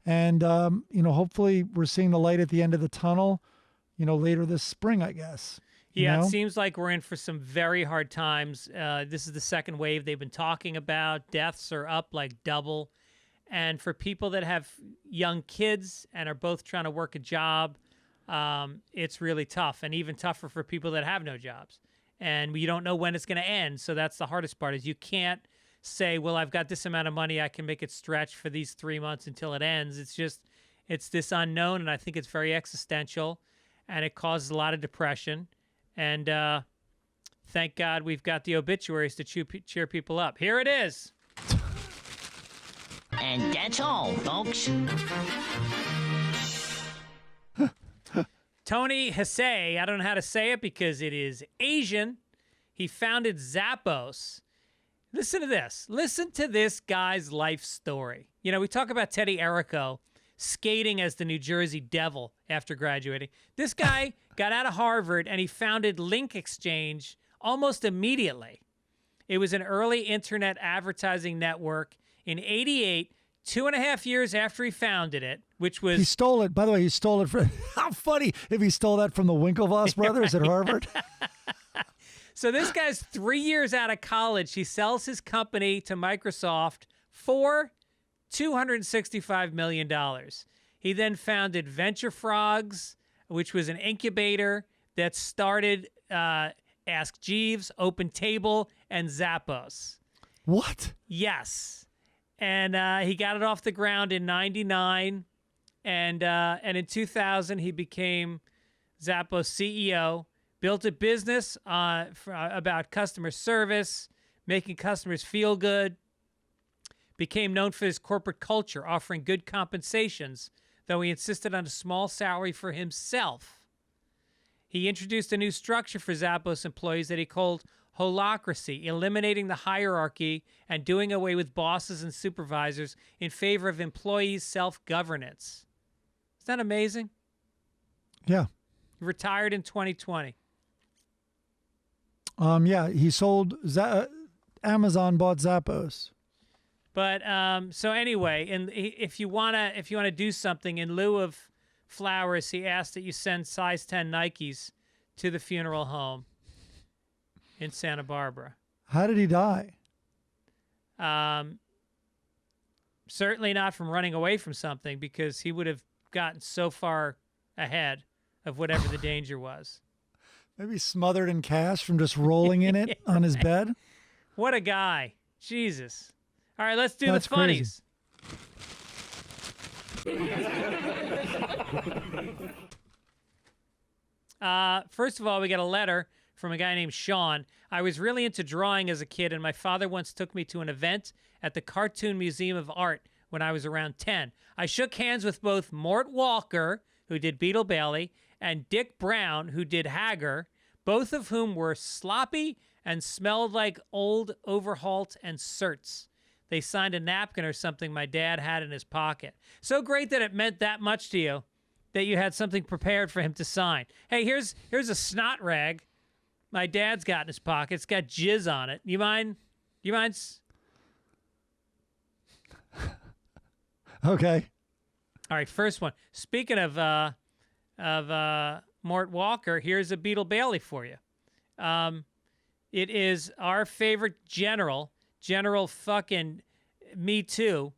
and, hopefully we're seeing the light at the end of the tunnel, later this spring, I guess. Yeah, it seems like we're in for some very hard times. This is the second wave they've been talking about. Deaths are up like double. And for people that have young kids and are both trying to work a job, it's really tough, and even tougher for people that have no jobs. And you don't know when it's going to end. So that's the hardest part, is you can't say, well, I've got this amount of money, I can make it stretch for these 3 months until it ends. It's this unknown, and I think it's very existential, and it causes a lot of depression. And thank God we've got the obituaries to cheer people up. Here it is. And that's all, folks. Tony Hsieh, I don't know how to say it because it is Asian. He founded Zappos. Listen to this. Listen to this guy's life story. We talk about Teddy Errico skating as the New Jersey Devil after graduating. This guy got out of Harvard, and he founded Link Exchange almost immediately. It was an early internet advertising network. In '88, 2.5 years after he founded it, which was... He stole it. By the way, he stole it from... How funny if he stole that from the Winklevoss brothers at Harvard. So this guy's 3 years out of college. He sells his company to Microsoft for $265 million. He then founded Venture Frogs, which was an incubator that started Ask Jeeves, Open Table, and Zappos. What? Yes. And he got it off the ground in '99. And in 2000, he became Zappos CEO, built a business about customer service, making customers feel good, became known for his corporate culture, offering good compensations, though he insisted on a small salary for himself. He introduced a new structure for Zappos employees that he called holacracy, eliminating the hierarchy and doing away with bosses and supervisors in favor of employees' self-governance. Isn't that amazing? Yeah. He retired in 2020. Yeah, he sold Amazon bought Zappos. But so anyway, and if you wanna do something in lieu of flowers, he asked that you send size 10 Nikes to the funeral home in Santa Barbara. How did he die? Certainly not from running away from something, because he would have gotten so far ahead of whatever the danger was. Maybe smothered in cash from just rolling in it on his bed. What a guy. Jesus. All right, let's do That's the funnies. First of all, we got a letter from a guy named Sean. I was really into drawing as a kid, and my father once took me to an event at the Cartoon Museum of Art when I was around 10. I shook hands with both Mort Walker, who did Beetle Bailey, and Dick Brown, who did Hager, both of whom were sloppy and smelled like old Overholt and Certs. They signed a napkin or something my dad had in his pocket. So great that it meant that much to you that you had something prepared for him to sign. Hey, here's a snot rag my dad's got in his pocket. It's got jizz on it. You mind? Okay. All right, first one. Speaking of Mort Walker, here's a Beetle Bailey for you. It is our favorite general fucking Me Too,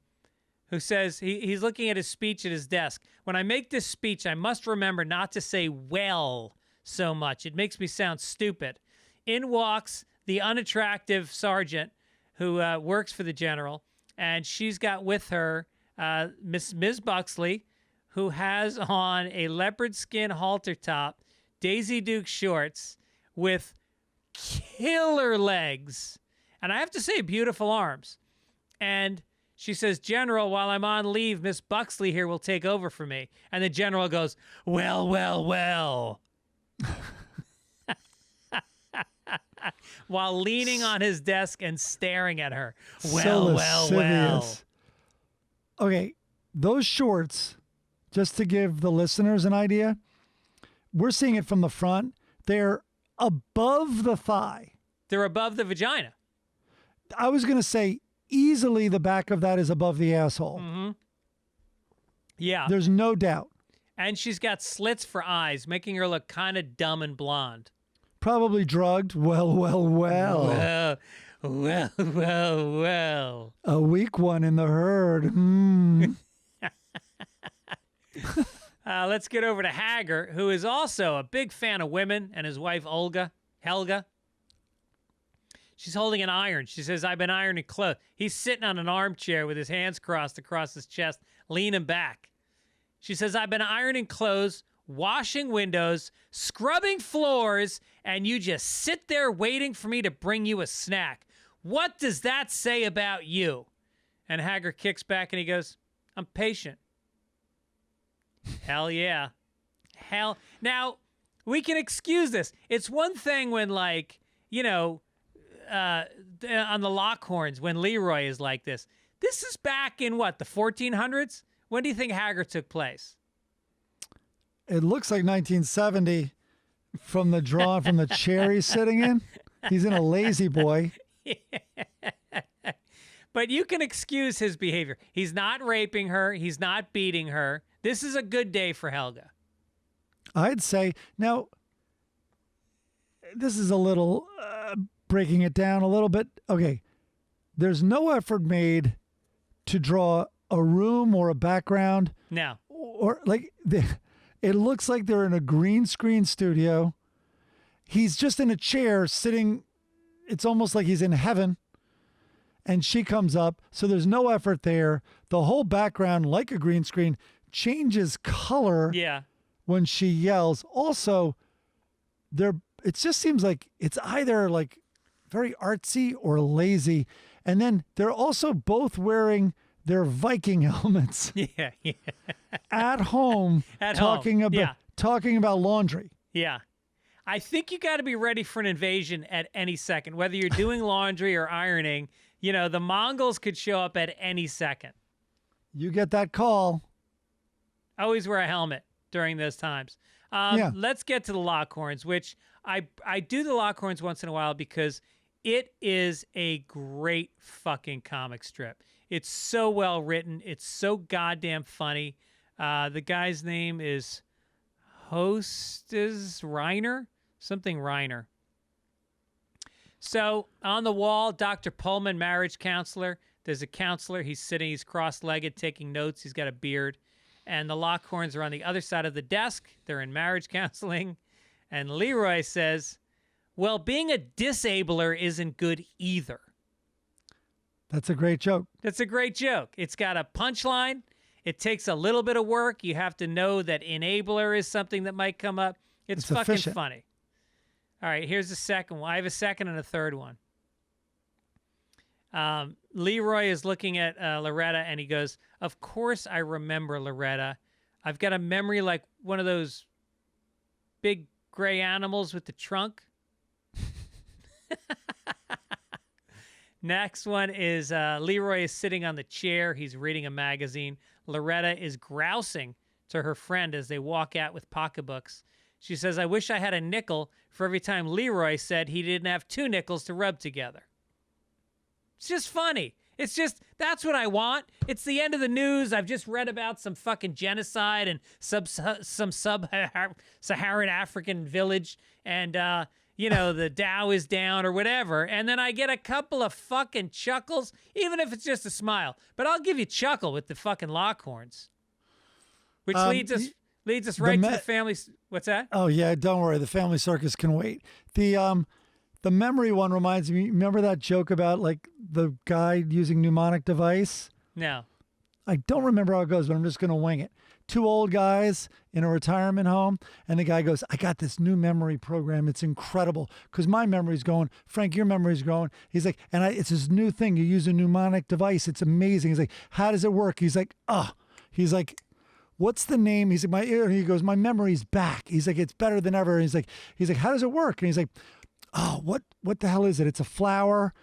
who says he's looking at his speech at his desk. When I make this speech, I must remember not to say well so much. It makes me sound stupid. In walks the unattractive sergeant who works for the general, and she's got with her Ms. Buxley, who has on a leopard skin halter top, Daisy Duke shorts with killer legs. And I have to say, beautiful arms. And she says, General, while I'm on leave, Miss Buxley here will take over for me. And the general goes, well, well, well. While leaning on his desk and staring at her. Well, well, well. Okay, those shorts, just to give the listeners an idea, we're seeing it from the front. They're above the thigh. They're above the vagina. I was going to say easily the back of that is above the asshole. Mm-hmm. Yeah. There's no doubt. And she's got slits for eyes, making her look kind of dumb and blonde. Probably drugged. Well, well, well. Well, well, well, well. A weak one in the herd. Let's get over to Hager, who is also a big fan of women, and his wife, Helga. She's holding an iron. She says, I've been ironing clothes. He's sitting on an armchair with his hands crossed across his chest, leaning back. She says, I've been ironing clothes, washing windows, scrubbing floors, and you just sit there waiting for me to bring you a snack. What does that say about you? And Hager kicks back and he goes, I'm patient. Hell yeah. Hell. Now, we can excuse this. It's one thing when, like, you know, on the Lockhorns, when Leroy is like this. This is back in, what, the 1400s? When do you think Hager took place? It looks like 1970 from the drawing from the chair he's sitting in. He's in a lazy boy. But you can excuse his behavior. He's not raping her. He's not beating her. This is a good day for Helga. I'd say, now, this is a little, breaking it down a little bit. Okay, there's no effort made to draw a room or a background. No. Or, like, it looks like they're in a green screen studio. He's just in a chair sitting. It's almost like he's in heaven. And she comes up, so there's no effort there. The whole background, like a green screen, changes color when she yells. Also, it just seems like it's either like very artsy or lazy. And then they're also both wearing their Viking helmets. Yeah. At home, talking about laundry. Yeah. I think you got to be ready for an invasion at any second, whether you're doing laundry or ironing. You know, the Mongols could show up at any second. You get that call. Always wear a helmet during those times. Let's get to the Lockhorns, which I do the Lockhorns once in a while because it is a great fucking comic strip. It's so well written. It's so goddamn funny. The guy's name is Hostess Reiner, something Reiner. So on the wall, Dr. Pullman, marriage counselor. There's a counselor. He's sitting. He's cross-legged, taking notes. He's got a beard. And the Lockhorns are on the other side of the desk. They're in marriage counseling. And Leroy says, well, being a disabler isn't good either. That's a great joke. That's a great joke. It's got a punchline. It takes a little bit of work. You have to know that enabler is something that might come up. It's fucking efficient. funny. All right, here's the second one. I have a second and a third one. Leroy is looking at Loretta, and he goes, of course I remember Loretta. I've got a memory like one of those big gray animals with the trunk. Next one is Leroy is sitting on the chair. He's reading a magazine. Loretta is grousing to her friend as they walk out with pocketbooks. She says, I wish I had a nickel for every time Leroy said he didn't have two nickels to rub together. It's just funny. It's just, that's what I want. It's the end of the news. I've just read about some fucking genocide and some sub-Saharan African village, and, you know, the Dow is down or whatever, and then I get a couple of fucking chuckles, even if it's just a smile. But I'll give you chuckle with the fucking Lockhorns, which leads us right to the family. What's that? Oh, yeah, don't worry. The family circus can wait. The memory one reminds me, remember that joke about, like, the guy using mnemonic device? No. I don't remember how it goes, but I'm just going to wing it. Two old guys in a retirement home, and the guy goes, I got this new memory program. It's incredible because my memory's going. Frank, your memory's growing. He's like, and it's this new thing. You use a mnemonic device. It's amazing. He's like, how does it work? He's like, He's like, what's the name? He's like, he goes, my memory's back. He's like, it's better than ever. And he's like, how does it work? And he's like, oh, what the hell is it? It's a flower.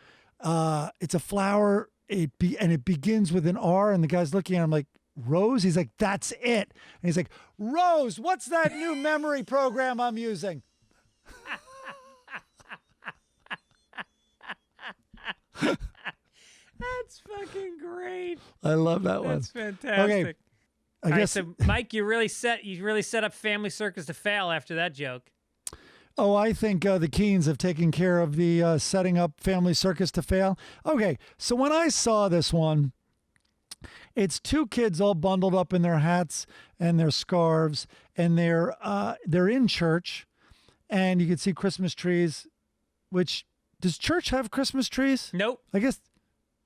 It's a flower. It begins with an R. And the guy's looking at him like, Rose? He's like, that's it. And he's like, Rose, what's that new memory program I'm using? That's fucking great. I love that one. That's fantastic. Okay. I guess so Mike, you really set up Family Circus to fail after that joke. Oh, I think the Keens have taken care of the setting up Family Circus to fail. Okay, so when I saw this one, it's two kids all bundled up in their hats and their scarves, and they're in church, and you can see Christmas trees. Which, does church have Christmas trees? Nope. I guess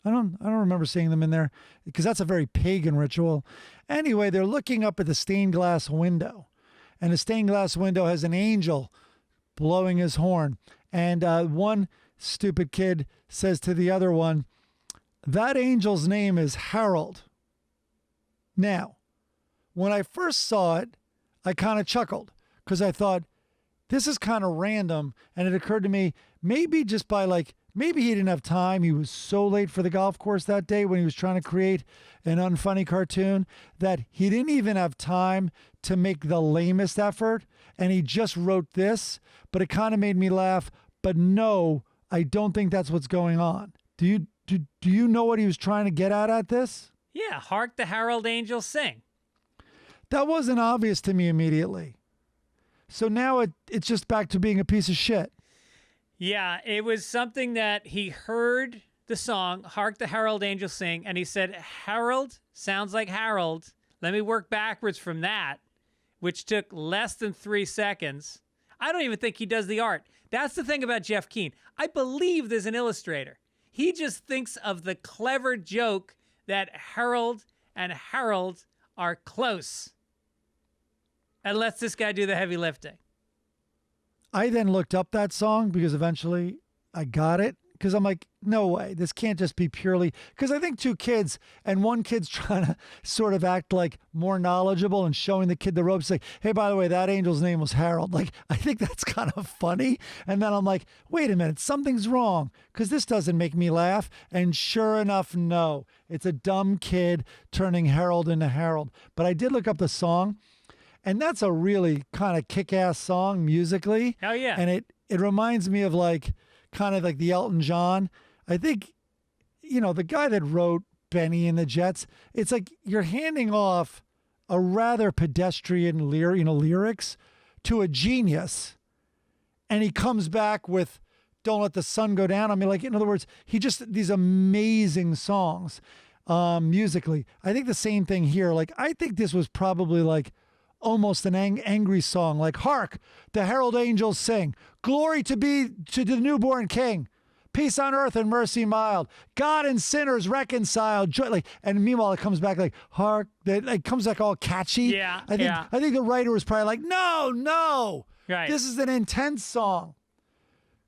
I don't remember seeing them in there because that's a very pagan ritual. Anyway, they're looking up at the stained glass window, and the stained glass window has an angel blowing his horn, and one stupid kid says to the other one, that angel's name is Harold. Now, when I first saw it, I kind of chuckled because I thought, this is kind of random. And it occurred to me, maybe just by maybe he didn't have time. He was so late for the golf course that day when he was trying to create an unfunny cartoon that he didn't even have time to make the lamest effort. And he just wrote this, but it kind of made me laugh. But no, I don't think that's what's going on. Do you know what he was trying to get at this? Yeah, hark the herald angels sing. That wasn't obvious to me immediately. So now it's just back to being a piece of shit. Yeah, it was something that he heard the song, Hark the Herald Angels Sing, and he said, Harold sounds like Harold. Let me work backwards from that, which took less than 3 seconds. I don't even think he does the art. That's the thing about Jeff Keen. I believe there's an illustrator. He just thinks of the clever joke that Harold and Harold are close and lets this guy do the heavy lifting. I then looked up that song because eventually I got it because I'm like, no way, this can't just be purely, because I think two kids and one kid's trying to sort of act like more knowledgeable and showing the kid the ropes, like, hey, by the way, that angel's name was Harold. Like, I think that's kind of funny. And then I'm like, wait a minute, something's wrong, because this doesn't make me laugh. And sure enough, no, it's a dumb kid turning Harold into Harold. But I did look up the song, and that's a really kind of kick-ass song musically. Hell yeah. And it reminds me of like, kind of like the Elton John. I think, the guy that wrote Benny and the Jets, it's like you're handing off a rather pedestrian lyrics to a genius. And he comes back with Don't Let the Sun Go Down. I mean, like, in other words, these amazing songs musically. I think the same thing here. Like, I think this was probably like almost an angry song, like, hark, the herald angels sing, glory to be to the newborn king, peace on earth and mercy mild, God and sinners reconciled, joy. Like, and meanwhile it comes back like, hark, that like comes back all catchy. Yeah, I think the writer was probably like, no, Right. this is an intense song.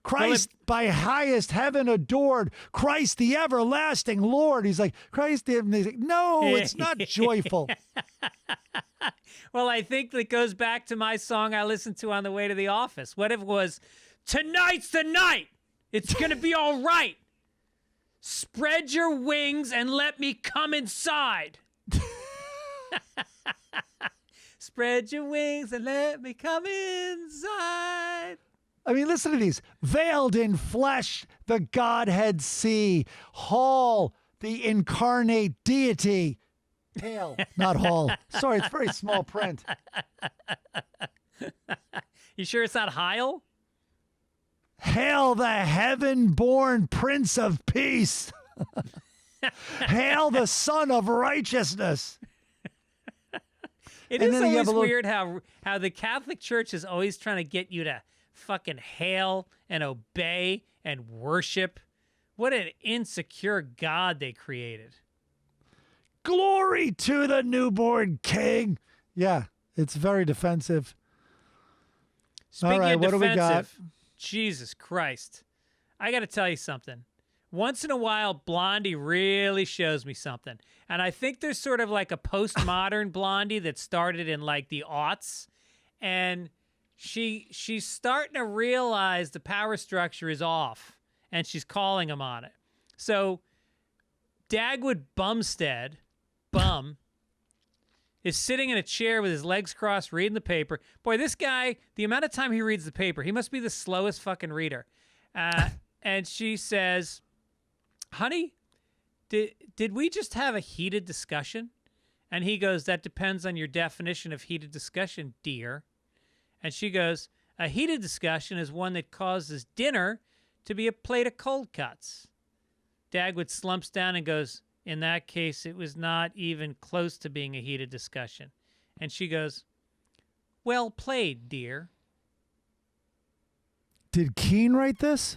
Christ by highest heaven adored, Christ the everlasting Lord. He's like, Christ, he's like, no, it's not joyful. Well, I think that goes back to my song I listened to on the way to the office. What if it was, tonight's the night. It's going to be all right. Spread your wings and let me come inside. Spread your wings and let me come inside. I mean, listen to these. Veiled in flesh, the Godhead see. Hall, the incarnate deity. Hail, not hall. Sorry, it's very small print. You sure it's not Heil? Hail the heaven-born Prince of Peace. Hail the Son of Righteousness. It And is then you have always a little- weird how the Catholic Church is always trying to get you to fucking hail and obey and worship. What an insecure God they created. Glory to the newborn king. Yeah, it's very defensive. Speaking All right, of what do we got? defensive, Jesus Christ. I got to tell you something. Once in a while, Blondie really shows me something. And I think there's sort of like a postmodern Blondie that started in like the aughts. And she's starting to realize the power structure is off. And she's calling him on it. So Dagwood Bumstead, is sitting in a chair with his legs crossed reading the paper. Boy, this guy, the amount of time he reads the paper, he must be the slowest fucking reader. And she says, honey, did we just have a heated discussion? And he goes, that depends on your definition of heated discussion, dear. And she goes, a heated discussion is one that causes dinner to be a plate of cold cuts. Dagwood slumps down and goes, in that case, it was not even close to being a heated discussion. And she goes, well played, dear. Did Keene write this?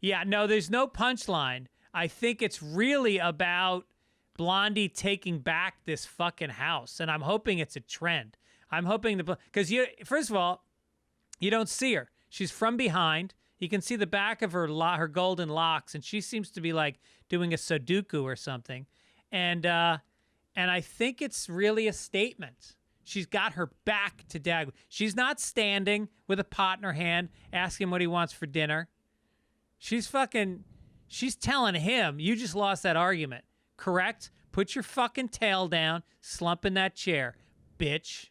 Yeah, no, there's no punchline. I think it's really about Blondie taking back this fucking house. And I'm hoping it's a trend. I'm hoping because first of all, you don't see her. She's from behind. You can see the back of her golden locks, and she seems to be like doing a Sudoku or something. And I think it's really a statement. She's got her back to Dagwood. She's not standing with a pot in her hand asking what he wants for dinner. She's telling him, you just lost that argument. Correct? Put your fucking tail down, slump in that chair, bitch.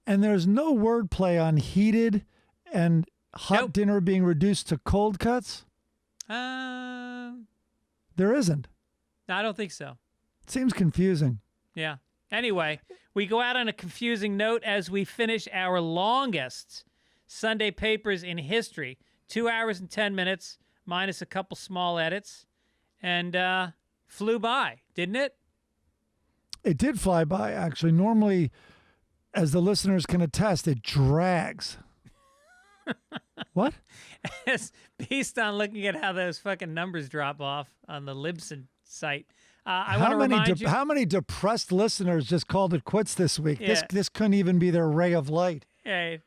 And there's no wordplay on heated and hot Nope. dinner being reduced to cold cuts? I There isn't. don't think so. It seems confusing. Yeah. Anyway, we go out on a confusing note as we finish our longest Sunday papers in history. 2 hours and 10 minutes, minus a couple small edits. And flew by, didn't it? It did fly by, actually. Normally, as the listeners can attest, it drags. What? It's based on looking at how those fucking numbers drop off on the Libsyn site. I want to remind you. How many depressed listeners just called it quits this week? Yeah. This couldn't even be their ray of light. Hey,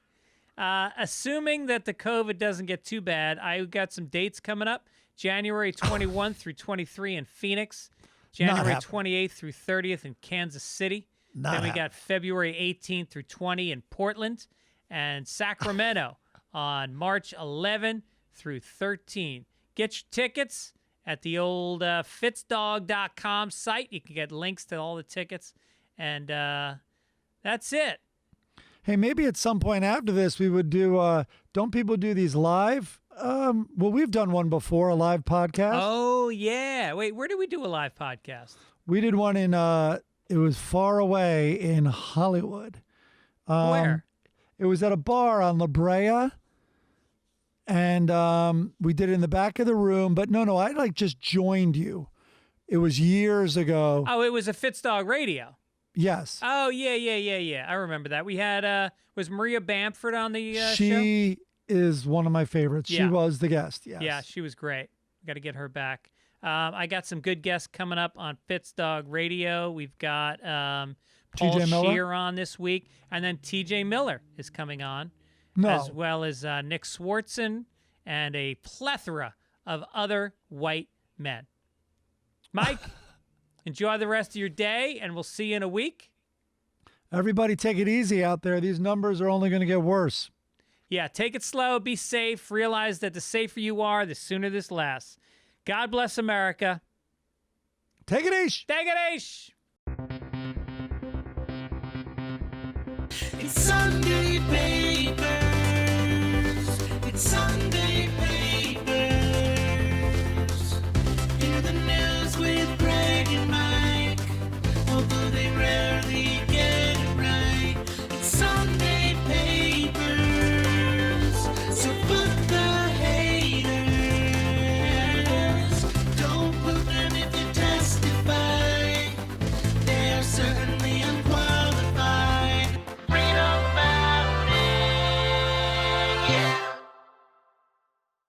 Assuming that the COVID doesn't get too bad, I got some dates coming up. January 21 through 23 in Phoenix. January 28th through 30th in Kansas City. Then we got February 18th through 20 in Portland and Sacramento on March 11 through 13. Get your tickets at the old fitzdog.com site. You can get links to all the tickets. And that's it. Hey, maybe at some point after this, we would do, don't people do these live? Well, we've done one before, a live podcast. Oh, yeah. Wait, where did we do a live podcast? We did one in, it was far away in Hollywood. Where? It was at a bar on La Brea. And we did it in the back of the room. But no, I like just joined you. It was years ago. Oh, it was a Fitzdog Radio. Yes. Oh, yeah. I remember that. We had, was Maria Bamford on the show? She is one of my favorites. Yeah. She was the guest, yes. Yeah, she was great. Got to get her back. I got some good guests coming up on Fitzdog Radio. We've got Paul TJ Miller? Scheer on this week. And then TJ Miller is coming on. No. As well as Nick Swartzen and a plethora of other white men. Mike, enjoy the rest of your day, and we'll see you in a week. Everybody take it easy out there. These numbers are only going to get worse. Yeah, take it slow, be safe. Realize that the safer you are, the sooner this lasts. God bless America. Take it easy. Take it easy.